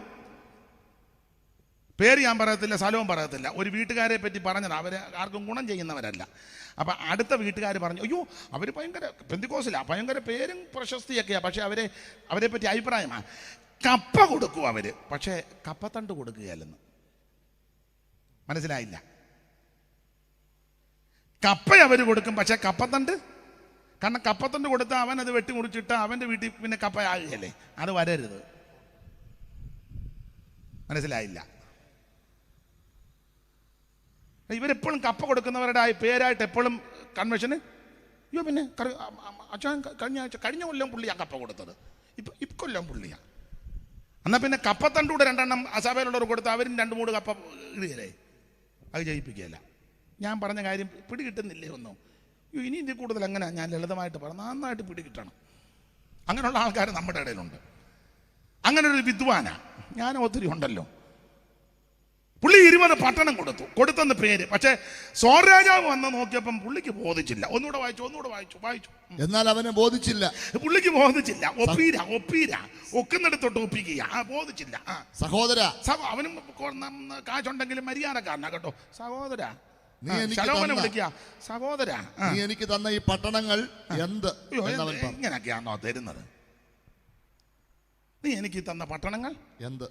പേര് ഞാൻ പറയത്തില്ല, സ്ഥലവും പറയത്തില്ല. ഒരു വീട്ടുകാരെ പറ്റി പറഞ്ഞത് അവർ ആർക്കും ഗുണം ചെയ്യുന്നവരല്ല. അപ്പം അടുത്ത വീട്ടുകാർ പറഞ്ഞു, അയ്യോ അവർ ഭയങ്കര പെന്തിക്കോസിലാണ്, ഭയങ്കര പേരും പ്രശസ്തിയൊക്കെയാണ്, പക്ഷെ അവരെ പറ്റി അഭിപ്രായമാണ്. കപ്പ കൊടുക്കും അവർ, പക്ഷേ കപ്പത്തണ്ട് കൊടുക്കുകയല്ലെന്ന്. മനസ്സിലായില്ല? കപ്പ അവർ കൊടുക്കും, പക്ഷേ കപ്പത്തണ്ട്. കാരണം കപ്പത്തണ്ട് കൊടുത്താൽ അവൻ അത് വെട്ടിമുറിച്ചിട്ട് അവൻ്റെ വീട്ടിൽ പിന്നെ കപ്പ ആകുകയല്ലേ. അത് വരരുത്. മനസ്സിലായില്ല? ഇവരെപ്പോഴും കപ്പ കൊടുക്കുന്നവരുടെ പേരായിട്ട് എപ്പോഴും കൺവെൻഷന് അയ്യോ പിന്നെ അച്ഛൻ കഴിഞ്ഞ കൊല്ലം പുള്ളിയാണ് കപ്പ കൊടുത്തത്, ഇക്കൊല്ലം പുള്ളിയാണ്. എന്നാൽ പിന്നെ കപ്പത്തണ്ടൂടെ 2 എണ്ണം അസഭയിലുള്ളവർ കൊടുത്ത് അവരും 2-3 കപ്പ ഇടുകയല്ലേ. അത് ജയിപ്പിക്കുകയല്ല. ഞാൻ പറഞ്ഞ കാര്യം പിടികിട്ടുന്നില്ലേ ഒന്നും? ഇനി ഇതിൽ കൂടുതൽ എങ്ങനെ ഞാൻ ലളിതമായിട്ട് പറഞ്ഞു, നന്നായിട്ട് പിടികിട്ടണം. അങ്ങനെയുള്ള ആൾക്കാർ നമ്മുടെ ഇടയിലുണ്ട്. അങ്ങനെ ഒരു വിദ്വാനാ ഞാൻ ഒത്തിരി ഉണ്ടല്ലോ. പുള്ളി 20 പട്ടണം കൊടുത്തെന്ന് പേര്. പക്ഷേ സോർ രാജാവ് വന്ന് നോക്കിയപ്പം പുള്ളിക്ക് ബോധിച്ചില്ല. ഒന്നുകൂടെ വായിച്ചു. എന്നാൽ അവനെ ബോധിച്ചില്ല. പുള്ളിക്ക് ബോധിച്ചില്ല. ഒപ്പീര ഒക്കുന്നിടത്തോട്ട് ഒപ്പിക്കുക. ബോധിച്ചില്ല. സഹോദര, അവനും കാശുണ്ടെങ്കിലും മര്യാദക്കാരനാ കേട്ടോ. സഹോദര നീ എനിക്ക് തന്ന ഈ പട്ടണങ്ങൾ എന്ത്? ഇങ്ങനെയൊക്കെയാണോ തരുന്നത്? നീ എനിക്ക് തന്ന പട്ടണങ്ങൾ എന്ത്?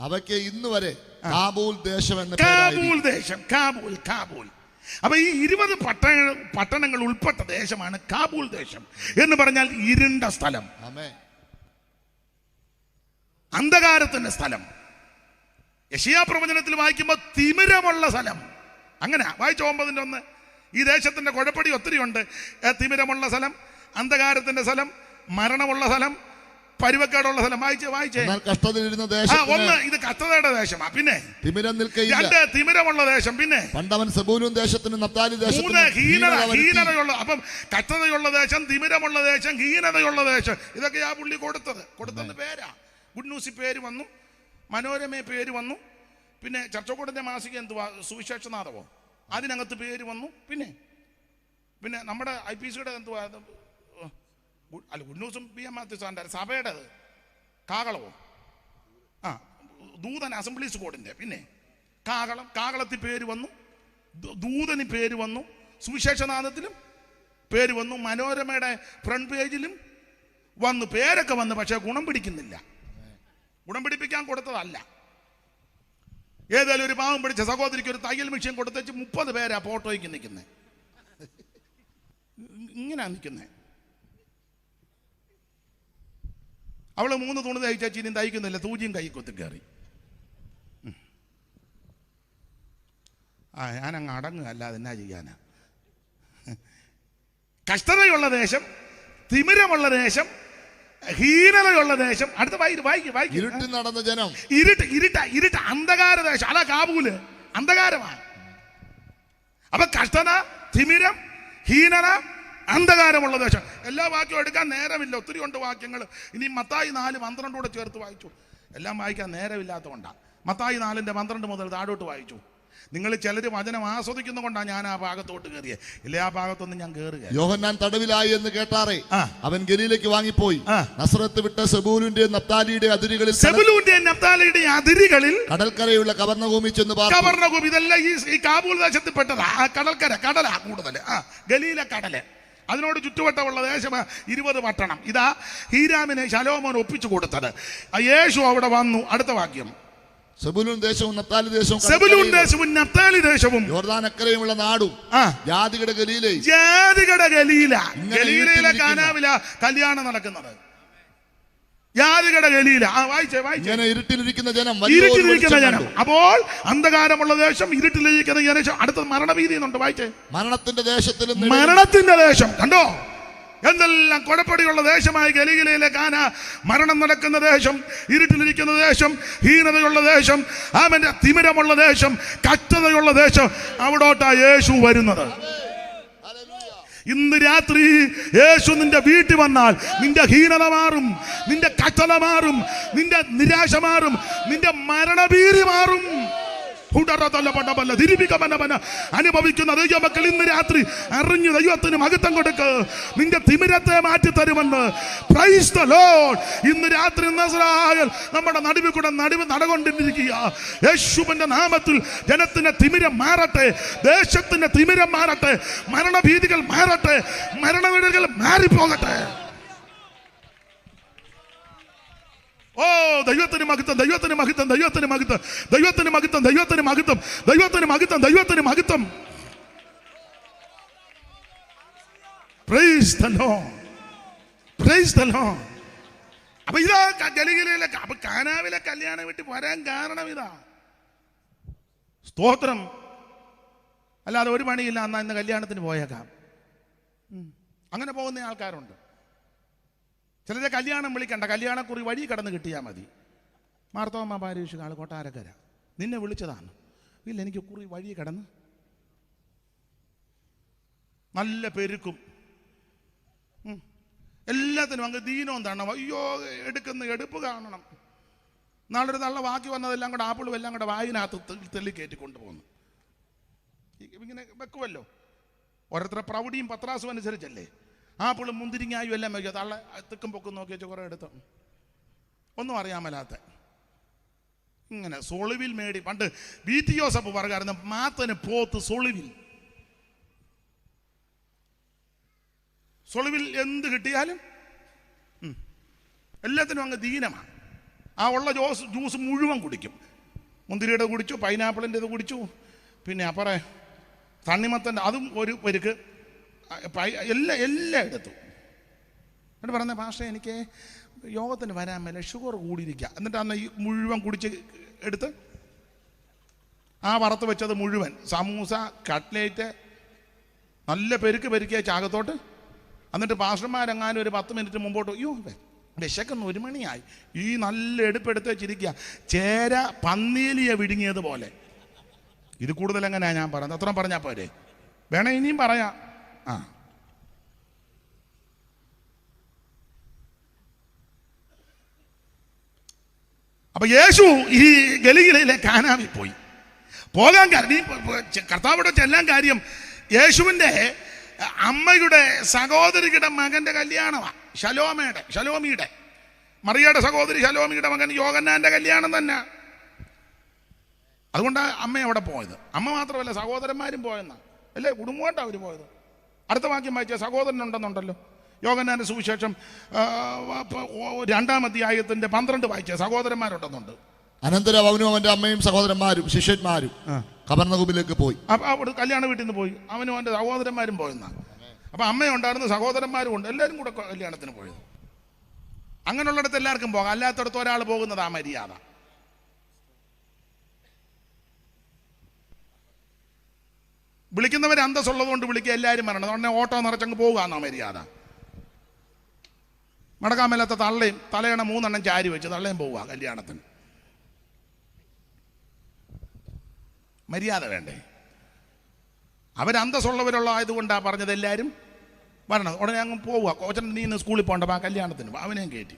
അവയ്ക്ക് ഇന്ന് വരെ കാബൂൽ ദേശം എന്ന കാബൂൽ. അപ്പൊ ഈ 20 പട്ടണങ്ങൾ ഉൾപ്പെട്ട ദേശമാണ് കാബൂൽ ദേശം എന്ന് പറഞ്ഞാൽ ഇരുണ്ട സ്ഥലം, അന്ധകാരത്തിന്റെ സ്ഥലം. യെശയ്യാ പ്രവചനത്തിൽ വായിക്കുമ്പോൾ തിമിരമുള്ള സ്ഥലം. അങ്ങനെ വായിച്ച 9:1. ഈ ദേശത്തിന്റെ കുഴപ്പടി ഒത്തിരി ഉണ്ട്. തിമിരമുള്ള സ്ഥലം, അന്ധകാരത്തിന്റെ സ്ഥലം, മരണമുള്ള സ്ഥലം, പരുവക്കേടുള്ള സ്ഥലം. വായിച്ചേ. ഒന്ന് ഇത് കഷ്ടതയുടെ ദേശമാണ്. പിന്നെ തിമിരമുള്ള ദേശം. പിന്നെ പണ്ടവൻ സെബൂലൂൻ ദേശത്തിനും നഫ്താലി ദേശത്തിനും ഹീനതയുള്ള. അപ്പം കഷ്ടതയുള്ള ദേശം, തിമിരമുള്ള ദേശം, ഹീനതയുള്ള ദേശം, ഇതൊക്കെ ആ പുള്ളി കൊടുത്തെന്ന് പേരാ. ഗുഡ് ന്യൂസിൽ പേര് വന്നു, മനോരമ പേര് വന്നു, പിന്നെ ചർച്ചക്കോടിന്റെ മാസിക എന്തുവാ സുവിശേഷനാഥവോ അതിനകത്ത് പേര് വന്നു. പിന്നെ നമ്മുടെ IPCയുടെ എന്തുവാ അല്ല ഗുഡ് ന്യൂസും PM മാത്യു സാറിൻ്റെ സഭയുടേത് കാകളവോ ദൂതൻ അസംബ്ലീസ് കോഡിൻ്റെ. പിന്നെ കാകളത്തിൽ പേര് വന്നു, ദൂതന് പേര് വന്നു, സുവിശേഷനാഥത്തിലും പേര് വന്നു, മനോരമയുടെ ഫ്രണ്ട് പേജിലും വന്നു, പേരൊക്കെ വന്നു. പക്ഷേ ഗുണം പിടിക്കുന്നില്ല. ഗുണം പിടിപ്പിക്കാൻ കൊടുത്തതല്ല. ഏതായാലും ഒരു പാവം പിടിച്ച സഹോദരിക്ക് ഒരു തയ്യൽ മെഷീൻ കൊടുത്തേച്ച് 30 പേരാ ഫോട്ടോയ്ക്ക് നിൽക്കുന്നത്. ഇങ്ങനെയാ നിൽക്കുന്നത്. അവള് 3 തുണി തയ്ച്ചു, ഇനിയും തയ്ക്കുന്നില്ല, തൂജിയും കൈ കൊത്തി കയറി. ഞാനങ്ങ് അടങ്ങുക, അല്ലാതെ എന്നാ ചെയ്യാനാ? കഷ്ടതയുള്ള ദേശം, തിമിരമുള്ള ദേശം, ഹീനതയുള്ള ദേശം. അടുത്ത വായിക്കും. ഇരുട്ടിൽ നടന്ന ജനം. ഇരുട്ട് അന്ധകാര ദേശം. അതാ കാബൂല്, അന്ധകാരമാണ്. അപ്പൊ കഷ്ടത, തിമിരം, ഹീനത, അന്ധകാരമുള്ള ദേശം. എല്ലാ വാക്യവും എടുക്കാൻ നേരമില്ല, ഒത്തിരി ഉണ്ട് വാക്യങ്ങൾ. ഇനി മത്തായി 4:12 കൂടെ ചേർത്ത് വായിച്ചു. എല്ലാം വായിക്കാൻ നേരമില്ലാത്തതുകൊണ്ടാണ്. മത്തായി 4:12 മുതൽ താഴോട്ട് വായിച്ചു. നിങ്ങൾ ചിലർ വചനം ആസ്വദിക്കുന്ന കൊണ്ടാണ് ഞാൻ ആ ഭാഗത്തോട്ട് കയറിയത്, ഇല്ലേ ആ ഭാഗത്തൊന്നും ഞാൻ കയറുക. യോഹന്നാൻ തടവിലായി എന്ന് കേട്ടാറേ അവൻ ഗലീലയ്ക്ക് വാങ്ങിപ്പോയി. നസറത്ത് വിട്ട സെബൂലൂന്റെ നഫ്താലിയുടെ അതിരുകളിൽ കടൽക്കരയുള്ള കവർന്നഭൂമി ചെന്ന് പാർത്തു. കവർന്നഭൂമി ഇതെല്ലാം ഈ കാബൂൾ ദേശത്തിൽപ്പെട്ടതാ. കടൽക്കര, കടലാ കൂടുതൽ. ഗലീല കടല്, അതിനോട് ചുറ്റുവട്ടമുള്ള ദേശം 20 പട്ടണം. ഇതാ ഹീരാമിനെ ശലോമോൻ ഒപ്പിച്ചു കൊടുത്തത്. യേശു അവിടെ വന്നു. അടുത്ത വാക്യം, സെബൂലൂൻ ദേശവും നഫ്താലി ദേശവും, സെബൂലൂൻ ദേശവും നഫ്താലി ദേശവും യോർദാനക്കരയുമുള്ള നാടും ജാതികളുടെ ഗലീലയും. ജാതികളുടെ ഗലീല, ഗലീലയിലെ കാനാവില കല്യാണം നടക്കുന്നത്. ജാതികളുടെ ഗലീല. വായിച്ചേ. ഇരുട്ടിലിരിക്കുന്ന ജനം, ഇരുട്ടിലിരിക്കുന്ന ജനം. അപ്പോൾ അന്ധകാരമുള്ള ദേശം, ഇരുട്ടിലിരിക്കുന്ന ജനം. അടുത്ത മരണഭീതി എന്നുണ്ട്. വായിച്ചേ. മരണത്തിന്റെ ദേശത്തിലും, മരണത്തിന്റെ ദേശം. കണ്ടോ എന്തെല്ലാം കുഴപ്പടിയുള്ള ദേശമായി ഗലീലയിലെ കാന. മരണം നടക്കുന്ന ദേശം, ഇരുട്ടിലിരിക്കുന്ന ദേശം, ഹീനതയുള്ള ദേശം, അവന്റെ തിമിരമുള്ള ദേശം, കഷ്ടതയുള്ള ദേശം. അവിടോട്ടാ യേശു വരുന്നത്. ഇന്ന് രാത്രി യേശു നിന്റെ വീട്ടിൽ വന്നാൽ നിന്റെ ഹീനത മാറും, നിന്റെ കഷ്ടത മാറും, നിന്റെ നിരാശ മാറും, നിന്റെ മരണഭീതി മാറും. അനുഭവിക്കുന്ന ദൈവമക്കൾ ഇന്ന് രാത്രി അറിഞ്ഞു ദൈവത്തിന് മഹത്വം കൊടുക്ക്. നിന്റെ തിമിരത്തെ മാറ്റി തരുമെന്ന്. Price the Lord. ഇന്ന് രാത്രി നസറായൽ നമ്മുടെ നടുവിൽ കൂടെ നടകൊണ്ടിരിക്കുക. യേശുവിന്റെ നാമത്തിൽ ജനത്തിന്റെ തിമിരം മാറട്ടെ, ദേശത്തിന്റെ തിമിരം മാറട്ടെ, മരണഭീതികൾ മാറട്ടെ, മരണവീടുകൾ മാറിപ്പോകട്ടെ. ഓ ദൈവത്തിന് മഹത്വം, ദൈവത്തിന് മഹത്വം, ദൈവത്തിന് മഹത്വം, ദൈവത്തിന് മഹത്വം, ദൈവത്തിന് മഹത്വം, ദൈവത്തിന് മഹത്വം, ദൈവത്തിന് മഹത്വം. Price the Lord, price the Lord. അപ്പൊ ഇതാ ഗലീലയിലെ കാനാവിലെ കല്യാണം വീട്ടിൽ വരാൻ കാരണം ഇതാ. സ്തോത്രം. അല്ലാതെ ഒരു പണിയില്ല, എന്നാ ഇന്ന് കല്യാണത്തിന് പോയേക്കാം. അങ്ങനെ പോകുന്ന ആൾക്കാരുണ്ട്. ചിലരെ കല്യാണം വിളിക്കണ്ട, കല്യാണക്കുറി വഴി കടന്ന് കിട്ടിയാൽ മതി. മാർത്തോമ്മ പാരീഷ് ആൾ കൊട്ടാരക്കര, നിന്നെ വിളിച്ചതാണ്. ഇല്ല, എനിക്ക് കുറി വഴി കടന്ന് നല്ല പെരുക്കും, എല്ലാത്തിനും അങ്ങ് ദീനവും തരണം. അയ്യോ എടുക്കുന്ന എടുപ്പ് കാണണം. നാളൊരു നല്ല വാക്കി വന്നതെല്ലാം കൂടെ ആപ്പിളും എല്ലാം കൂടെ വായിനകത്ത് തെള്ളി കയറ്റി കൊണ്ടുപോകുന്നു. ഇങ്ങനെ വെക്കുമല്ലോ. ഓരോരുത്തരെ പ്രൗഢിയും പത്രാസും അനുസരിച്ചല്ലേ. ആപ്പിളും മുന്തിരിങ്ങായും എല്ലാം വയ്ക്കുക. തള്ള തെക്കും പൊക്കും നോക്കി വെച്ച് കുറേ എടുത്തു. ഒന്നും അറിയാമല്ലാത്ത ഇങ്ങനെ സൊളിവിൽ മേടി. പണ്ട് BT ജോസഫ് പറയാറുണ്ട്, മാത്തന് പോത്ത് സൊളിവിൽ. സൊളിവിൽ എന്ത് കിട്ടിയാലും എല്ലാത്തിനും അങ്ങ് ദീനമാണ്. ആ ഉള്ള ജ്യൂസ് മുഴുവൻ കുടിക്കും. മുന്തിരിയുടെ കുടിച്ചു, പൈനാപ്പിളിൻ്റെ ഇത് കുടിച്ചു, പിന്നെ അപ്പറേ തണ്ണിമത്തൻ്റെ അതും ഒരു പെരുക്ക്, എല്ലാം എടുത്തു. എന്നിട്ട് പറഞ്ഞ ഭാഷ എനിക്ക് യോഗത്തിന് വരാൻ മേലെ ഷുഗർ കൂടിയിരിക്കുക. എന്നിട്ട് അന്ന് ഈ മുഴുവൻ കുടിച്ച് എടുത്ത് ആ വറുത്ത് വെച്ചത് മുഴുവൻ സമൂസ, കട്ട്ലേറ്റ്, നല്ല പെരുക്കിയ ചാകത്തോട്ട്. എന്നിട്ട് പാസ്റ്റർമാരെങ്ങാനും ഒരു 10 മിനിറ്റ് മുമ്പോട്ട്, അയ്യോ വിശക്കുന്ന 1 മണിയായി, ഈ നല്ല എടുപ്പെടുത്ത് വെച്ചിരിക്കുക. ചേര പന്നീലിയെ വിഴുങ്ങിയതുപോലെ. ഇത് കൂടുതൽ എങ്ങനെയാണ് ഞാൻ പറയുന്നത്? അത്രയും പറഞ്ഞാൽ പോരെ? വേണേ ഇനിയും പറയാം. അപ്പൊ യേശു ഈ ഗലീലയിലെ കാനാവിൽ പോകാൻ കാര്യം, കർത്താവിടെ ചെല്ലാൻ കാര്യം, യേശുവിൻ്റെ അമ്മയുടെ സഹോദരിയുടെ മകന്റെ കല്യാണമാണ്. ശലോമിയുടെ മറിയയുടെ സഹോദരി ശലോമിയുടെ മകൻ യോഹന്നാന്റെ കല്യാണം തന്നെ. അതുകൊണ്ടാണ് അമ്മ അവിടെ പോയത്. അമ്മ മാത്രമല്ല, സഹോദരന്മാരും പോയെന്നാ. അല്ലേ, കുടുംബമായിട്ടാണ് അവർ പോയത്. അടുത്ത വാക്യം വായിച്ച സഹോദരനുണ്ടെന്നുണ്ടല്ലോ. യോഹന്നാന്റെ സുവിശേഷം 2-ാം അധ്യായത്തിന്റെ 12 വായിച്ച സഹോദരന്മാരുണ്ടെന്നുണ്ട്. അനന്തരം അവനും അവന്റെ അമ്മയും സഹോദരന്മാരും ശിഷ്യന്മാരും കബർന്നഹൂമിലേക്ക് പോയി. അവിടെ കല്യാണ വീട്ടിൽ നിന്ന് പോയി. അവനും അവന്റെ സഹോദരന്മാരും പോയെന്നാ. അപ്പൊ അമ്മയുണ്ടായിരുന്നു, സഹോദരന്മാരും ഉണ്ട്, എല്ലാവരും കൂടെ കല്യാണത്തിന് പോയത്. അങ്ങനെയുള്ളിടത്ത് എല്ലാവർക്കും പോകാം, അല്ലാത്തടത്ത് ഒരാൾ പോകുന്നതാ മര്യാദ. വിളിക്കുന്നവർ അന്തസ്സുള്ളതുകൊണ്ട് വിളിക്കുക, എല്ലാവരും വരണം. ഉടനെ ഓട്ടോ നിറച്ചങ്ങ് പോകുകയെന്നോ മര്യാദ. മടക്കാൻ മേലാത്ത തള്ളയും തലയണ 3 എണ്ണം ചാരി വെച്ച് തള്ളയും പോവുക കല്യാണത്തിന്. മര്യാദ വേണ്ടേ? അവരന്തസ്സുള്ളവരുള്ള ആയതുകൊണ്ടാണ് പറഞ്ഞത് എല്ലാവരും വരണം. ഉടനെ അങ്ങ് പോവുക. കോച്ചൻ നീ ഇന്ന് സ്കൂളിൽ പോകണ്ട, ആ കല്യാണത്തിന് അവനെയും കയറ്റി.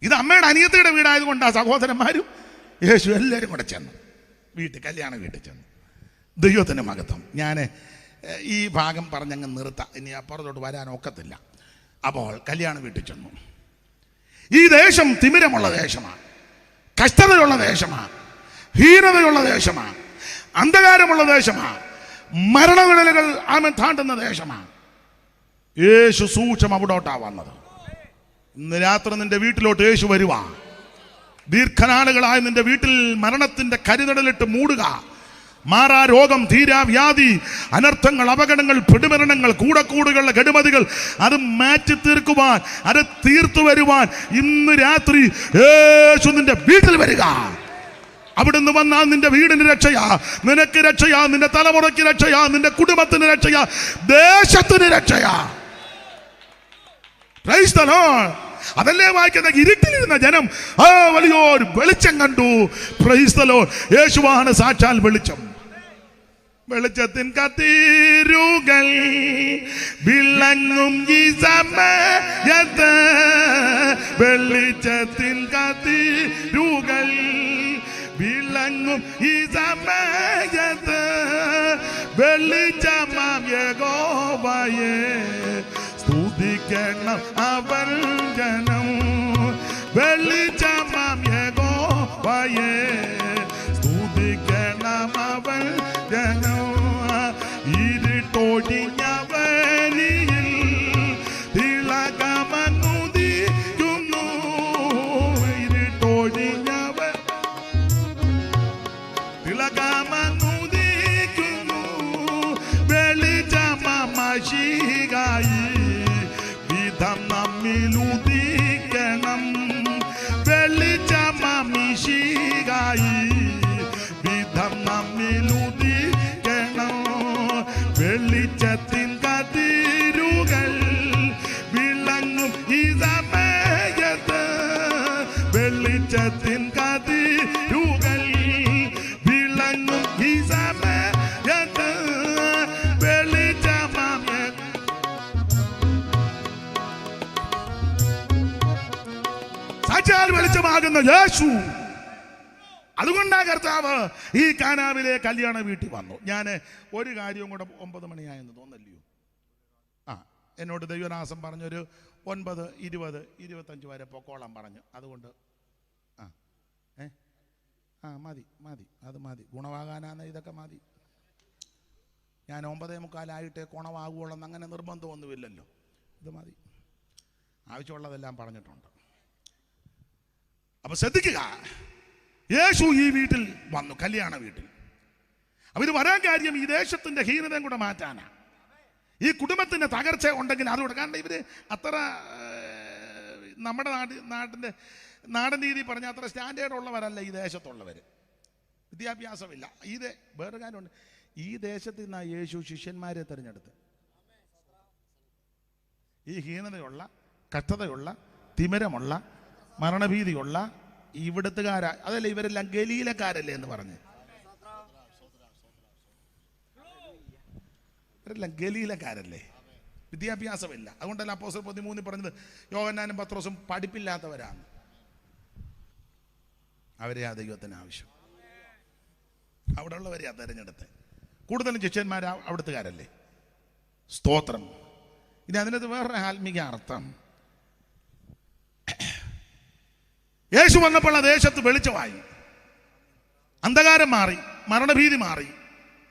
ഇത് അമ്മയുടെ അനിയത്തിയുടെ വീടായതുകൊണ്ടാണ് സഹോദരന്മാരും യേശു എല്ലാവരും കൂടെ ചെന്ന്. കല്യാണ വീട്ടിൽ ചെന്നു. ദൈവത്തിന് മഹത്വം. ഞാൻ ഈ ഭാഗം പറഞ്ഞങ്ങ് നിർത്താം, ഇനി അപ്പുറത്തോട്ട് വരാൻ ഒക്കത്തില്ല. അപ്പോൾ കല്യാണ വീട്ടിൽ ചെന്നു. ഈ ദേശം തിമിരമുള്ള ദേശമാണ്, കഷ്ടതയുള്ള ദേശമാണ്, ഹീനതയുള്ള ദേശമാണ്, അന്ധകാരമുള്ള ദേശമാണ്, മരണനിഴലുകൾ ആമൻ താണ്ടുന്ന ദേശമാണ്. യേശു സൂക്ഷം അവിടോട്ടാ വന്നത്. ഇന്ന് രാത്രി നിന്റെ വീട്ടിലോട്ട് യേശു വരുവാ. ദീർഘനാളുകളായി നിന്റെ വീട്ടിൽ മരണത്തിന്റെ കരിനിഴലിട്ട് മൂടുക. മാറാ രോഗം, തീരാ വ്യാധി, അനർത്ഥങ്ങൾ, അപകടങ്ങൾ, പിടിമരണങ്ങൾ, കൂടക്കൂടുകളുടെ കെടുമതികൾ അത് മാറ്റി തീർക്കുവാൻ, അത് തീർത്തു വരുവാൻ ഇന്ന് രാത്രി യേശു നിന്റെ വീട്ടിൽ വരിക. അവിടുന്ന് വന്നാൽ നിന്റെ വീടിന് രക്ഷയാ, നിനക്ക് രക്ഷയാ, നിന്റെ തലമുറയ്ക്ക് രക്ഷയാ, നിന്റെ കുടുംബത്തിന് രക്ഷയാ, ദേശത്തിന് രക്ഷയാ. Price the Lord. അതല്ലേ വായിക്കുന്ന ഇരുട്ടിലിരുന്ന ജനം വലിയൊരു വെളിച്ചം കണ്ടു. Price the Lord. യേശുവാണ് സാക്ഷാൽ വെളിച്ചം. വെളിച്ചത്തിൻ കത്തിരുകൾ വിളങ്ങും ഈ സമയത്ത്, വെളിച്ചത്തിൻ കത്തിരുകൾ വിളങ്ങും ഈ സമയത്ത്, വെളിച്ചമാം യഹോവയെ സ്തുതിക്കണം അവൻ ജനം. വെളിച്ചമാം യഹോവയെ സ്തുതിക്കണം അവൻ ജനം. ഇരുട്ടൊഴിഞ്ഞ വഴിയിൽ തിളക്കമങ്ങുദിക്കുന്നു, ഇരുട്ടൊഴിഞ്ഞ തിളക്കമങ്ങുദിക്കുന്നു, വെളിച്ചമാം മശീഹായി വിധം നമ്മിലുദിക്കണം. വെളിച്ചമാം മശീഹായി വിധം നമ്മിലുദിക്കണം. വെളിച്ചത്തിൻ കതിരുകൾ വിളങ്ങും ഈ സമയത്ത്, വെളിച്ചത്തിൻ കതിരുകൾ വിളങ്ങും ഈ സമയത്ത്, വെളിച്ചമാം സാക്ഷാൽ വെളിച്ചമാകുന്ന യേശു. അതുകൊണ്ടാ കർത്താവ് ഈ കാനാവിലെ കല്യാണ വീട്ടിൽ വന്നു. ഞാൻ ഒരു കാര്യവും കൂടെ 9 മണിയായെന്ന് തോന്നല്ലയോ? എന്നോട് ദൈവനാസം പറഞ്ഞൊരു 9, 20, 25 വരെ പൊക്കോളം പറഞ്ഞു. അതുകൊണ്ട് മതി, അത് മതി. ഗുണമാകാനാണ് ഇതൊക്കെ മതി. ഞാൻ 9:45 ഗുണമാകുവോളെന്ന് അങ്ങനെ നിർബന്ധമൊന്നുമില്ലല്ലോ. ഇത് മതി, ആവശ്യമുള്ളതെല്ലാം പറഞ്ഞിട്ടുണ്ട്. അപ്പൊ ശ്രദ്ധിക്കുക, യേശു ഈ വീട്ടിൽ വന്നു, കല്യാണ വീട്ടിൽ. അപ്പൊ ഇത് വരാൻ കാര്യം ഈ ദേശത്തിന്റെ ഹീനതയും കൂടെ മാറ്റാനാ. ഈ കുടുംബത്തിന്റെ തകർച്ച ഉണ്ടെങ്കിൽ അതുകൂടെ. കാരണം ഇവര് അത്ര നമ്മുടെ നാടൻ രീതി പറഞ്ഞ അത്ര സ്റ്റാൻഡേർഡ് ഉള്ളവരല്ല ഈ ദേശത്തുള്ളവർ. വിദ്യാഭ്യാസമില്ല. വേറെ കാര്യമുണ്ട്, ഈ ദേശത്ത് നിന്നാ യേശു ശിഷ്യന്മാരെ തിരഞ്ഞെടുത്ത്. ഈ ഹീനതയുള്ള, കഷ്ടതയുള്ള, തിമിരമുള്ള, മരണഭീതിയുള്ള ഇവിടുത്തുകാരാ. അതല്ല, ഇവരെല്ലാം ഗലീലക്കാരല്ലേ എന്ന് പറഞ്ഞ്, ഇവരെല്ലാം ഗലീലക്കാരല്ലേ, വിദ്യാഭ്യാസമില്ല. അതുകൊണ്ടല്ല അപ്പോസ്തലർ 13 പറഞ്ഞത് യോഹന്നാനും പത്രോസും പഠിപ്പില്ലാത്തവരാണ്. അവരെ ആ ദൈവത്തിന് ആവശ്യം. അവിടെ ഉള്ളവരെയാ തെരഞ്ഞെടുത്ത്. കൂടുതലും ശിഷ്യന്മാർ അവിടുത്തുകാരല്ലേ. സ്തോത്രം. ഇനി അതിനകത്ത് വേറൊരു ആത്മീക അർത്ഥം, യേശു വന്നപ്പോൾ ആ ദേശത്ത് വെളിച്ചമായി, അന്ധകാരം മാറി, മരണഭീതി മാറി,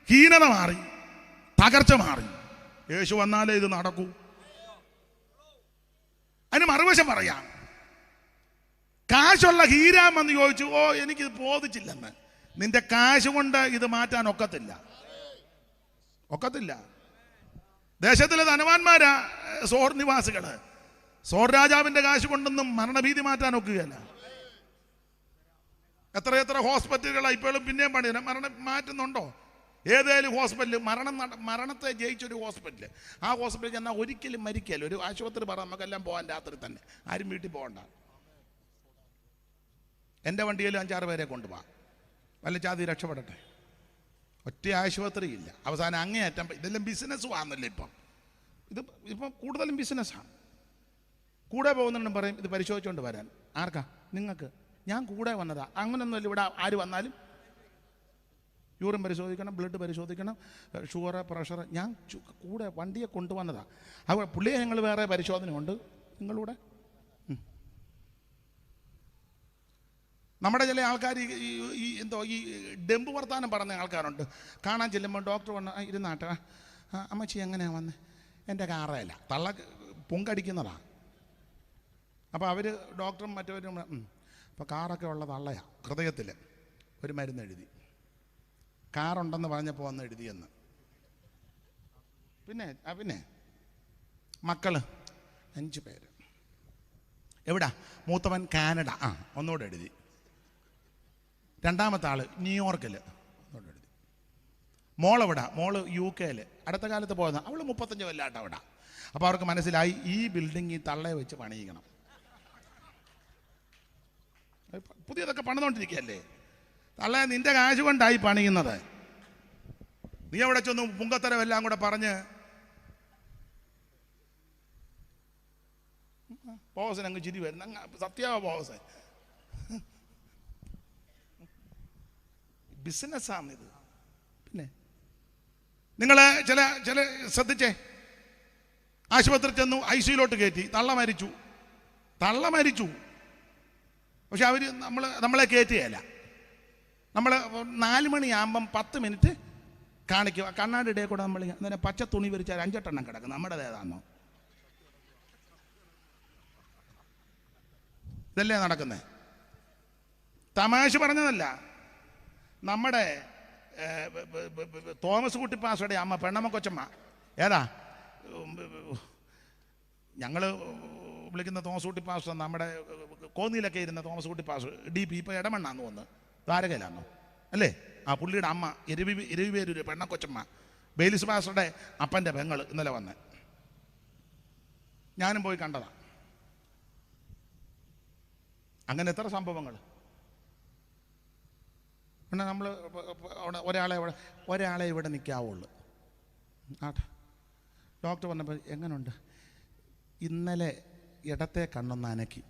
ഹീനത മാറി, തകർച്ച മാറി. യേശു വന്നാലേ ഇത് നടക്കൂ. അതിന് മറുവശം പറയാം, കാശുള്ള ഹീരാമെന്ന് ചോദിച്ചു, എനിക്കിത് ബോധിച്ചില്ലെന്ന്. നിന്റെ കാശ് കൊണ്ട് ഇത് മാറ്റാൻ ഒക്കത്തില്ല. ദേശത്തിലെ ധനവാന്മാരാ സോർ നിവാസികള്. സോർ രാജാവിന്റെ കാശ് കൊണ്ടൊന്നും മരണഭീതി മാറ്റാൻ ഒക്കുകയല്ല. എത്ര ഹോസ്പിറ്റലുകളാണ് ഇപ്പോഴും പിന്നെയും പണിയുന്നത്. മരണം മാറ്റുന്നുണ്ടോ? ഏതേലും ഹോസ്പിറ്റൽ മരണത്തെ ജയിച്ചൊരു ഹോസ്പിറ്റൽ, ആ ഹോസ്പിറ്റലിൽ ചെന്നാൽ ഒരിക്കലും മരിക്കല്ലോ. ഒരു ആശുപത്രി പറ, നമുക്കെല്ലാം പോകാൻ രാത്രി തന്നെ, ആരും വീട്ടിൽ പോകണ്ട. എൻ്റെ വണ്ടിയിൽ 5-6 പേരെ കൊണ്ടുപോകാം, വല്ല ചാതി രക്ഷപ്പെടട്ടെ. ഒറ്റ ആശുപത്രിയില്ല. അവസാനം അങ്ങേയറ്റം ഇതെല്ലാം ബിസിനസ് ആണല്ലോ ഇപ്പം കൂടുതലും ബിസിനസ്സാണ്. കൂടെ പോകുന്നുണ്ടെന്ന് പറയും, ഇത് പരിശോധിച്ചുകൊണ്ട് വരാൻ. ആർക്കാ? നിങ്ങൾക്ക്. ഞാൻ കൂടെ വന്നതാ. അങ്ങനൊന്നുമില്ല. ഇവിടെ ആര് വന്നാലും യൂറിൻ പരിശോധിക്കണം, ബ്ലഡ് പരിശോധിക്കണം, ഷുഗർ, പ്രഷർ. ഞാൻ കൂടെ വണ്ടിയെ കൊണ്ടുവന്നതാണ്. അപ്പോൾ പുള്ളിയെ ഞങ്ങൾ വേറെ പരിശോധന ഉണ്ട് നിങ്ങളുടെ. നമ്മുടെ ചില ആൾക്കാർ ഈ എന്തോ ഈ ഡെമ്പ് വർത്താനം പറഞ്ഞ ആൾക്കാരുണ്ട്. കാണാൻ ചെല്ലുമ്പോൾ ഡോക്ടർ വന്ന് ഇരുന്നാട്ടെ, അമ്മച്ചി എങ്ങനെയാണ് വന്നത്? എൻ്റെ കാറേല തള്ള പൊങ്കടിക്കുന്നതാണ്. അപ്പോൾ അവർ ഡോക്ടറും മറ്റവരും ഇപ്പോൾ കാറൊക്കെ ഉള്ള തള്ളയാണ്, ഹൃദയത്തിൽ ഒരു മരുന്ന് എഴുതി. കാറുണ്ടെന്ന് പറഞ്ഞപ്പോൾ വന്ന് എഴുതിയെന്ന്. പിന്നെ മക്കൾ 5 പേര്. എവിടാ? മൂത്തവൻ കാനഡ, ഒന്നുകൂടെ എഴുതി. രണ്ടാമത്തെ ആൾ ന്യൂയോർക്കിൽ, ഒന്നുകൂടെ എഴുതി. മോളെവിടാ? മോള് UK അടുത്ത കാലത്ത് പോയതാ. അവൾ 35 കൊല്ലാട്ട അവിടെ. അപ്പോൾ അവർക്ക് മനസ്സിലായി ഈ ബിൽഡിംഗ് ഈ തള്ളയെ വെച്ച് പണിയിക്കണം. പുതിയതൊക്കെ പണിതുകൊണ്ടിരിക്കുകയല്ലേ. തള്ള നിന്റെ കാശ് കൊണ്ടായി പണിയുന്നത്. നീ അവിടെ ചെന്ന് പുങ്കത്തരം എല്ലാം കൂടെ പറഞ്ഞ് ബോസൻ അങ്ങ് ചിരി വരുന്ന സത്യമാ ബോസൻ. ബിസിനസ്സാണിത്. പിന്നെ നിങ്ങൾ ചില ശ്രദ്ധിച്ചേ, ആശുപത്രി ചെന്നു, ICUലോട്ട് കയറ്റി, തള്ള മരിച്ചു. പക്ഷെ അവർ നമ്മളെ കയറ്റുകയല്ല. നമ്മൾ 4 മണിയാകുമ്പം 10 മിനിറ്റ് കാണിക്കുക. കണ്ണാടി ഇടയിൽ കൂടെ നമ്മൾ ഇങ്ങനെ പച്ച തുണി വിരിച്ചാൽ 5-8 എണ്ണം കിടക്കും. നമ്മുടെ ഏതാണോ? ഇതല്ലേ നടക്കുന്നത്? തമാശ പറഞ്ഞതല്ല. നമ്മുടെ തോമസ് കുട്ടി പാസ്റ്ററുടെ അമ്മ പെണ്ണമ്മ കൊച്ചമ്മ ഏതാ ഞങ്ങൾ വിളിക്കുന്ന തോമസ് കുട്ടി പാസ്റ്റർ, നമ്മുടെ കോന്നിയിലൊക്കെ ഇരുന്ന തോമസ് കുട്ടി പാസ്റ്റർ DP, ഇപ്പോൾ ഇടമണ്ണാന്ന് തോന്നുന്നു, ദ്വാരകയിലാണോ അല്ലേ? പുള്ളിയുടെ അമ്മ ഇരവിപേരൂര് പെണ്ണക്കൊച്ചമ്മ ബേലിസ് പാസ്റ്ററുടെ അപ്പൻ്റെ പെങ്ങൾ ഇന്നലെ വന്ന്. ഞാനും പോയി കണ്ടതാ. അങ്ങനെ എത്ര സംഭവങ്ങൾ. പിന്നെ നമ്മൾ ഒരാളെ ഇവിടെ നിൽക്കാവുള്ളൂ. ഡോക്ടർ പറഞ്ഞപ്പോൾ എങ്ങനെയുണ്ട്? ഇന്നലെ ഇടത്തെ കണ്ണൊന്ന് അനക്കി.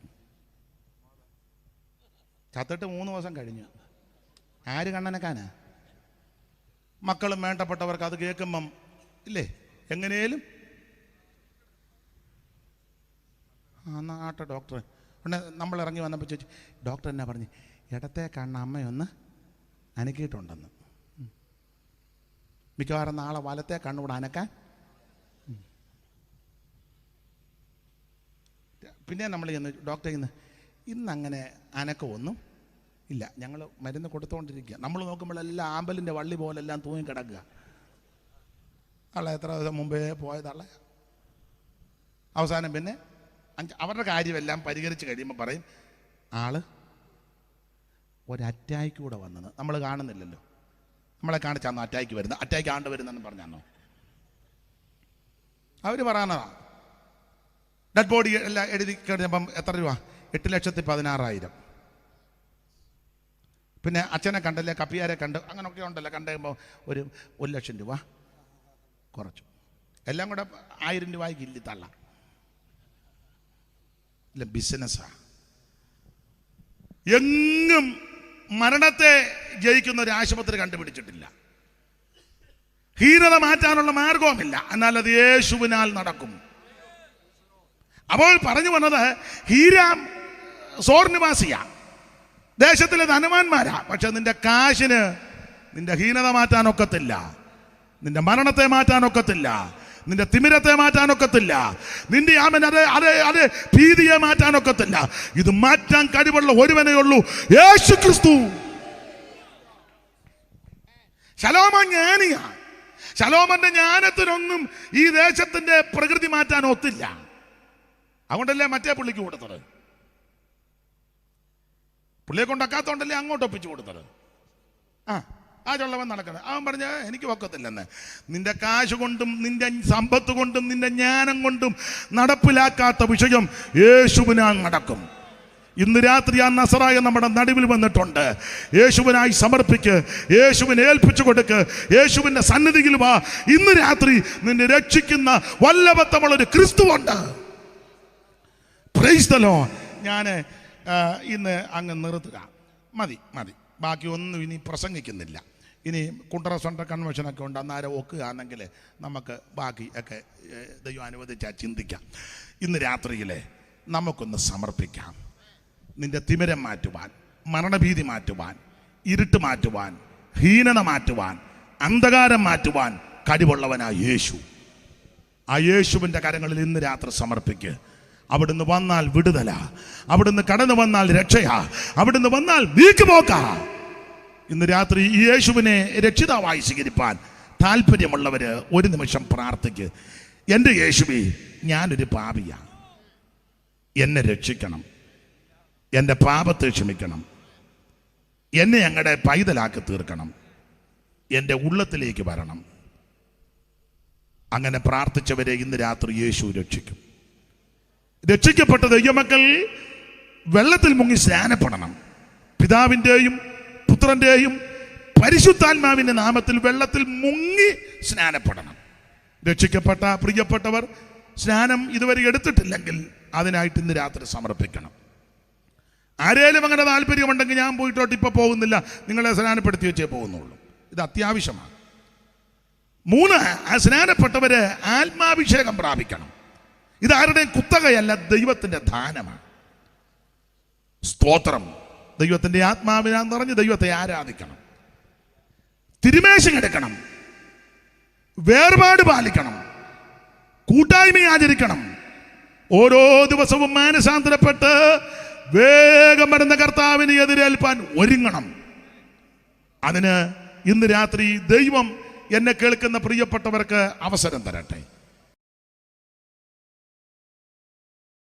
ചത്തിട്ട് 3 ദിവസം കഴിഞ്ഞു. ആര് കണ്ണനക്കാനാ? മക്കളും വേണ്ടപ്പെട്ടവർക്ക് അത് കേൾക്കുമ്പം ഇല്ലേ എങ്ങനെയും ആട്ടെ ഡോക്ടർ. പിന്നെ നമ്മൾ ഇറങ്ങി വന്നപ്പോൾ ചോദിച്ചു, ഡോക്ടർ എന്നാ പറഞ്ഞു? ഇടത്തെ കണ്ണ് അമ്മയൊന്ന് അനക്കിയിട്ടുണ്ടെന്ന്. മിക്കവാറും നാളെ വലത്തെ കണ്ണൂടെ അനക്കാൻ. പിന്നെ നമ്മൾ ചെന്ന് ഡോക്ടറെ ഇന്നങ്ങനെ അനക്കമൊന്നും ഇല്ല, ഞങ്ങൾ മരുന്ന് കൊടുത്തുകൊണ്ടിരിക്കുക. നമ്മൾ നോക്കുമ്പോഴെല്ലാം ആമ്പലിൻ്റെ വള്ളി പോലെല്ലാം തൂങ്ങിക്കിടക്കുക. ആളെ എത്ര ദിവസം മുമ്പേ പോയതാളെ. അവസാനം പിന്നെ അവരുടെ കാര്യമെല്ലാം പരിഹരിച്ച് കഴിയുമ്പോൾ പറയും ആള് ഒരറ്റാക്ക് കൂടെ വന്നത് നമ്മൾ കാണുന്നില്ലല്ലോ. നമ്മളെ കാണിച്ചാന്നോ അറ്റാക്ക് വരുന്നത്? അറ്റാക്ക് ആണ്ട് വരുന്നെന്ന് പറഞ്ഞാന്നോ? അവർ പറയാനതാ. ഡെഡ് ബോഡി എല്ലാം എഴുതി കഴിഞ്ഞപ്പം എത്ര രൂപ? 8,16,000. പിന്നെ അച്ഛനെ കണ്ടല്ലേ, കപ്പിയാരെ കണ്ട്, അങ്ങനെയൊക്കെ ഉണ്ടല്ലോ. കണ്ടു കഴിയുമ്പോൾ ഒരു 1,00,000 രൂപ കുറച്ചു. എല്ലാം കൂടെ 1000 രൂപയ്ക്ക് ഇല്ലി തള്ള. ഇല്ല, ബിസിനസ്സാ. എങ്ങും മരണത്തെ ജയിക്കുന്ന ഒരു ആശുപത്രി കണ്ടുപിടിച്ചിട്ടില്ല. ഹീനത മാറ്റാനുള്ള മാർഗവുമില്ല. എന്നാൽ അത് യേശുവിനാൽ നടക്കും. അപ്പോൾ പറഞ്ഞു വന്നത്, ഹീരാം സോർ നിവാസിയാ, ദേശത്തിലെ ധനവാന്മാരാ. പക്ഷെ നിന്റെ കാശിന് നിന്റെ ഹീനത മാറ്റാനൊക്കത്തില്ല, നിന്റെ മരണത്തെ മാറ്റാനൊക്കത്തില്ല, നിന്റെ തിമിരത്തെ മാറ്റാനൊക്കത്തില്ല, നിന്റെ അത് ഭീതിയെ മാറ്റാനൊക്കത്തില്ല. ഇത് മാറ്റാൻ കഴിവുള്ള ഒരുവനേ ഉള്ളൂ, യേശു ക്രിസ്തു. ശലോമ ജ്ഞാനിയാ. ശലോമന്റെ ജ്ഞാനത്തിനൊന്നും ഈ ദേശത്തിന്റെ പ്രകൃതി മാറ്റാൻ ഒത്തില്ല. അതുകൊണ്ടല്ലേ മറ്റേ പുള്ളിക്ക് കൊടുത്തത്. പുള്ളിയെ കൊണ്ടൊക്കാത്തോണ്ടല്ലേ അങ്ങോട്ട് ഒപ്പിച്ചു കൊടുത്തത്. ആചുള്ളവൻ നടക്കുന്നത്. അവൻ പറഞ്ഞ എനിക്ക് ഒക്കത്തില്ലെന്ന്. നിന്റെ കാശ് കൊണ്ടും നിന്റെ സമ്പത്ത് കൊണ്ടും നിന്റെ ജ്ഞാനം കൊണ്ടും നടപ്പിലാക്കാത്ത വിഷയം യേശുവിനാൽ നടക്കും. ഇന്ന് രാത്രി ആ നസറായ നമ്മുടെ നടുവിൽ വന്നിട്ടുണ്ട്. യേശുവിനായി സമർപ്പിക്ക്, യേശുവിനെ ഏൽപ്പിച്ചു കൊടുക്ക്, യേശുവിന്റെ സന്നിധിയിൽ വാ. ഇന്ന് രാത്രി നിന്നെ രക്ഷിക്കുന്ന വല്ലഭത്തമുള്ളൊരു ക്രിസ്തുവുണ്ട്. Praise the lord. ഞാൻ ഇന്ന് അങ്ങ് നിർത്തുക. മതി. ബാക്കി ഒന്നും ഇനി പ്രസംഗിക്കുന്നില്ല. ഇനി കുണ്ടറസൊണ്ട കൺവെൻഷനൊക്കെ ഉണ്ട്, അന്നേരം ഒക്കുകയാണെങ്കിൽ നമുക്ക് ബാക്കി ഒക്കെ ദൈവം അനുവദിച്ചാൽ ചിന്തിക്കാം. ഇന്ന് രാത്രിയിൽ നമുക്കൊന്ന് സമർപ്പിക്കാം. നിന്റെ തിമിരം മാറ്റുവാൻ, മരണഭീതി മാറ്റുവാൻ, ഇരുട്ട് മാറ്റുവാൻ, ഹീനത മാറ്റുവാൻ, അന്ധകാരം മാറ്റുവാൻ കഴിവുള്ളവനായ യേശു. ആ യേശുവിൻ്റെ കരങ്ങളിൽ ഇന്ന് രാത്രി സമർപ്പിക്കുക. അവിടുന്ന് വന്നാൽ വിടുതല, അവിടുന്ന് കടന്നു വന്നാൽ രക്ഷയാ, അവിടുന്ന് വന്നാൽ നീക്കുപോക്കാ. ഇന്ന് രാത്രി ഈ യേശുവിനെ രക്ഷിതാവായി സ്വീകരിപ്പാൻ താല്പര്യമുള്ളവര് ഒരു നിമിഷം പ്രാർത്ഥിക്ക്. എൻ്റെ യേശുവേ, ഞാനൊരു പാപിയാണ്, എന്നെ രക്ഷിക്കണം, എൻ്റെ പാപത്തെ ക്ഷമിക്കണം, എന്നെ അങ്ങടെ പൈതലാക്കി തീർക്കണം, എൻ്റെ ഉള്ളത്തിലേക്ക് വരണം. അങ്ങനെ പ്രാർത്ഥിച്ചവരെ ഇന്ന് രാത്രി യേശു രക്ഷിക്കും. രക്ഷിക്കപ്പെട്ട ദൈവമക്കൾ വെള്ളത്തിൽ മുങ്ങി സ്നാനപ്പെടണം. പിതാവിൻ്റെയും പുത്രൻ്റെയും പരിശുദ്ധാത്മാവിൻ്റെ നാമത്തിൽ വെള്ളത്തിൽ മുങ്ങി സ്നാനപ്പെടണം. രക്ഷിക്കപ്പെട്ട പ്രിയപ്പെട്ടവർ സ്നാനം ഇതുവരെ എടുത്തിട്ടില്ലെങ്കിൽ അതിനായിട്ട് ഇന്ന് രാത്രി സമർപ്പിക്കണം. ആരേലും അങ്ങനെ താല്പര്യമുണ്ടെങ്കിൽ ഞാൻ പോയിട്ടോട്ട് ഇപ്പോൾ പോകുന്നില്ല, നിങ്ങളെ സ്നാനപ്പെടുത്തി വെച്ചേ പോകുന്നുള്ളൂ. ഇത് അത്യാവശ്യമാണ്. 3, ആ സ്നാനപ്പെട്ടവര് ആത്മാഭിഷേകം പ്രാപിക്കണം. ഇതാരുടെയും കുത്തകയല്ല, ദൈവത്തിൻ്റെ ദാനമാണ്. സ്തോത്രം. ദൈവത്തിൻ്റെ ആത്മാവിനാൻ നിറഞ്ഞ് ദൈവത്തെ ആരാധിക്കണം, തിരുമേശം എടുക്കണം, വേർപാട് പാലിക്കണം, കൂട്ടായ്മ ആചരിക്കണം. ഓരോ ദിവസവും മാനസാന്തരപ്പെട്ട് വേഗം വരുന്ന കർത്താവിനെ എതിരേൽപ്പാൻ ഒരുങ്ങണം. അതിന് ഇന്ന് രാത്രി ദൈവം എന്നെ കേൾക്കുന്ന പ്രിയപ്പെട്ടവർക്ക് അവസരം തരട്ടെ.